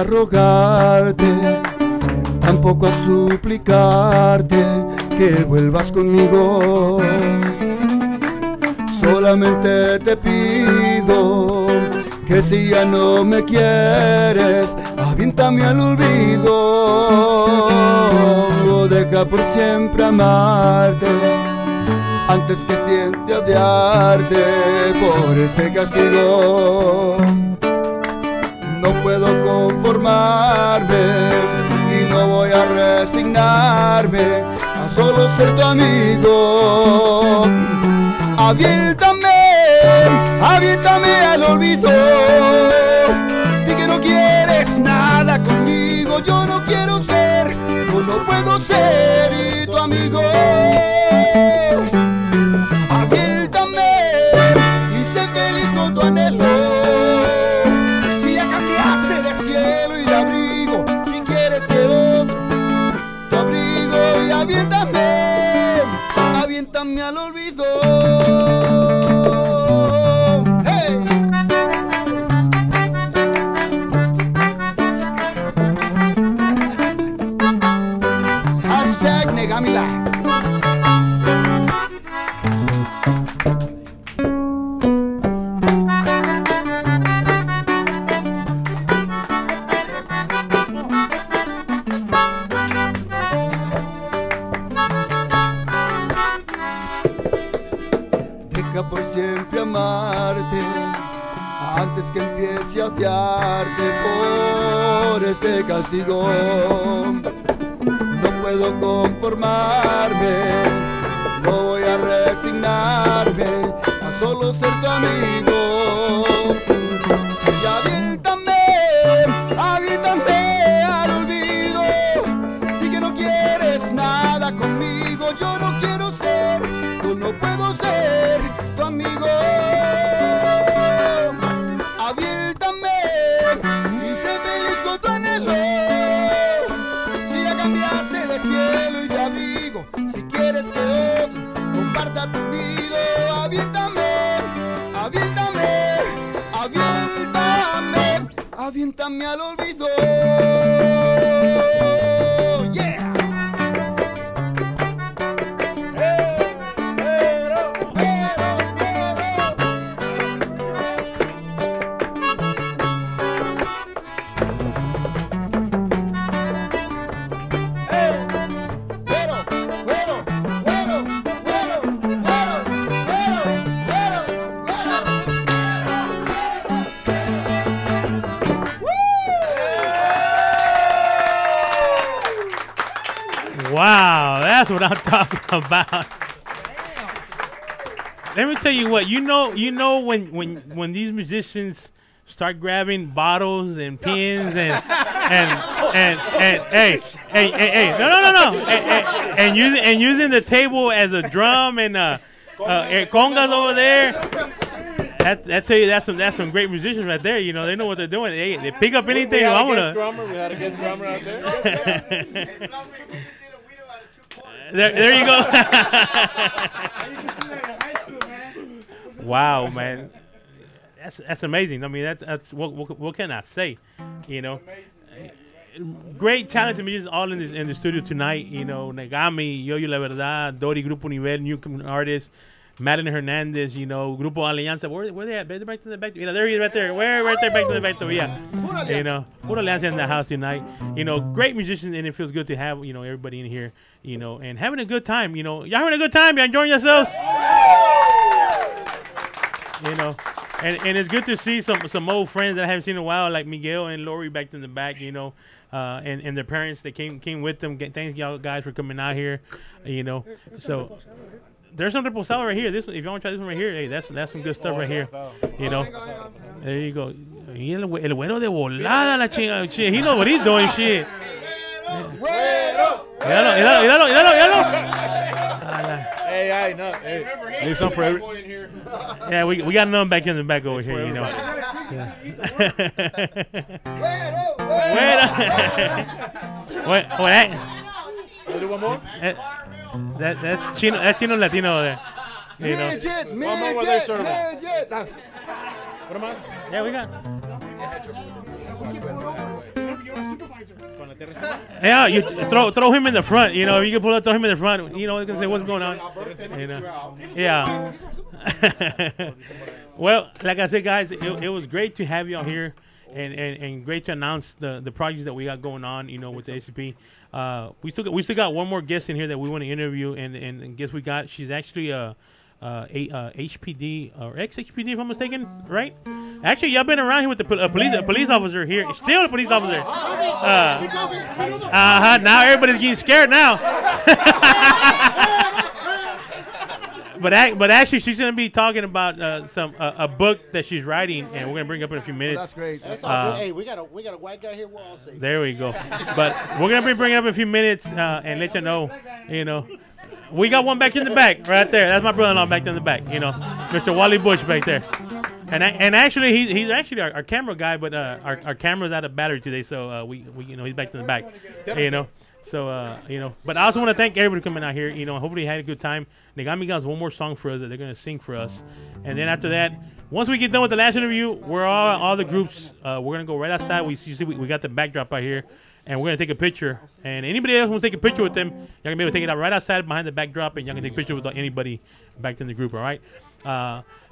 Rogarte, tampoco a suplicarte que vuelvas conmigo. Solamente te pido que si ya no me quieres, aviéntame al olvido. O deja por siempre amarte antes que siente odiarte por este castigo. No puedo conformarme y no voy a resignarme a solo ser tu amigo. Aviéntame al olvido. Di que no quieres nada conmigo. Yo no quiero ser, yo no puedo ser y tu amigo. Aviéntame y sé feliz con tu anhelo. Aviéntame al olvido. Hey. Hashtag Negami Live. amarte antes que empiece a odiarte por este castigo. No puedo conformarme, no voy a resignarme a solo ser tu amigo. Y aviéntame al olvido, di que no quieres nada conmigo. Yo no quiero ser, yo no puedo ser tu amigo. Aviéntame y sé feliz con tu anhelo. Si ya cambiaste de cielo y de abrigo, si quieres que otro comparta tu nido, aviéntame, aviéntame, aviéntame, aviéntame al olvido. Yeah. Wow, that's what I'm talking about. Let me tell you what, you know when these musicians start grabbing bottles and pins and hey, no, and using the table as a drum and congas over there. That tell you that's some great musicians right there. You know, they know what they're doing. They pick up anything. We had a guest drummer out there. There you go. Wow, man, that's amazing. I mean, that's what can I say? You know, great talented musicians all in the studio tonight. You know, Negami, Yoyo, La Verdad, Dody, Grupo Nivel, new artists. Madalyn, Hernandez, you know, Grupo Alianza. Where they at? They're back to the back. You know, there he is right there. Where? Right there, back to the back. Yeah. You know, Pura Alianza in the house tonight. You know, great musicians, and it feels good to have, you know, everybody in here, you know, and having a good time. You know, y'all having a good time? Y'all enjoying yourselves? You know, and it's good to see some old friends that I haven't seen in a while, like Miguel and Lori back in the back, you know, and their parents that came with them. Thanks y'all guys for coming out here, you know. So there's some reposado right here. This, if you want to try this one right here, hey, that's some good stuff right here. You know, there you go. Y el güero de volada la chinga. Shit, he knows what he's doing. Shit. Míralo. Hey, no. Hey, leave some for every. Yeah, we got none back in the back over here, you know. Wait, We'll do one more. That's Chino Latino there. You know. Midget. What am I? Yeah, we got. Yeah, you throw him in the front. You know, if you can pull up, throw him in the front. You know, you can say what's going on. You know. Yeah. Well, like I said, guys, it was great to have you all here, and great to announce the projects that we got going on. You know, with the ACP. We still got one more guest in here that we want to interview, and guess we got. She's actually a HPD or ex-HPD, if I'm mistaken, right? Actually, y'all been around here with the police officer here. Still a police officer. Now everybody's getting scared now. But actually, she's gonna be talking about a book that she's writing, and we're gonna bring up in a few minutes. That's great. That's awesome. Hey, we got a white guy here. We're all safe. There we go. But we're gonna be bringing up in a few minutes and let you know. You know, we got one back in the back right there. That's my brother-in-law back in the back. You know, Mr. Wally Bush back there. And actually, he's actually our camera guy, but our camera's out of battery today, so we you know, he's back in the back. You know. So, you know, but I also want to thank everybody coming out here. You know, hopefully you had a good time. Negami got one more song for us that they're going to sing for us. And then after that, once we get done with the last interview, we're all the groups. We're going to go right outside. We got the backdrop out here, and we're going to take a picture. And anybody else wants to take a picture with them, y'all going to be able to take it out right outside behind the backdrop, and y'all can take a picture with anybody back in the group, all right?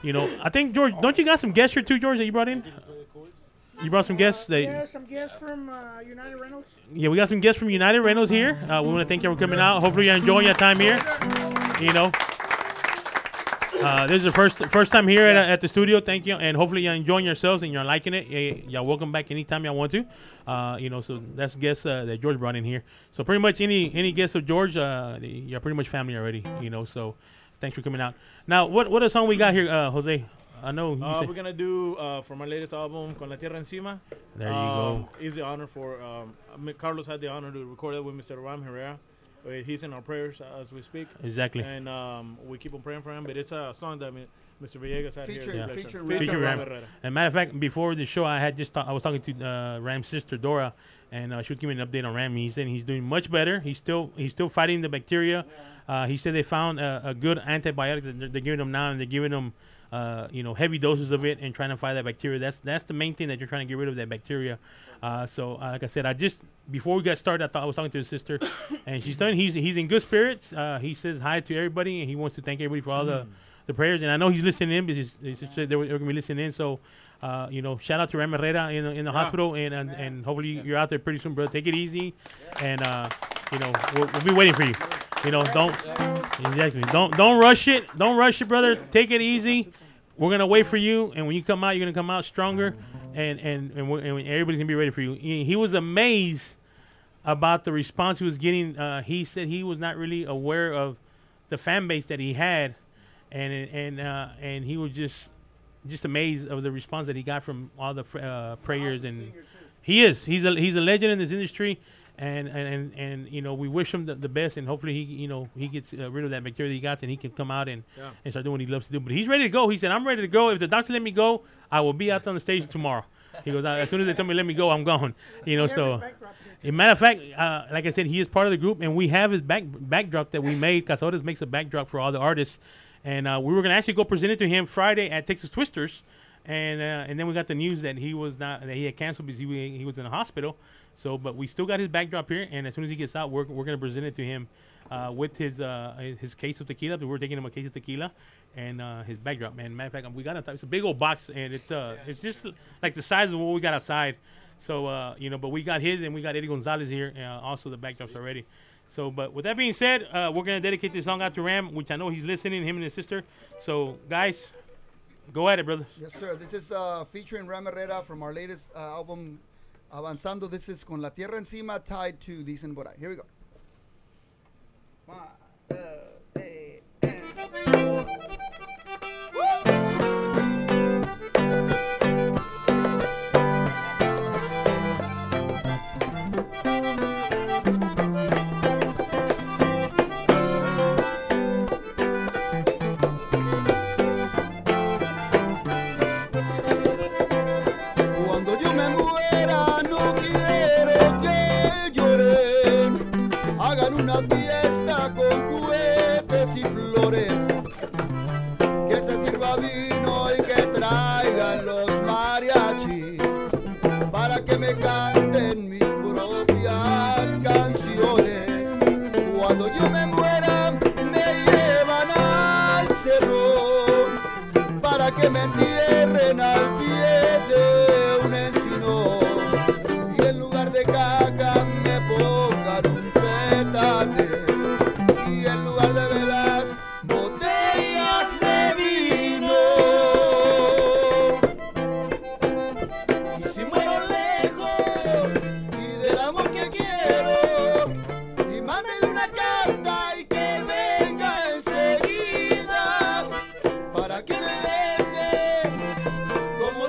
You know, I think, George, don't you got some guests here too, George, that you brought in? You brought some guests? Yeah, some guests from United Rentals. Yeah, we got some guests from United Rentals here. We want to thank you for coming out. Hopefully you're enjoying your time here. You know. This is the first time here at the studio. Thank you, and hopefully you're enjoying yourselves and you're liking it. Y'all welcome back anytime y'all want to. So that's guests that George brought in here. So pretty much any guests of George, you're pretty much family already. So thanks for coming out. Now, what a song we got here, Jose? I know. We're gonna do for my latest album, Con la Tierra Encima. There you go. It's the honor for Carlos had the honor to record it with Mr. Ram Herrera. He's in our prayers as we speak. Exactly. And we keep on praying for him. But it's a song that Mr. Villegas had Feature Ram. And matter of fact, before the show, I was talking to Ram's sister Dora, and she was giving me an update on Ram. He said he's doing much better. He's still fighting the bacteria. He said they found a good antibiotic that they're giving him now, and they're giving him heavy doses of it and trying to fight that bacteria. That's the main thing that you're trying to get rid of, that bacteria. So like I said, before we got started, I was talking to his sister, and she's done. He's in good spirits. He says hi to everybody, and he wants to thank everybody for all the prayers. And I know he's listening in because they were going to be listening in. So shout out to Ram Herrera in the hospital, and hopefully you're out there pretty soon, brother. Take it easy, and we'll be waiting for you. Don't rush it. Don't rush it, brother. Take it easy. We're gonna wait for you, and when you come out, you're gonna come out stronger, and everybody's gonna be ready for you. He was amazed about the response he was getting. He said he was not really aware of the fan base that he had, and he was just amazed of the response that he got from all the prayers. And he's a legend in this industry. And we wish him the best, and hopefully he gets rid of that bacteria that he got, and he can come out and start doing what he loves to do. But he's ready to go. He said, "I'm ready to go. If the doctor let me go, I will be out on the stage tomorrow." He goes, "As soon as they tell me let me go, I'm gone." So, as a matter of fact, like I said, he is part of the group, and we have his backdrop that we made. Casares makes a backdrop for all the artists, and we were gonna actually go present it to him Friday at Texas Twisters, and then we got the news that he had canceled because he was in the hospital. So, but we still got his backdrop here, and as soon as he gets out, we're going to present it to him with his case of tequila. We're taking him a case of tequila and his backdrop, man. Matter of fact, we got it's a big old box, and it's just like the size of what we got outside. So, but we got his, and we got Eddie Gonzalez here, also the backdrops already. So, but with that being said, we're going to dedicate this song out to Ram, which I know he's listening, him and his sister. So, guys, go at it, brother. Yes, sir. This is featuring Ram Herrera from our latest album, Avanzando. This is Con la Tierra Encima, tied to Dicen por ahí. Here we go. Cuando yo me muera no quiero que lloren, hagan una fiesta con cohetes y flores, que se sirva vino y que traigan los mariachis para que me canten mis propias canciones. Cuando yo me muera me llevan al cerro para que me entierren al pie de un encino y en lugar de caca me pongan un petate y en lugar de velas botellas de vino. Y si muero lejos y del amor que quiero, y mándele una carta y que venga enseguida para que me bese como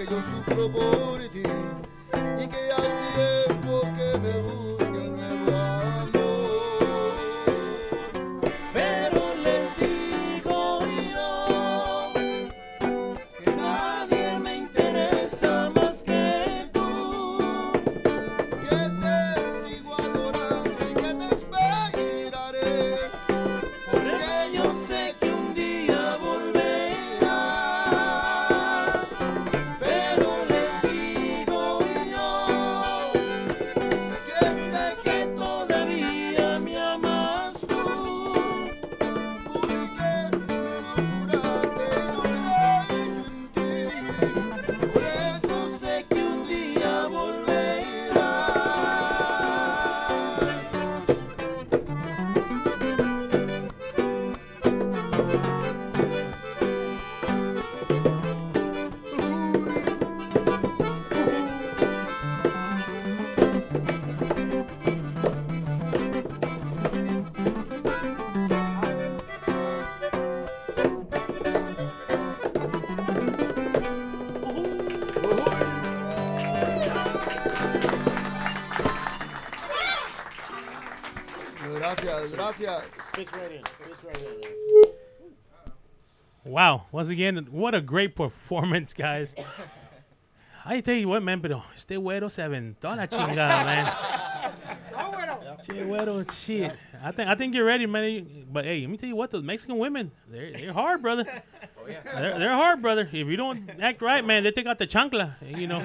que yo sufro por ti y que ya es tiempo que me busque un nuevo amor. Pero les digo yo que nadie me interesa más que tú, que te sigo adorando y que te esperaré, porque yo sé que un día volverás. Pero les digo yo que sé que todavía me amas tú, porque me juraste un en ti. Por eso sé que un día volverás. Gracias, gracias. Wow. Once again, what a great performance, guys. I tell you what, man, pero este güero se aventó a la chingada, man. Che, güero, shit. I think you're ready, man. But hey, let me tell you what, those Mexican women, they're hard, brother. Oh, yeah. They're hard, brother. If you don't act right, man, they take out the chancla, you know.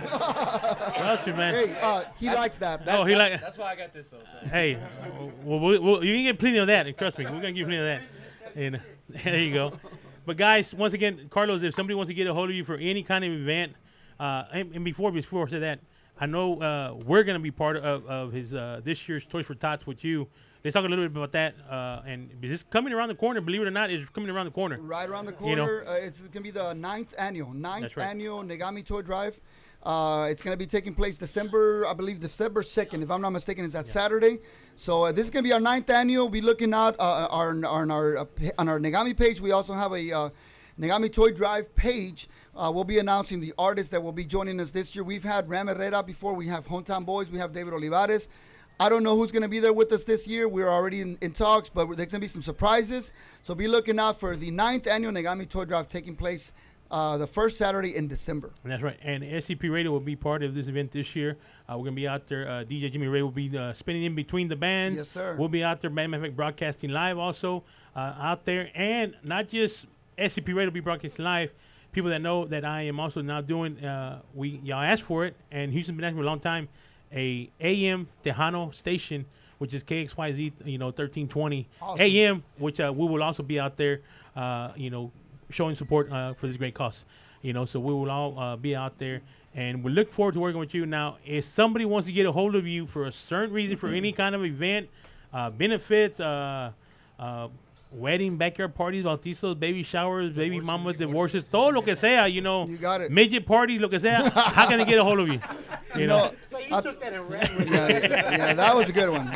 Trust me, man. Hey, he likes that. Oh, he like. That's why I got this, though. So. Hey, well, you can get plenty of that. Trust me, we're gonna give you plenty of that. And there you go. But guys, once again, Carlos, if somebody wants to get a hold of you for any kind of event, and before I said that, I know we're gonna be part of his this year's Toys for Tots with you. Let's talk a little bit about that. And this coming around the corner, believe it or not, it's coming around the corner. Right around the corner. You know? It's going to be the ninth annual right. Negami Toy Drive. It's going to be taking place December 2nd, if I'm not mistaken. It's that Saturday. So this is going to be our 9th annual. We'll be looking out on our Negami page. We also have a Negami Toy Drive page. We'll be announcing the artists that will be joining us this year. We've had Ram Herrera before. We have Hometown Boys. We have David Olivares. I don't know who's going to be there with us this year. We're already in talks, but there's going to be some surprises. So be looking out for the 9th annual Negami Toy Drive taking place the first Saturday in December. And that's right. And SCP Radio will be part of this event this year. We're going to be out there. DJ Jimmy Ray will be spinning in between the bands. Yes, sir. We'll be out there, Band Effect broadcasting live also out there. And not just SCP Radio will be broadcasting live. People that know that I am also now doing, y'all asked for it, and Houston's been asking for a long time, a AM Tejano station, which is KXYZ, 1320 Awesome. AM, which we will also be out there, showing support for this great cause. So we will all be out there, and we look forward to working with you. Now, if somebody wants to get a hold of you for a certain reason, for any kind of event, benefits, wedding, backyard parties, bautizos, baby showers, baby mamas, divorces, todo lo que sea, You got it. midget parties, lo que sea, how can they get a hold of you? You know? You took that and ran with it. Yeah, that was a good one.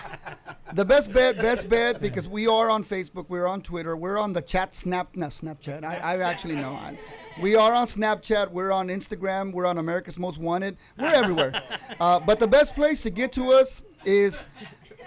The best bet, because we are on Facebook, we're on Twitter, we're on the Snapchat. I actually know. We are on Snapchat, we're on Instagram, we're on America's Most Wanted, we're everywhere. But the best place to get to us is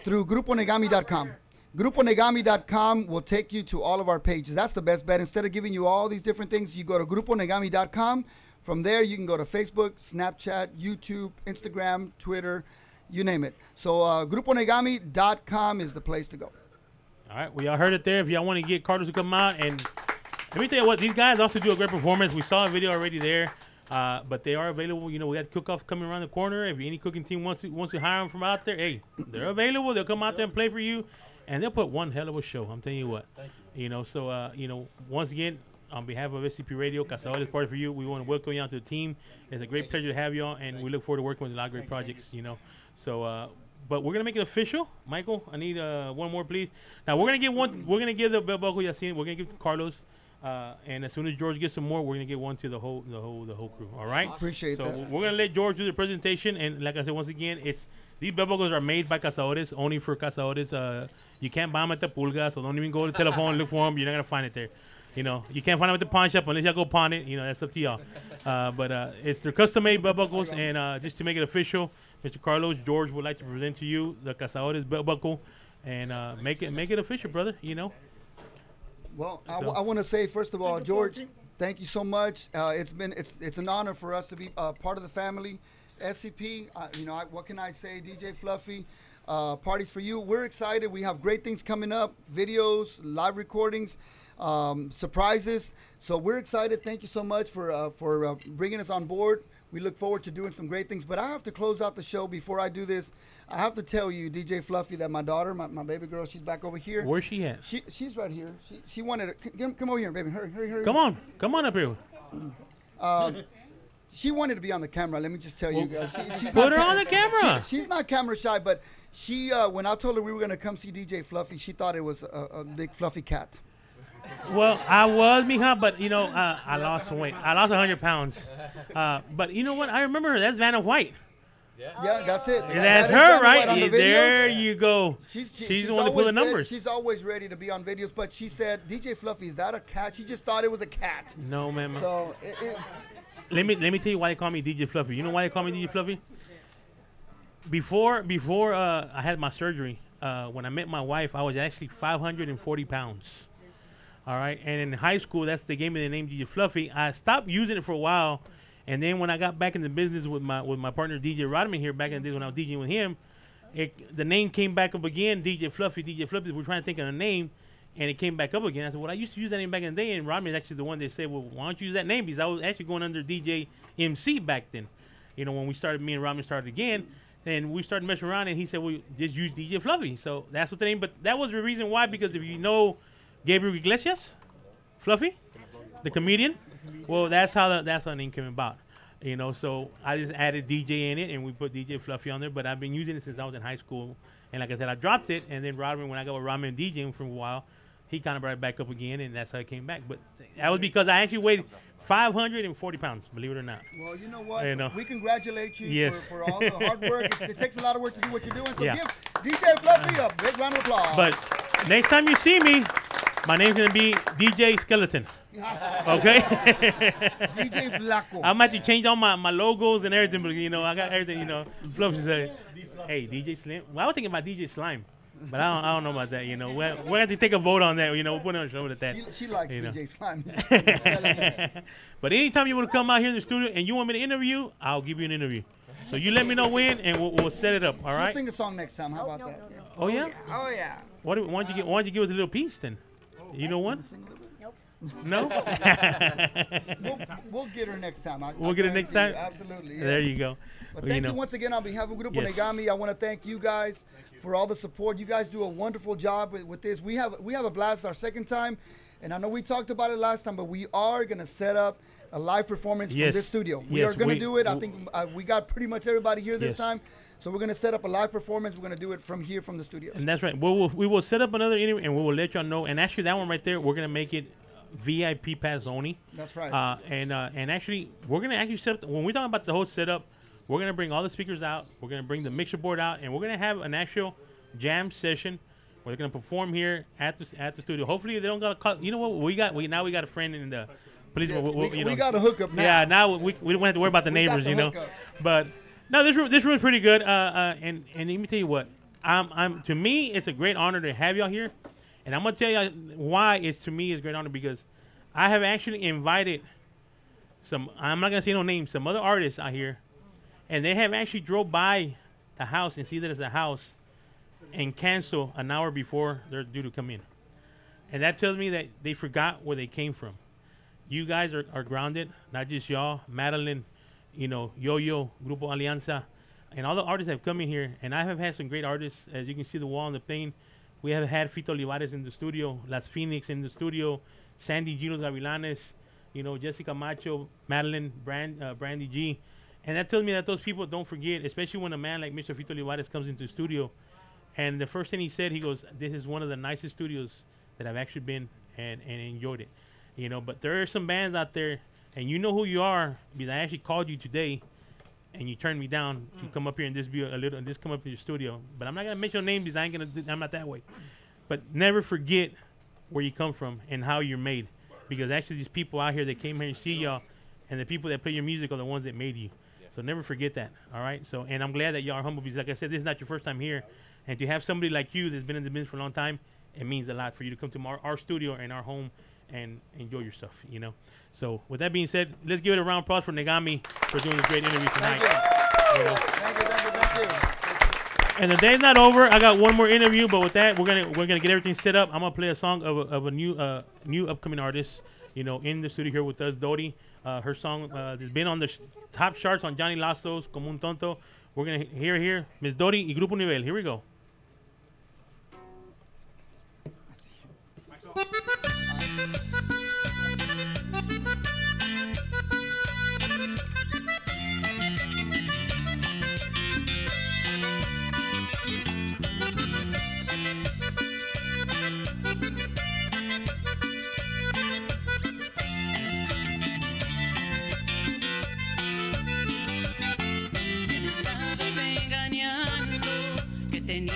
through GrupoNegami.com. GrupoNegami.com will take you to all of our pages. That's the best bet. Instead of giving you all these different things, you go to GrupoNegami.com. From there, you can go to Facebook, Snapchat, YouTube, Instagram, Twitter, you name it. So GrupoNegami.com is the place to go. All right, well, y'all heard it there. If y'all want to get Carlos to come out, and let me tell you what, these guys also do a great performance. We saw a video already there, but they are available. We got cook-off coming around the corner. If any cooking team wants to hire them from out there, hey, they're available. They'll come out there and play for you, and they'll put one hell of a show. I'm telling you what. Thank you. So once again, on behalf of SCP Radio, Cazadores Party for you, we want to welcome you onto the team. It's a great pleasure to have you all, and we look forward to working with a lot of great projects. So. But we're gonna make it official, Michael. I need one more, please. Now we're gonna give one. We're gonna give the bell buckle Yasin. We're gonna give to Carlos, and as soon as George gets some more, we're gonna get one to the whole crew. All right. Appreciate that. So we're gonna let George do the presentation, and like I said, once again, these bell buckles are made by Cazadores, only for Cazadores. You can't buy them at the Pulga, so don't even go to the telephone and look for them. You're not gonna find it there. You know, you can't find them at the pawn shop unless y'all go pawn it. You know, that's up to y'all. But it's their custom-made belt buckles, and just to make it official, Mr. Carlos George would like to present to you the Cazadores belt buckle, and make it official, brother. You know. Well, I want to say first of all, George, thank you so much. It's an honor for us to be part of the family. SCP, you know, what can I say? DJ Fluffy, parties for you. We're excited. We have great things coming up, videos, live recordings, surprises. So we're excited. Thank you so much for bringing us on board. We look forward to doing some great things. But I have to close out the show before I do this. I have to tell you, DJ Fluffy, that my daughter, my baby girl, she's back over here. Where's she at? She's right here. She wanted to come over here, baby. Hurry. Come on up here. She wanted to be on the camera. Let me just tell you guys. She's Put her on the camera. She's not camera shy, but she when I told her we were gonna come see DJ Fluffy, she thought it was a big fluffy cat. Well, I was, mija, but you know, I lost some weight. I lost 100 pounds. But you know what? I remember her. That's Vanna White. Yeah, that's it. That's her, right? The there you go. She's the one to pull the numbers. She's always ready to be on videos, but she said, DJ Fluffy, is that a cat? She just thought it was a cat. No, man. So let me tell you why they call me DJ Fluffy. You know why they call me DJ Fluffy? Before I had my surgery, when I met my wife, I was actually 540 pounds. All right, and in high school, they gave me the name DJ Fluffy. I stopped using it for a while, and then when I got back in the business with my partner DJ Rodman here back in the days when I was DJing with him, the name came back up again, DJ Fluffy. We're trying to think of a name, and it came back up again. I said, well, I used to use that name back in the day, and Rodman is actually the one that said, well, why don't you use that name? Because I was actually going under DJ MC back then. You know, when me and Rodman started again, and we started messing around, and he said, well, just use DJ Fluffy. So that's what the name, but that was the reason why, because if you know Gabriel Iglesias, Fluffy, the comedian. Well, that's how the name came about. You know, so I just added DJ in it, and we put DJ Fluffy on there. But I've been using it since I was in high school. And like I said, I dropped it, and then Rodman, when I got with Rodman DJing for a while, he kind of brought it back up again, and that's how it came back. But that was because I actually weighed 540 pounds, believe it or not. Well, you know what? You know. We congratulate you Yes. for all the hard work. It takes a lot of work to do what you're doing. So Yeah. give DJ Fluffy a big round of applause. But next time you see me, my name's going to be DJ Skeleton. Okay? DJ Flaco. I'm going to have to change all my logos and everything, but, you know, I got everything, you know. Fluffy said, hey, DJ Slim. Well, I was thinking about DJ Slime, but I don't know about that, you know. We're going to have to take a vote on that, you know. We'll put it on a show with that. She likes you know. DJ Slime. But anytime you want to come out here in the studio and you want me to interview, I'll give you an interview. So you let me know when, and we'll set it up, all right? She'll sing a song next time. How about that? Oh, yeah? Oh, yeah. Why don't you give us a little piece, then? You know what? No? we'll get her next time. We'll get her next time? Absolutely. There yes. you go. But thank you once again on behalf of Grupo Yes. Negami. I want to thank you guys for all the support. You guys do a wonderful job with this. We have a blast our second time, and I know we talked about it last time, but we are going to set up a live performance from this studio. We are going to do it. I think we got pretty much everybody here this time. So we're going to set up a live performance. We're going to do it from here, from the studio. And that's right. We will set up another interview, and we will let y'all know. And actually, that one right there, we're going to make it VIP pass only. That's right. And actually, we're going to actually set up, when we're talking about the whole setup, we're going to bring all the speakers out. We're going to bring the mixer board out, and we're going to have an actual jam session. We're going to perform here at the studio. Hopefully, they don't got to call. You know what? Now we got a friend in the police. We got a hookup now. Yeah, now we don't have to worry about the neighbors, you know. But no, this room is pretty good. And let me tell you what, to me, it's a great honor to have y'all here, and I'm gonna tell you why to me it's a great honor, because I have actually invited some. I'm not gonna say no names. Some other artists out here, and they have actually drove by the house and see that it's a house, and cancel an hour before they're due to come in, and that tells me that they forgot where they came from. You guys are grounded, not just y'all, Madalyn, you know, Yoyo, Grupo Alianza, and all the artists that have come in here. And I have had some great artists. As you can see the wall on the plane, we have had Fito Olivares in the studio, Las Phoenix in the studio, Sandy Giros Gavilanes, you know, Jessica Macho, Madalyn, Brandy G. And that tells me that those people don't forget, especially when a man like Mr. Fito Olivares comes into the studio. And the first thing he said, he goes, this is one of the nicest studios that I've actually been and enjoyed it. You know, but there are some bands out there, and you know who you are, because I actually called you today, and you turned me down to come up here and just be just come up to your studio. But I'm not gonna mention your name because I'm not that way. But never forget where you come from and how you're made. because actually these people out here that came here and see y'all, and the people that play your music are the ones that made you. So never forget that. All right. So, and I'm glad that y'all are humble because, like I said, this is not your first time here, and to have somebody like you that's been in the business for a long time, it means a lot for you to come to our studio and our home and enjoy yourself. You know. So with that being said, let's give it a round of applause for Negami for doing this great interview tonight. Thank you. You know. Thank you. And the day's not over. I got one more interview, but with that, we're gonna get everything set up. I'm gonna play a song of a new upcoming artist, you know, in the studio here with us, Dody. Her song has been on the top charts on Johnny Lasso's Como un Tonto. We're gonna hear here Miss Dody y Grupo Nivel. Here we go. Tenía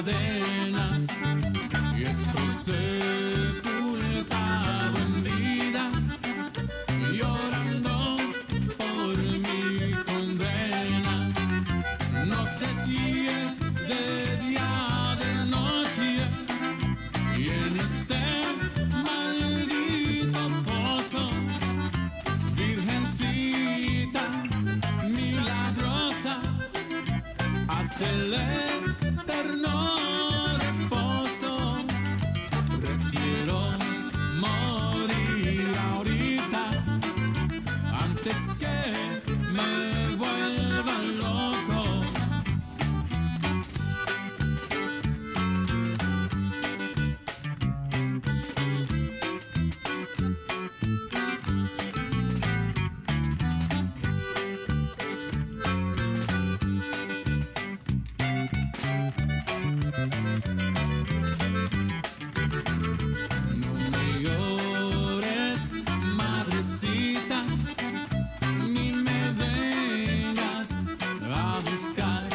cadenas y estoy sepultado en vida, llorando por mi condena. No sé si es de día, de noche, y en este maldito pozo, Virgencita milagrosa, hasta el eterno reposo. Prefiero morir ahorita antes que me vuelva loco. No me llores, madrecita, ni me vengas a buscar.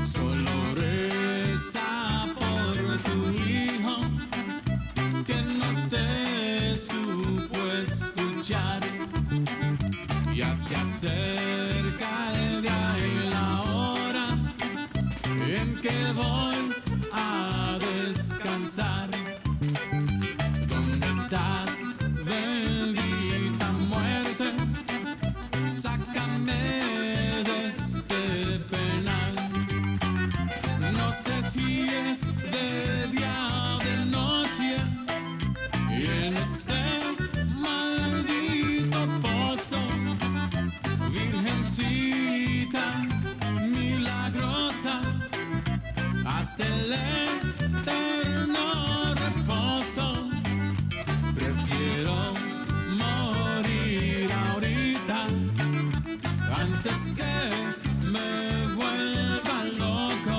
Solo reza por tu hijo, que no te supo escuchar. Ya se acerca el día y la hora en que voy a descansar. ¿Dónde estás, bendita muerte? Sácame de este penal. No sé si es de día o de noche, y en este maldito pozo, Virgencita milagrosa, hasta el eterno reposo. Prefiero morir ahorita antes que me vuelva loco.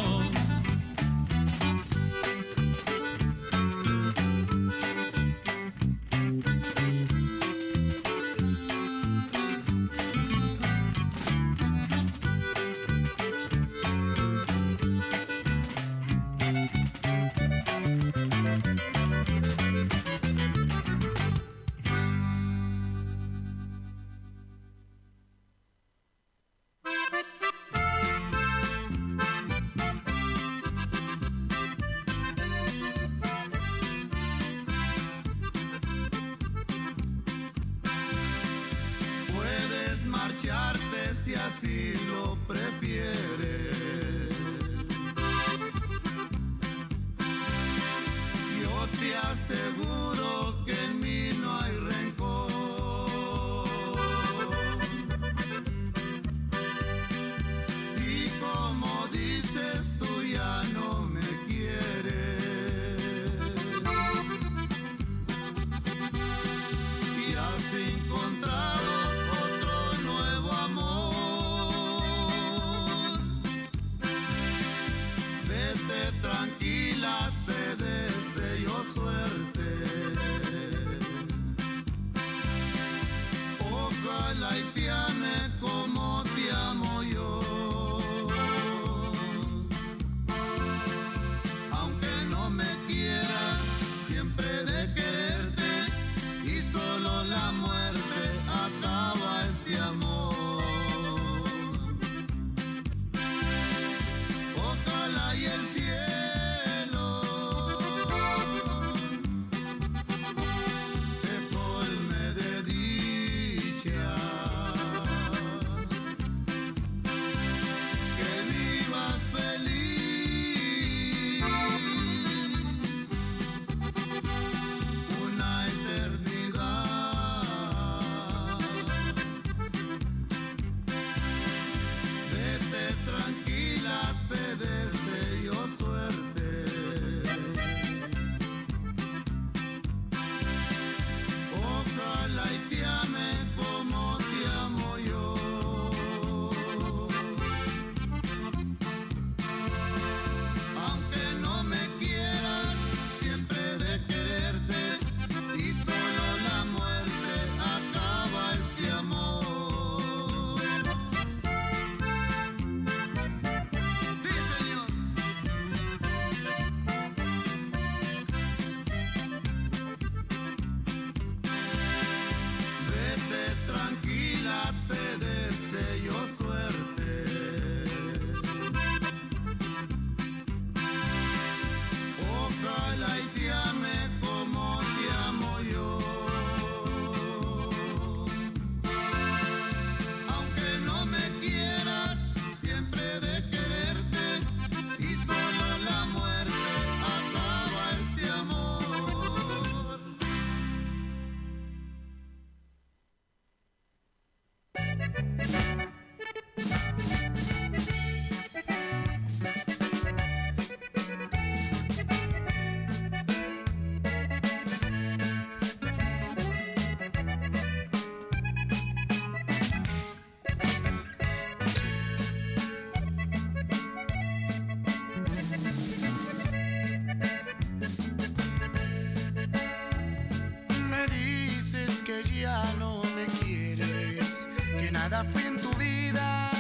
nada fui en tu vida,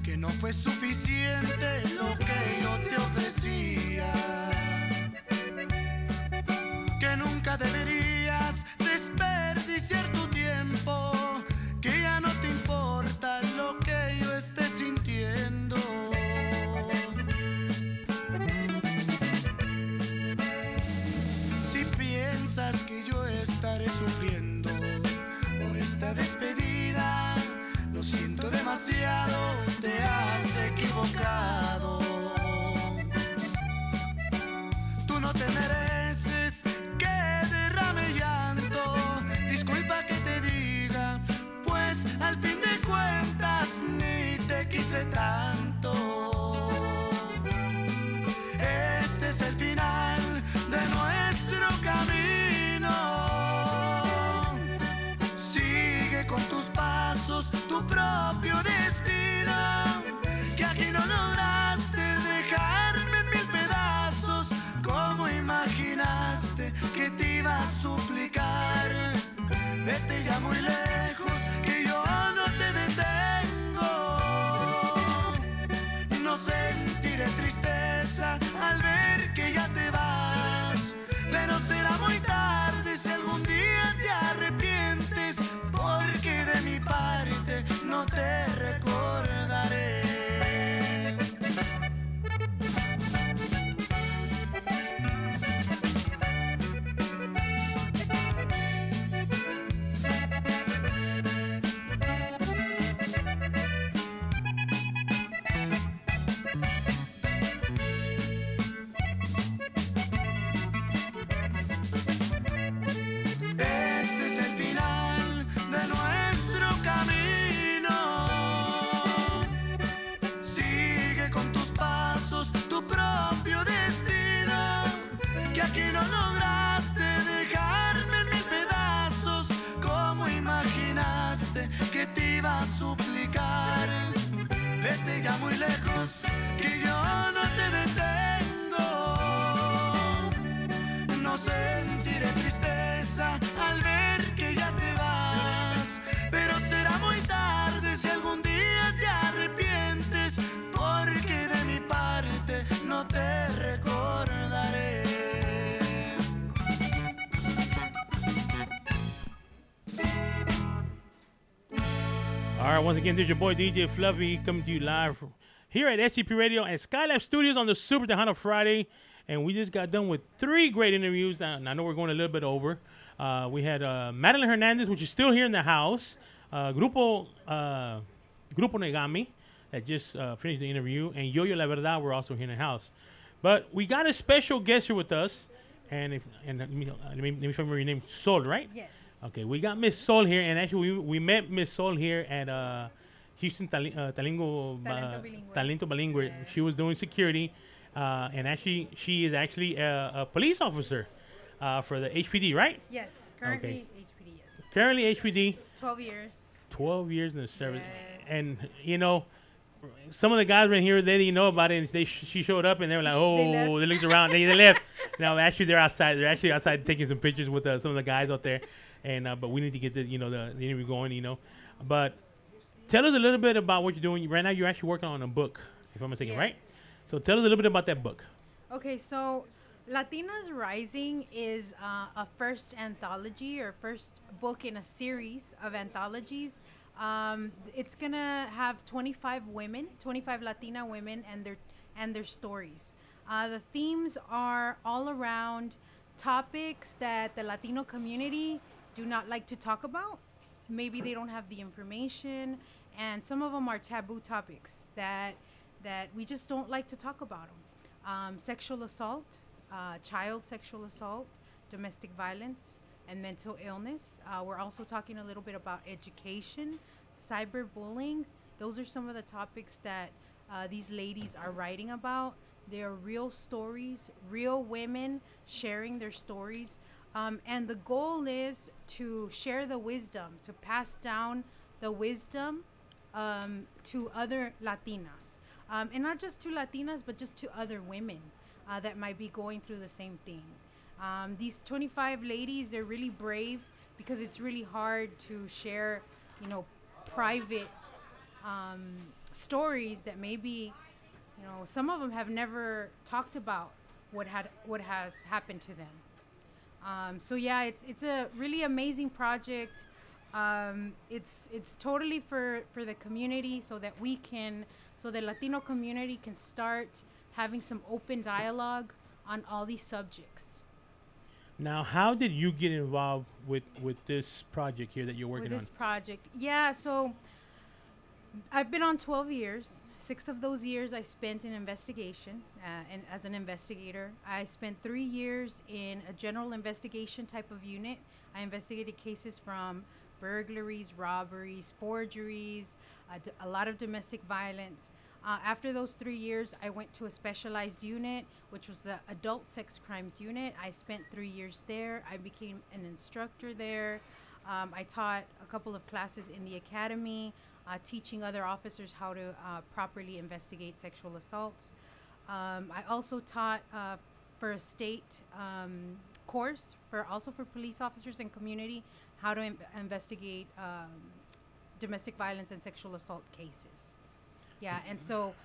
que no fue suficiente lo que yo te ofrecía, que nunca deberías desperdiciar tu tiempo, que ya no te importa lo que yo esté sintiendo. Si piensas que yo estaré sufriendo por esta despedida, lo siento demasiado, te has equivocado. Tú no te mereces que derrame llanto, disculpa que te diga, pues al fin de cuentas ni te quise tanto. Este es el final de nuestro camino. Sigue con tus pasos, tu propio destino, que aquí no lograste dejarme en mil pedazos. ¿Cómo imaginaste que te iba a suplicar? Vete ya muy lejos, que yo no te detengo. No sentiré tristeza al ver que ya te vas, pero será muy tarde si algún día te arrepientes, porque de mi parte no te recordaré. Este es el final de nuestro camino. Sigue con tus pasos, tu propio destino, que aquí no lograste dejarme en mil pedazos. ¿Cómo imaginaste que te iba a suplicar? Vete ya muy lejos, que yo no te detengo. No sentiré tristeza al ver que ya te vas, pero será muy tarde si algún día te arrepientes, porque de mi parte no te recordaré. All right, once again, this is your boy DJ Fluffy coming to you live here at SCP Radio and Skylab Studios on the Super Tejano Friday. And we just got done with 3 great interviews. And I know we're going a little bit over. We had Madalyn Hernandez, which is still here in the house. Grupo Negami, that just finished the interview. And Yoyo La Verdad, we're also here in the house. But we got a special guest here with us. And let me remember your name, Sol, right? Yes. Okay, we got Miss Sol here. And actually, we met Miss Sol here at Houston Talento Bilingüe. Yeah. She was doing security. And actually, she is actually a police officer for the HPD, right? Yes, currently Okay. HPD, yes. Currently HPD. 12 years. 12 years in the service. Yes. And, you know, some of the guys right here, they didn't know about it. And she showed up, and they were like, oh, they looked around. They left. No, actually, they're outside. They're actually outside taking some pictures with some of the guys out there. And but we need to get the interview going, But tell us a little bit about what you're doing. Right now, you're actually working on a book, if I'm mistaken, right? So tell us a little bit about that book. Okay, so Latinas Rising is a first anthology or first book in a series of anthologies. It's gonna have 25 Latina women and their stories. The themes are all around topics that the Latino community do not like to talk about. Maybe they don't have the information, and some of them are taboo topics that we just don't like to talk about them. Sexual assault, child sexual assault, domestic violence, and mental illness. We're also talking a little bit about education, cyberbullying. Those are some of the topics that these ladies are writing about. They are real stories, real women sharing their stories. And the goal is to share the wisdom, to pass down the wisdom to other Latinas. And not just to Latinas, but just to other women that might be going through the same thing. These 25 ladies, they're really brave because it's really hard to share, private stories that maybe, some of them have never talked about what has happened to them. So yeah, it's a really amazing project. It's totally for the community, so that the Latino community can start having some open dialogue on all these subjects. Now, how did you get involved with this project here that you're working on? With this project, yeah. So I've been on 12 years. 6 of those years I spent in investigation, and as an investigator. I spent 3 years in a general investigation type of unit. I investigated cases from burglaries, robberies, forgeries, a lot of domestic violence. After those 3 years, I went to a specialized unit, which was the adult sex crimes unit. I spent 3 years there. I became an instructor there. I taught a couple of classes in the academy, teaching other officers how to properly investigate sexual assaults. I also taught for a state course also for police officers and community, how to investigate domestic violence and sexual assault cases. Yeah, and so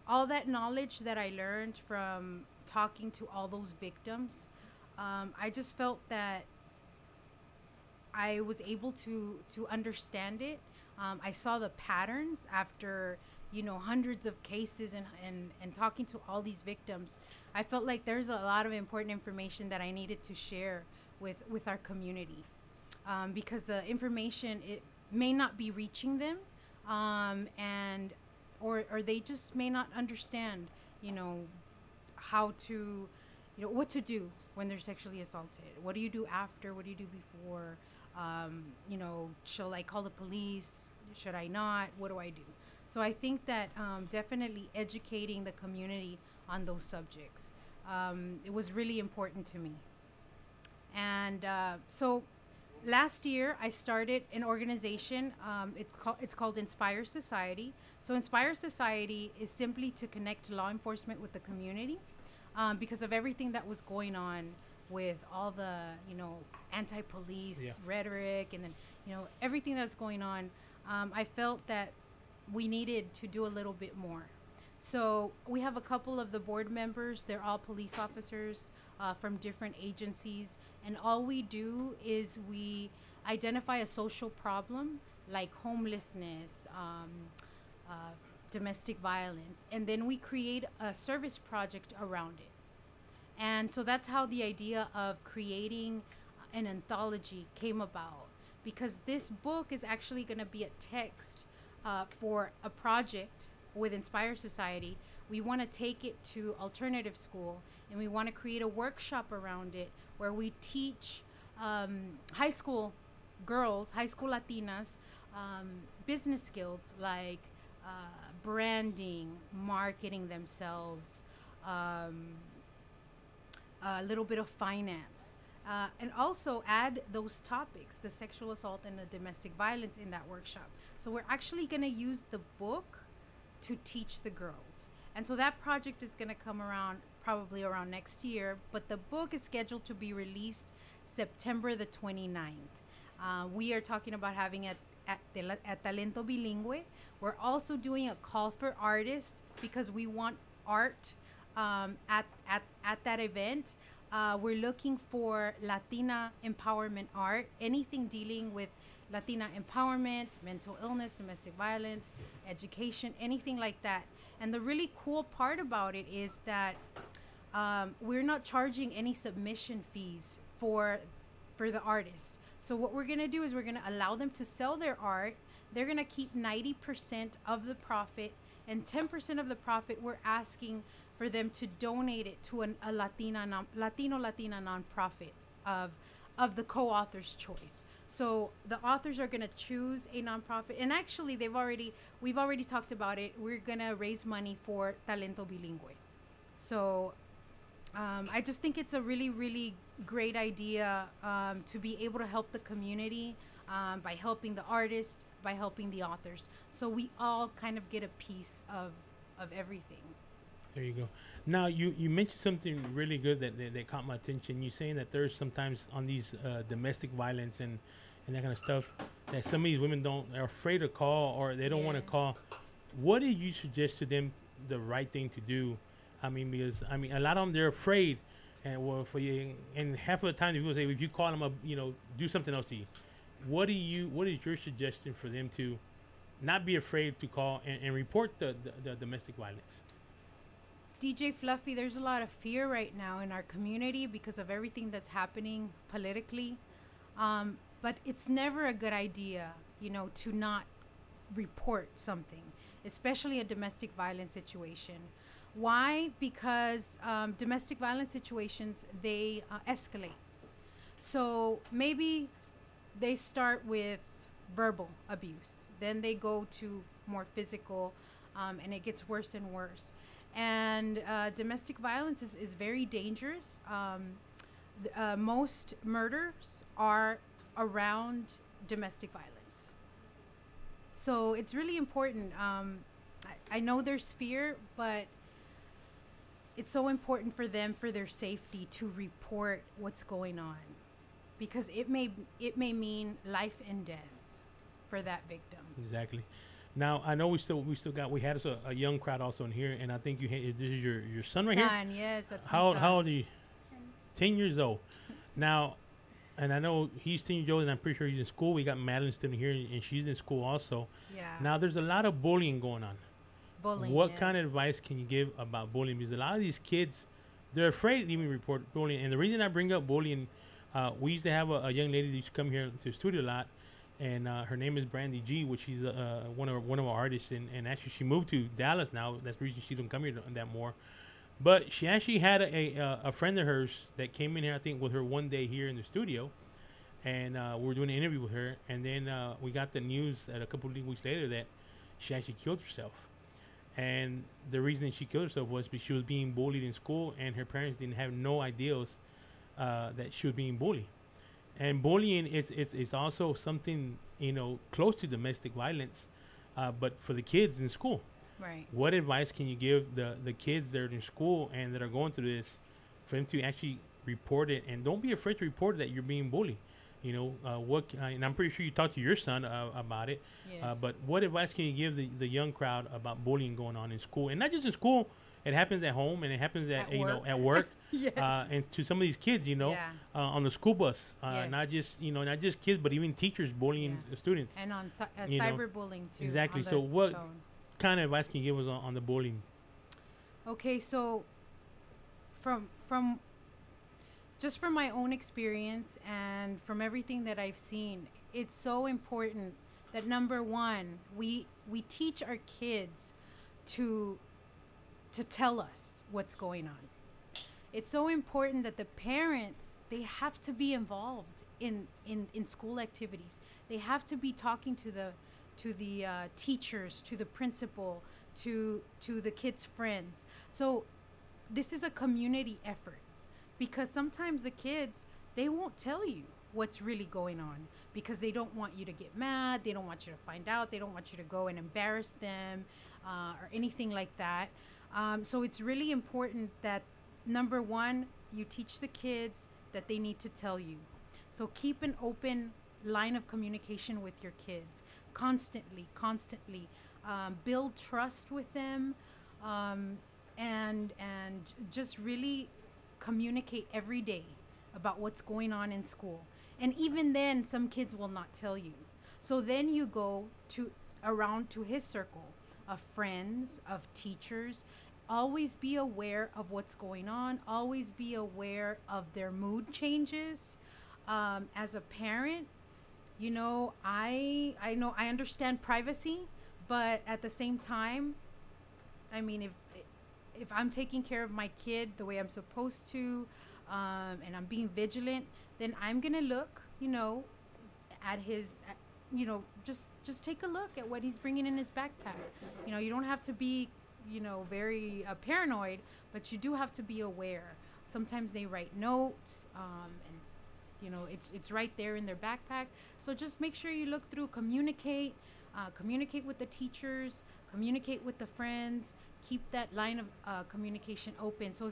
all that knowledge that I learned from talking to all those victims, I just felt that I was able to understand it. I saw the patterns after, hundreds of cases and talking to all these victims. I felt like there's a lot of important information that I needed to share with our community, because the information, it may not be reaching them, or they just may not understand, how to, what to do when they're sexually assaulted. What do you do after? What do you do before? Shall I call the police? Should I not? What do I do? So I think that definitely educating the community on those subjects, it was really important to me. And so last year I started an organization. It's called Inspire Society. So Inspire Society is simply to connect law enforcement with the community, because of everything that was going on with all the anti-police rhetoric, and then everything that's going on. I felt that we needed to do a little bit more. So we have a couple of the board members. They're all police officers from different agencies, and all we do is we identify a social problem like homelessness, domestic violence, and then we create a service project around it. And so that's how the idea of creating an anthology came about, because this book is actually going to be a text for a project with Inspire Society. We want to take it to alternative school, and we want to create a workshop around it where we teach high school girls, high school Latinas, business skills like branding, marketing themselves, a little bit of finance, and also add those topics, the sexual assault and the domestic violence, in that workshop. So we're actually going to use the book to teach the girls. And so that project is going to come around probably around next year, but the book is scheduled to be released September the 29th. We are talking about having it at Talento Bilingüe. We're also doing a call for artists, because we want art at that event. We're looking for Latina empowerment art, anything dealing with Latina empowerment, mental illness, domestic violence, education, anything like that. And the really cool part about it is that we're not charging any submission fees for the artists. So what we're going to do is we're going to allow them to sell their art. They're going to keep 90% of the profit, and 10% of the profit we're asking for them to donate it to a Latino nonprofit of the co-author's choice. So the authors are going to choose a nonprofit, and actually we've already talked about it. We're going to raise money for Talento Bilingüe. So I just think it's a really, really great idea to be able to help the community by helping the artists, by helping the authors. So we all kind of get a piece of everything. There you go. Now, you mentioned something really good that caught my attention. You're saying that there's sometimes on these domestic violence and and that kind of stuff that some of these women are afraid to call, or they don't want to call. What do you suggest to them the right thing to do? I mean, because a lot of them, they're afraid, and well, for you, and half of the time people say if you call them up, do something else to you. What is your suggestion for them to not be afraid to call and report the domestic violence? DJ Fluffy, there's a lot of fear right now in our community because of everything that's happening politically. But it's never a good idea, to not report something, especially a domestic violence situation. Why? Because domestic violence situations, they escalate. So maybe they start with verbal abuse, then they go to more physical, and it gets worse and worse. And domestic violence is very dangerous. Most murders are around domestic violence. So it's really important. I know there's fear, but it's so important for them, for their safety, to report what's going on, because it may mean life and death for that victim. Exactly. Now I know we had a young crowd also in here, and I think this is your son right here. Yes, that's how old are you? 10 years old. Now, and I know he's 10 years old, and I'm pretty sure he's in school. We got Madalyn still here, and she's in school also. Yeah. Now there's a lot of bullying going on. Bullying. What kind of advice can you give about bullying? Because a lot of these kids, they're afraid to even report bullying. And the reason I bring up bullying, we used to have a young lady that used to come here to the studio a lot, and her name is Brandy G, which she's one of our artists, and actually she moved to Dallas now. That's the reason she don't come here that more. But she actually had a friend of hers that came in here, I think, with her one day here in the studio, and we were doing an interview with her, and then we got the news a couple of weeks later that she actually killed herself. And the reason she killed herself was because she was being bullied in school, and her parents didn't have no ideas that she was being bullied. And bullying is also something, close to domestic violence, but for the kids in school. Right. What advice can you give the kids that are in school and that are going through this, for them to actually report it? And don't be afraid to report that you're being bullied. And I'm pretty sure you talked to your son about it. Yes. But what advice can you give the young crowd about bullying going on in school? And not just in school, it happens at home, and it happens at work. At work. Yes. And to some of these kids, on the school bus, not just kids, but even teachers bullying the students. And on cyberbullying too. Exactly. So what kind of advice can you give us on the bullying? Okay, so from just from my own experience and from everything that I've seen, it's so important that, number one, we teach our kids to tell us what's going on. It's so important that the parents, they have to be involved in school activities. They have to be talking to the teachers, to the principal, to the kids' friends. So this is a community effort, because sometimes the kids, they won't tell you what's really going on because they don't want you to get mad. They don't want you to find out. They don't want you to go and embarrass them or anything like that. So it's really important that, number one, you teach the kids that they need to tell you. So keep an open line of communication with your kids constantly. Build trust with them, and just really communicate every day about what's going on in school. And even then, some kids will not tell you. So then you go around to his circle of friends, of teachers. Always be aware of what's going on. Always be aware of their mood changes. As a parent, I understand privacy, but at the same time, I mean, if I'm taking care of my kid the way I'm supposed to, and I'm being vigilant, then I'm gonna look, at his, just take a look at what he's bringing in his backpack. You don't have to be, very paranoid, but you do have to be aware. Sometimes they write notes, and it's right there in their backpack. So just make sure you look through, communicate with the teachers, communicate with the friends, keep that line of communication open. So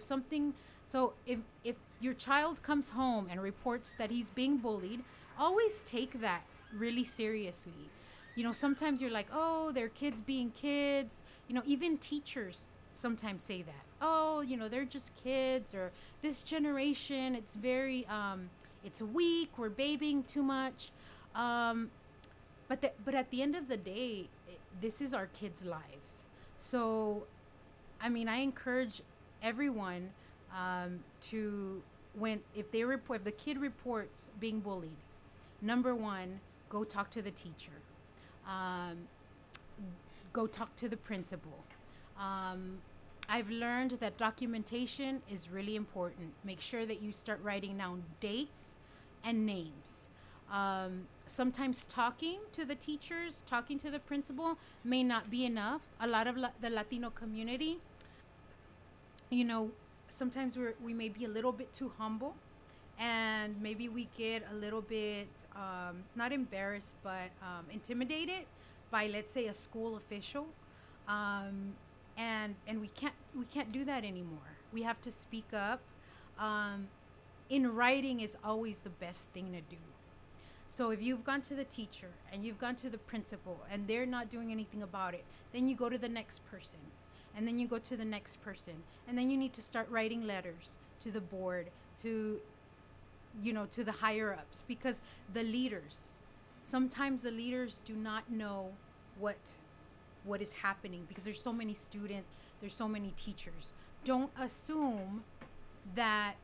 if your child comes home and reports that he's being bullied, always take that really seriously. You know, sometimes you're like, oh, they're kids being kids. You know, even teachers sometimes say that. Oh, you know, they're just kids, or this generation, it's very, it's weak, we're babying too much. But at the end of the day, this is our kids' lives. So, I mean, I encourage everyone to, if the kid reports being bullied, number one, go talk to the teacher. Go talk to the principal. I've learned that documentation is really important. Make sure that you start writing down dates and names. Sometimes talking to the teachers, talking to the principal may not be enough. A lot of the Latino community, you know, sometimes we may be a little bit too humble, and maybe we get a little bit, not embarrassed, but intimidated by, let's say, a school official. And we can't do that anymore. We have to speak up. In writing is always the best thing to do. So if you've gone to the teacher and you've gone to the principal and they're not doing anything about it, then you go to the next person, and then you go to the next person, and then you need to start writing letters to the board, to, you know, to the higher ups, because sometimes the leaders do not know what is happening, because there's so many students, there's so many teachers. Don't assume that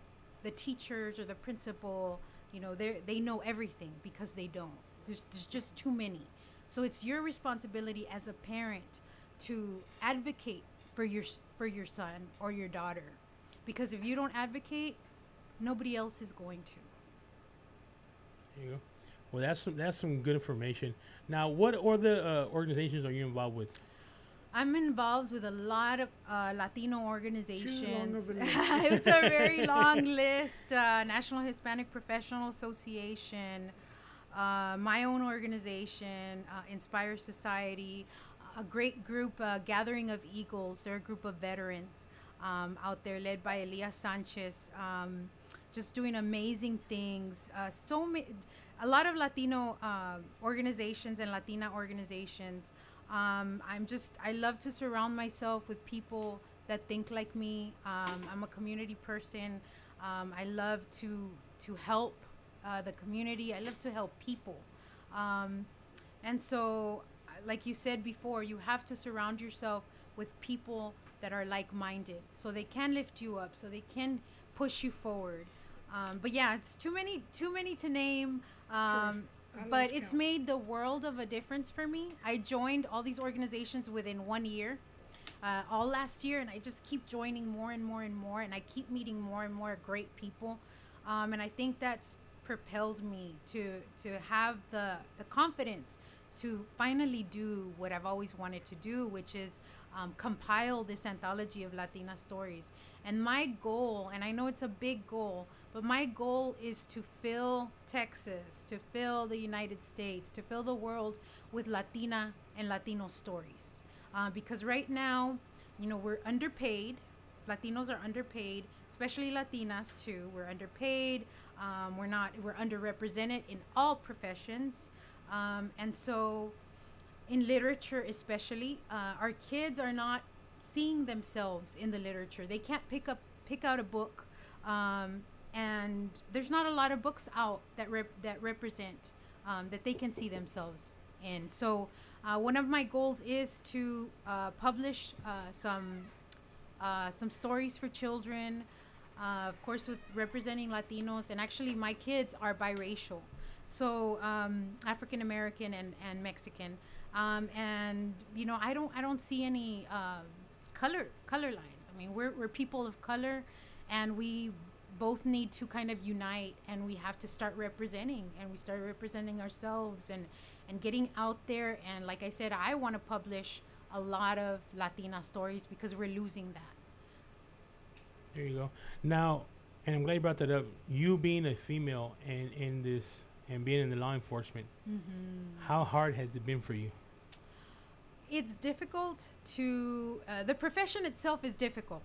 the teachers or the principal, you know, they know everything, because they don't. There's just too many. So it's your responsibility as a parent to advocate for your son or your daughter, because if you don't advocate, nobody else is going to. There you go. Well, that's some good information. Now, what other organizations are you involved with? I'm involved with a lot of Latino organizations. It's a very long list. National Hispanic Professional Association, my own organization, Inspire Society, a great group, Gathering of Eagles. They're a group of veterans out there led by Elias Sanchez, just doing amazing things. A lot of Latino organizations and Latina organizations. I love to surround myself with people that think like me. I'm a community person. I love to help the community. I love to help people. And so, like you said before, you have to surround yourself with people that are like-minded, so they can lift you up, so they can push you forward. But yeah, it's too many to name. But it's made the world of a difference for me. I joined all these organizations within 1 year, all last year, and I just keep joining more and more and more, and I keep meeting more and more great people. And I think that's propelled me to have the confidence to finally do what I've always wanted to do, which is compile this anthology of Latina stories. And my goal, and I know it's a big goal, but my goal is to fill Texas, to fill the United States, to fill the world with Latina and Latino stories. Because right now, you know, we're underpaid. Latinos are underpaid, especially Latinas too. We're underpaid. We're underrepresented in all professions. And so in literature especially, our kids are not seeing themselves in the literature. They can't pick out a book, and there's not a lot of books out that represent that they can see themselves in. So one of my goals is to publish some stories for children, of course with representing Latinos, and actually my kids are biracial. So African American and Mexican, and you know, I don't see any color lines. I mean, we're people of color, and we both need to kind of unite, and we have to start representing, and we start representing ourselves and getting out there. And like I said, I want to publish a lot of Latina stories because we're losing that. There you go. Now, and I'm glad you brought that up. You being a female and in this and being in the law enforcement, how hard has it been for you? It's difficult to the profession itself is difficult.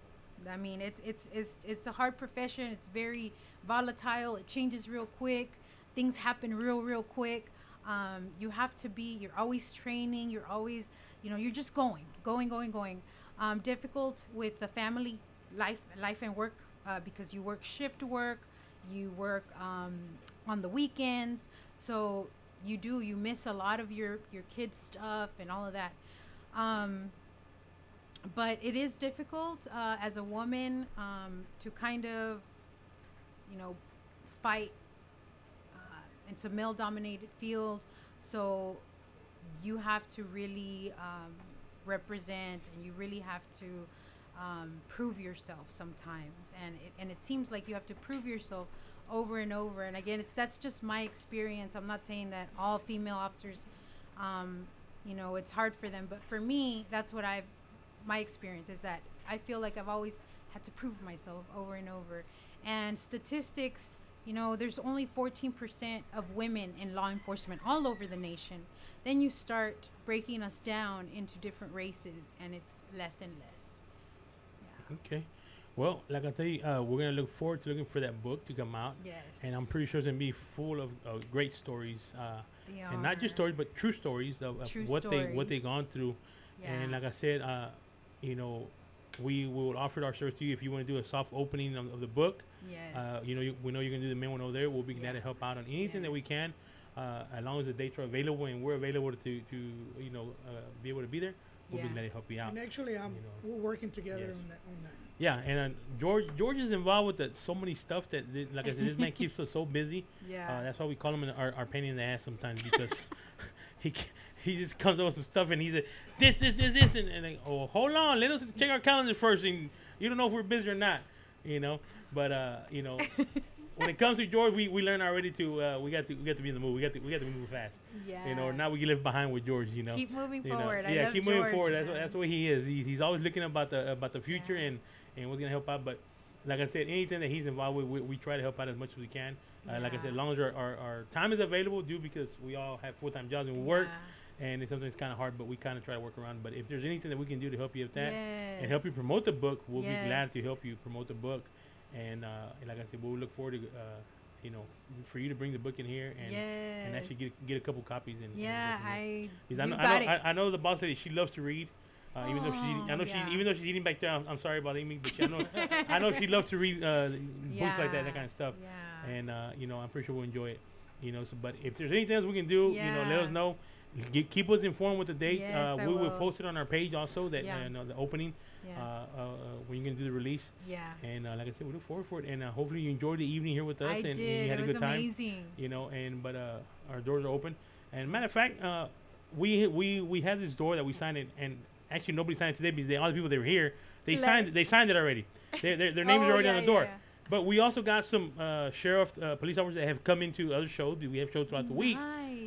I mean, it's a hard profession. It's very volatile. It changes real quick. Things happen real quick. You have to be. You're always training. You're always, you're just going. Difficult with the family life and work because you work shift work. You work on the weekends, so you miss a lot of your kids' stuff and all of that. But it is difficult as a woman to kind of, fight. It's a male-dominated field, so you have to really represent, and you really have to prove yourself sometimes. And it seems like you have to prove yourself over and over. And again, that's just my experience. I'm not saying that all female officers, it's hard for them, but for me, that's what my experience is that I feel like I've always had to prove myself over and over. And statistics, there's only 14% of women in law enforcement all over the nation. Then you start breaking us down into different races, and it's less and less. Yeah. Okay. Well, like I tell you, we're going to look forward to looking for that book to come out. Yes. And I'm pretty sure it's going to be full of great stories. And not just stories, but true stories of what they've gone through. Yeah. And like I said, we will offer our service to you if you want to do a soft opening of the book. Yes. We know you're going to do the main one over there. We'll be glad to help out on anything that we can, as long as the dates are available and we're available to be able to be there. We'll be glad to help you out. And actually, we're working together on that. Yeah, and George is involved with so many stuff that, like I said, this man keeps us so busy. Yeah. That's why we call him our pain in the ass sometimes, because he just comes up with some stuff and he's like, this, and like, oh, hold on, let us check our calendar first, and you don't know if we're busy or not, But when it comes to George, we learn already to we got to be in the mood. We got to move fast. Yeah. Or now we can live behind with George. Keep moving forward. Yeah, I keep love moving George, forward. That's the way he is. He's always looking about the future and what's gonna help out. But like I said, anything that he's involved with, we try to help out as much as we can. Like I said, as long as our time is available, because we all have full-time jobs and we work. And it's sometimes kind of hard, but we kind of try to work around. But if there's anything that we can do to help you with that and help you promote the book, we'll be glad to help you promote the book. And like I said, we'll look forward to, for you to bring the book in here and actually get a couple copies. I know the boss lady, she loves to read. Even though she's eating back there, I'm sorry about Amy, but I know she loves to read books like that kind of stuff. Yeah. And I'm pretty sure we'll enjoy it. But if there's anything else we can do, let us know. Keep us informed with the date. We will post it on our page also, that the opening when you're gonna do the release. Yeah. And like I said, we look forward for it, and hopefully you enjoyed the evening here with us. And you had a good time. Amazing. But our doors are open. And matter of fact, we had this door that we signed it, and actually nobody signed it today because all the people that were here, they signed it already. Their names are already on the door. Yeah. But we also got some sheriff, police officers that have come into other shows. We have shows throughout the week.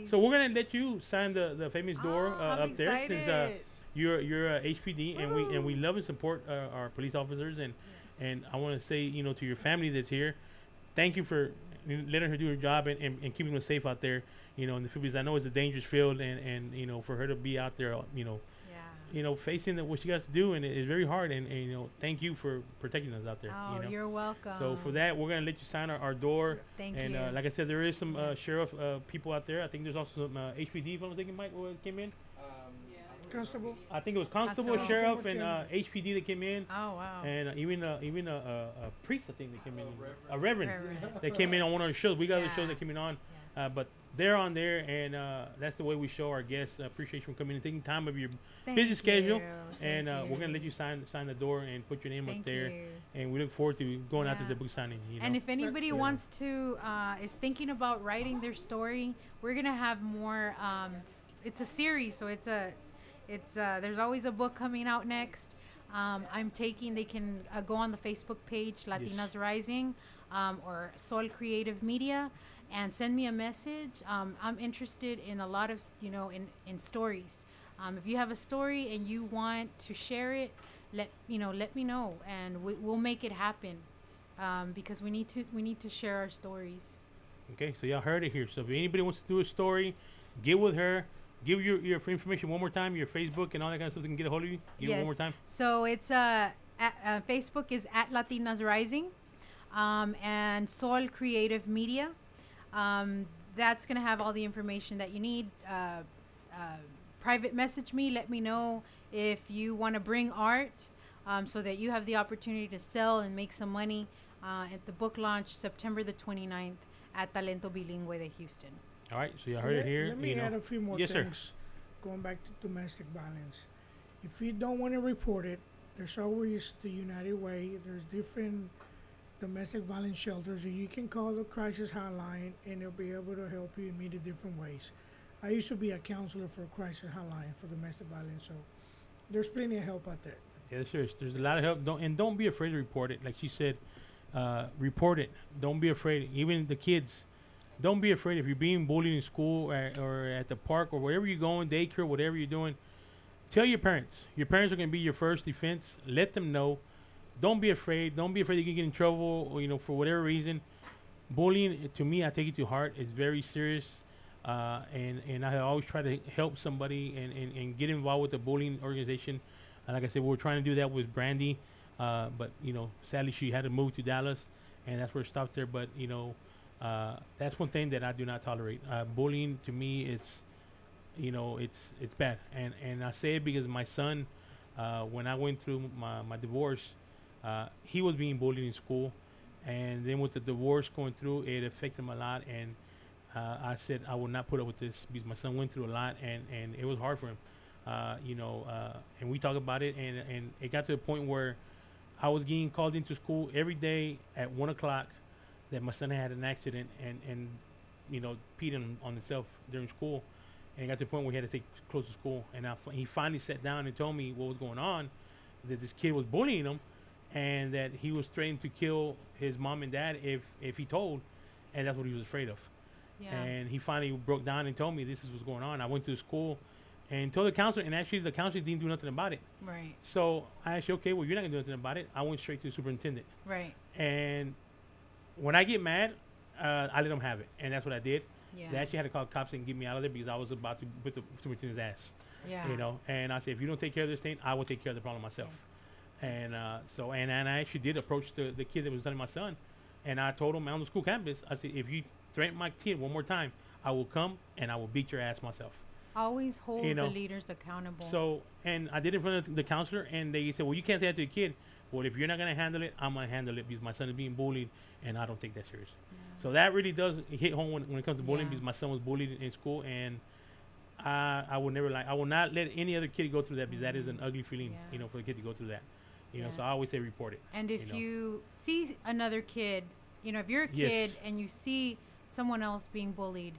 So we're gonna let you sign the famous door up there, since you're HPD, and we love and support our police officers. And I want to say, to your family that's here, thank you for letting her do her job and keeping them safe out there. In the field, because I know it's a dangerous field, and for her to be out there, facing what she has to do, and it's very hard. And thank you for protecting us out there. Oh, you're welcome. So for that, we're gonna let you sign our door. Thank you. And like I said, there is some sheriff people out there. I think there's also some HPD. If I'm thinking, Mike, what came in? Constable. I think it was constable, sheriff, and HPD that came in. Oh wow. And even a priest, I think, that came in. A reverend that came in on one of the shows. We got other shows that came in on, but they're on there, and that's the way we show our guests appreciation for coming and taking time of your busy schedule. And we're gonna let you sign the door and put your name up there. And we look forward to going out to the book signing. And if anybody wants to is thinking about writing their story, we're gonna have more. It's a series, so it's there's always a book coming out next. They can go on the Facebook page Latinas Rising, or Sol Creative Media, and send me a message. I'm interested in a lot of in stories. If you have a story and you want to share it, let me know, and we'll make it happen, because we need to share our stories. Okay, so y'all heard it here. So if anybody wants to do a story, get with her. Give your information one more time, your Facebook and all that kind of stuff. They can get a hold of you. Give it one more time. So it's Facebook is at Latinas Rising, and Sol Creative Media. that's going to have all the information that you need. Private message me. Let me know if you want to bring art so that you have the opportunity to sell and make some money at the book launch September the 29th at Talento Bilingüe de Houston. All right, so you heard it here. Let me add a few more yes, things. Sir. Going back to domestic violence. If you don't want to report it, there's always the United Way. There's different domestic violence shelters that you can call the crisis hotline, and they'll be able to help you in many different ways. I used to be a counselor for a crisis hotline for domestic violence, so there's plenty of help out there. Yeah, there's a lot of help. Don't be afraid to report it. Like she said, report it. Don't be afraid. Even the kids, don't be afraid if you're being bullied in school or at the park or wherever you're going, daycare, whatever you're doing. Tell your parents. Your parents are going to be your first defense. Let them know. Don't be afraid. Don't be afraid you can get in trouble or, for whatever reason. Bullying, to me, I take it to heart. It's very serious. And I always try to help somebody and get involved with the bullying organization. Like I said, we were trying to do that with Brandy. But, sadly, she had to move to Dallas. And that's where it stopped there. But, that's one thing that I do not tolerate. Bullying, to me, is... it's bad, and I say it because my son, when I went through my divorce, he was being bullied in school, and then with the divorce going through, it affected him a lot, and I said I will not put up with this because my son went through a lot, and it was hard for him, and we talked about it, and it got to a point where I was getting called into school every day at 1 o'clock that my son had an accident and peed on himself during school. And it got to the point where he had to close the school. And he finally sat down and told me what was going on, that this kid was bullying him, and that he was threatening to kill his mom and dad if he told, and that's what he was afraid of. Yeah. And he finally broke down and told me this is what's going on. I went to the school and told the counselor, and actually the counselor didn't do nothing about it. Right. So I asked, okay, well, you're not going to do nothing about it. I went straight to the superintendent. Right. And when I get mad, I let him have it, and that's what I did. Yeah. They actually had to call cops and get me out of there because I was about to put the superintendent's ass. Yeah. And I said, if you don't take care of this thing, I will take care of the problem myself. Yes. And and I actually did approach the kid that was telling my son, and I told him on the school campus, I said, if you threaten my kid one more time, I will come and I will beat your ass myself. Always hold the leaders accountable. So, and I did it in front of the counselor, and they said, well, you can't say that to your kid. Well, if you're not going to handle it, I'm going to handle it because my son is being bullied, and I don't take that serious. Yeah. So that really does hit home when it comes to bullying because my son was bullied in school, and I will never I will not let any other kid go through that because that is an ugly feeling, for the kid to go through that. So I always say report it. And if you see another kid, if you're a kid and you see someone else being bullied,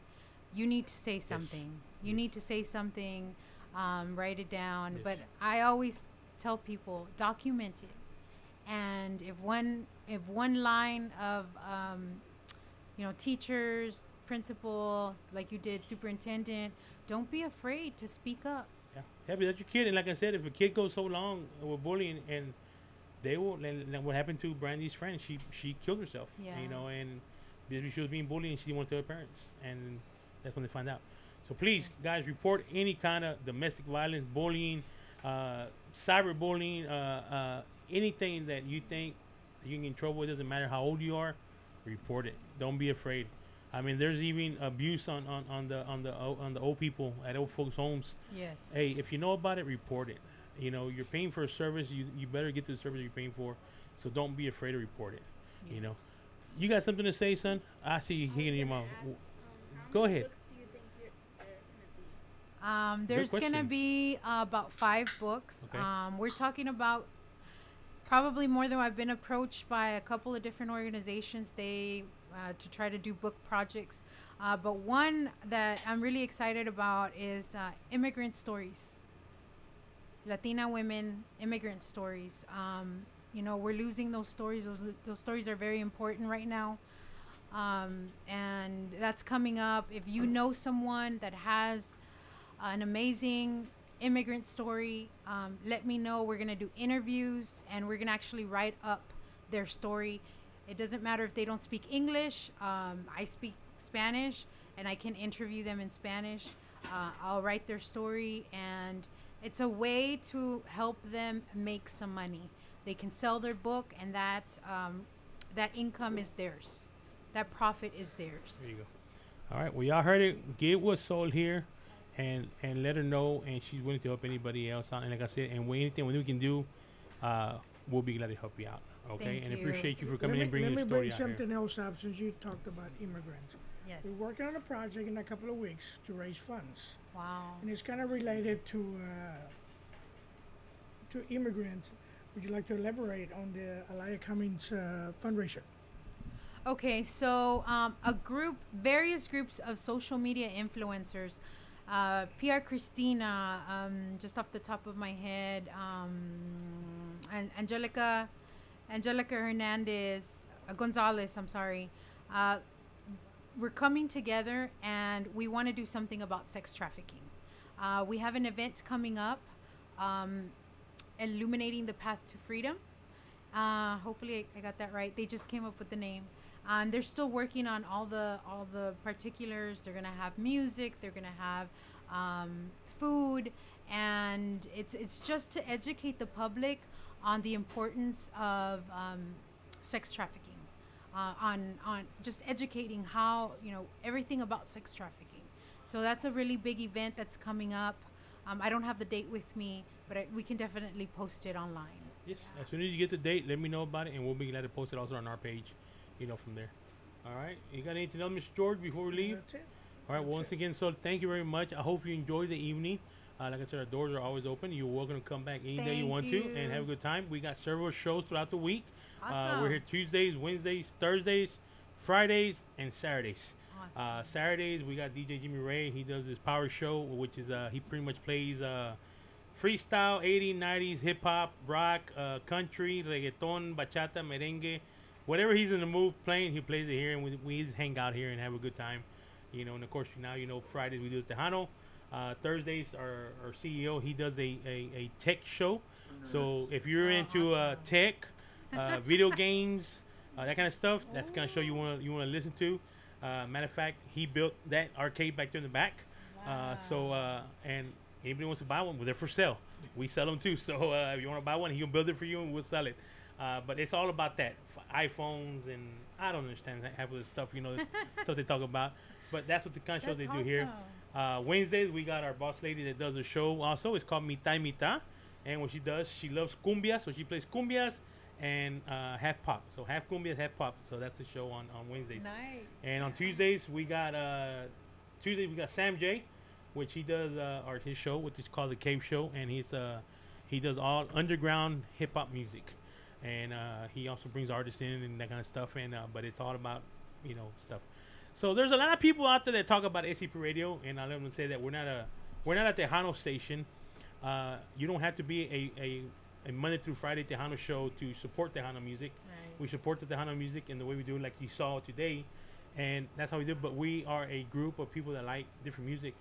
you need to say something. You need to say something, write it down. But I always tell people, document it. And if one line of teachers, principal, like you did, superintendent, don't be afraid to speak up. Yeah, but that's your kid. And like I said, if a kid goes so long with bullying, and they will, and what happened to Brandy's friend, she killed herself. Yeah. And because she was being bullied and she didn't want to tell her parents, and that's when they find out. So please, guys, report any kind of domestic violence, bullying, cyberbullying, anything that you think you can get in trouble with. Doesn't matter how old you are, report it. Don't be afraid. I mean, there's even abuse on the old people at old folks' homes. Yes. Hey, if you know about it, report it. You're paying for a service. You better get to the service you're paying for. So don't be afraid to report it. Yes. You got something to say, son? I see you here in your mouth. Go ahead. There's gonna be about 5 books. Okay. We're talking about probably more than I've been approached by a couple of different organizations. They to try to do book projects. But one that I'm really excited about is immigrant stories. Latina women, immigrant stories. We're losing those stories. Those stories are very important right now. And that's coming up. If you know someone that has an amazing immigrant story, let me know. We're going to do interviews, and we're going to actually write up their story. It doesn't matter if they don't speak English. I speak Spanish, and I can interview them in Spanish. I'll write their story, and it's a way to help them make some money. They can sell their book, and that income is theirs. That profit is theirs. There you go. All right. Well, y'all heard it. Get with Soul here, and let her know, and she's willing to help anybody else out. And like I said, and anything we can do, we'll be glad to help you out. Okay. Thank and you. appreciate you for coming and bringing Let your me story bring out here. something else up since you talked about immigrants. Yes. We're working on a project in a couple of weeks to raise funds. Wow. And it's kind of related to immigrants. Would you like to elaborate on the Alaya Cummings fundraiser? Okay, so various groups of social media influencers, PR Christina, just off the top of my head, and Angelica Hernandez, Gonzalez, I'm sorry. We're coming together and we want to do something about sex trafficking. We have an event coming up, Illuminating the Path to Freedom. Hopefully I got that right. They just came up with the name. They're still working on all the particulars. They're gonna have music. They're gonna have food, and it's just to educate the public on the importance of sex trafficking. On just educating how everything about sex trafficking. So that's a really big event that's coming up. I don't have the date with me, but we can definitely post it online. Yes. As soon as you get the date, let me know about it, and we'll be glad to post it also on our page. From there. All right. You got anything else, Mr. George, before we leave? That's it. All right. Once again, so thank you very much. I hope you enjoyed the evening. Like I said, our doors are always open. You're welcome to come back any day you want to and have a good time. We got several shows throughout the week. Awesome. We're here Tuesdays, Wednesdays, Thursdays, Fridays, and Saturdays. Awesome. Saturdays, we got DJ Jimmy Ray. He does his power show, which is he pretty much plays freestyle, 80s, 90s, hip-hop, rock, country, reggaeton, bachata, merengue. Whatever he's in the mood playing, he plays it here, and we just hang out here and have a good time. And of course, now Fridays we do Tejano. Thursdays, our CEO, he does a tech show. So if you're into tech, video games, that kind of stuff, that's the kind of show you want to listen to. Matter of fact, he built that arcade back there in the back. And anybody wants to buy one, well, they're for sale. We sell them too. So if you want to buy one, he'll build it for you, and we'll sell it. But it's all about that, iPhones, and I don't understand half of the stuff, stuff they talk about. But that's what the kind of shows they do here. Wednesdays, we got our boss lady that does a show also. It's called Mitad y Mitad. And what she does, she loves cumbias, so she plays cumbias and half pop. So half cumbias, half pop. So that's the show on Wednesdays. Nice. And on Tuesdays, we got Sam J, which he does his show, which is called the Cave Show, and he does all underground hip hop music. And he also brings artists in and that kind of stuff. And but it's all about stuff. So there's a lot of people out there that talk about SCP Radio, and I let them say that we're not a Tejano station. You don't have to be a Monday through Friday Tejano show to support Tejano music. Right. We support the Tejano music in the way we do, like you saw today, and that's how we do it. But we are a group of people that like different music,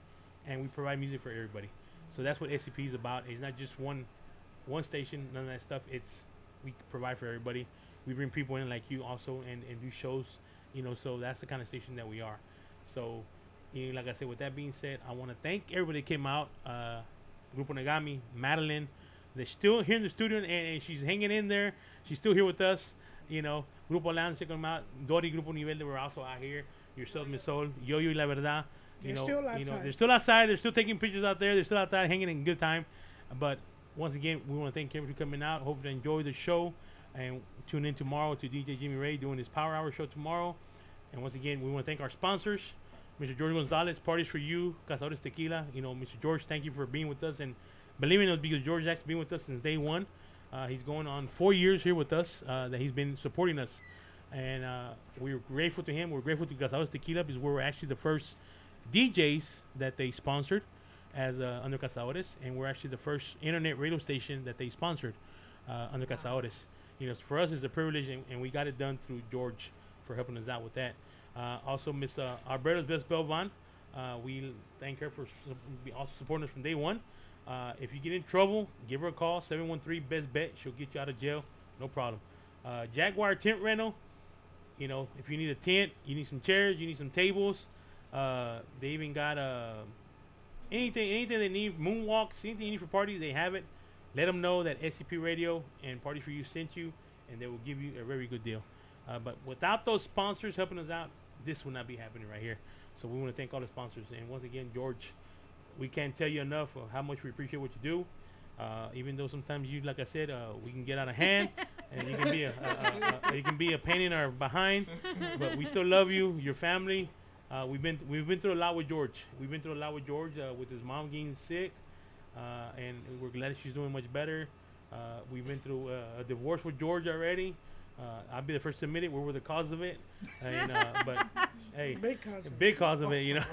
and we provide music for everybody. So that's what SCP is about. It's not just one station, none of that stuff. We provide for everybody. We bring people in like you also and do shows, so that's the kind of station that we are. So, like I said, with that being said, I want to thank everybody that came out. Grupo Negami, Madalyn, they're still here in the studio, and she's hanging in there. She's still here with us. Grupo Alianza come out. Dody, Grupo Nivel, they were also out here. Yourself, Miss Sol, Yoyo y La Verdad. They're still outside. They're still outside. They're still taking pictures out there. They're still outside hanging in good time. But once again, we want to thank everybody for coming out. Hope you enjoy the show, and tune in tomorrow to DJ Jimmy Ray doing his Power Hour show tomorrow. And once again, we want to thank our sponsors, Mr. George Gonzalez, Parties for You, Cazadores Tequila. Mr. George, thank you for being with us and believing us, because George has actually been with us since day one. He's going on 4 years here with us that he's been supporting us. And we're grateful to him. We're grateful to Cazadores Tequila because we're actually the first DJs that they sponsored as under Cazadores. And we're actually the first internet radio station that they sponsored under Cazadores. For us, it's a privilege, and we got it done through George for helping us out with that. Also, Miss Alberta's Best Belvan, we thank her for also supporting us from day one. If you get in trouble, give her a call, 713-BEST-BET. She'll get you out of jail, no problem. Jaguar Tent Rental, if you need a tent, you need some chairs, you need some tables. They even got anything they need, moonwalks, anything you need for parties, they have it. Let them know that SCP Radio and Party for You sent you, and they will give you a very good deal. But without those sponsors helping us out, this would not be happening right here. So we want to thank all the sponsors. And once again, George, we can't tell you enough of how much we appreciate what you do. Even though sometimes you, like I said, we can get out of hand, and you can be a pain in our behind, but we still love you, your family. We've been through a lot with George. We've been through a lot with George with his mom getting sick, and we're glad she's doing much better. We've been through a divorce with George already. I'll be the first to admit it. We were the cause of it, and, but hey, big cause of it, you know.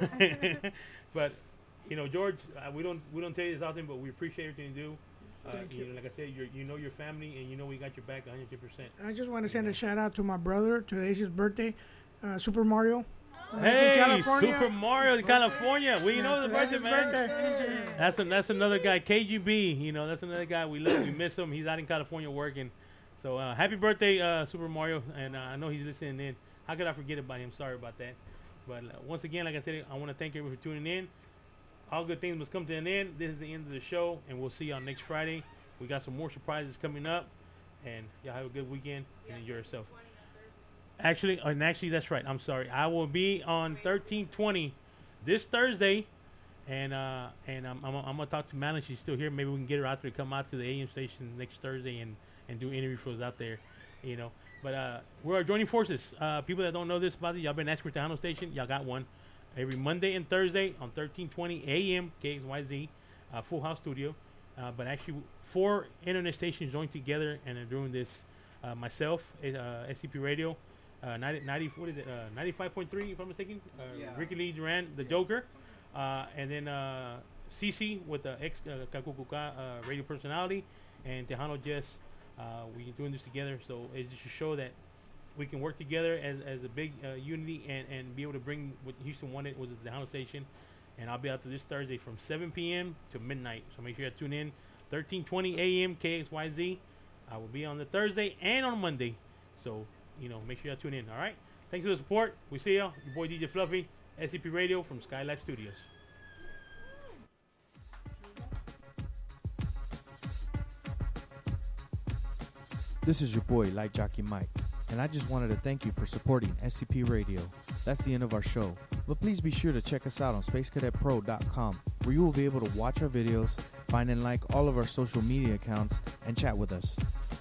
But you know, George, we don't tell you this often, but we appreciate everything you do. You know, like I said, you know your family, and you know we got your back 100%. I just want to send a shout out to my brother. Today's his birthday, Super Mario. Hey, Super Mario in California. We know the birthday, man. That's another guy, KGB. You know, that's another guy we love. We miss him. He's out in California working. So happy birthday, Super Mario. And I know he's listening in. How could I forget about him? Sorry about that. But once again, like I said, I want to thank everyone for tuning in. All good things must come to an end. This is the end of the show, and we'll see y'all next Friday. We got some more surprises coming up, and y'all have a good weekend and enjoy yourself. Actually, that's right. I'm sorry. I will be on 1320 this Thursday, and I'm gonna talk to Madalyn. She's still here. Maybe we can get her out there to come out to the AM station next Thursday and do interview for us out there, you know. But we're joining forces. People that don't know this about it, y'all been asking for Tejano station. Y'all got one. Every Monday and Thursday on 1320 AM KXYZ, Full House Studio. But actually, 4 internet stations joined together and are doing this. Myself, SCP Radio, 95.3 if I'm mistaken. Ricky Lee Duran, the Joker, and then CC with the ex Kakukuka radio personality, and Tejano Jess. We're doing this together, so it's just to show that we can work together as a big unity and be able to bring what Houston wanted was the Tejano station. And I'll be out there this Thursday from 7 p.m. to midnight. So make sure you tune in. 1320 AM KXYZ. I will be on the Thursday and on Monday. So, you know, make sure you tune in. All right. Thanks for the support. We see y'all. Your boy DJ Fluffy, SCP Radio from Skylab Studios. This is your boy, Light Jockey Mike, and I just wanted to thank you for supporting SCP Radio. That's the end of our show, but please be sure to check us out on SpaceCadetPro.com, where you will be able to watch our videos, find and like all of our social media accounts, and chat with us.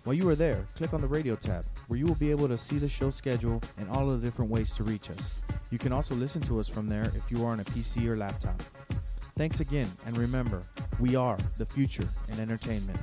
While you are there, click on the radio tab, where you will be able to see the show schedule and all of the different ways to reach us. You can also listen to us from there if you are on a PC or laptop. Thanks again, and remember, we are the future in entertainment.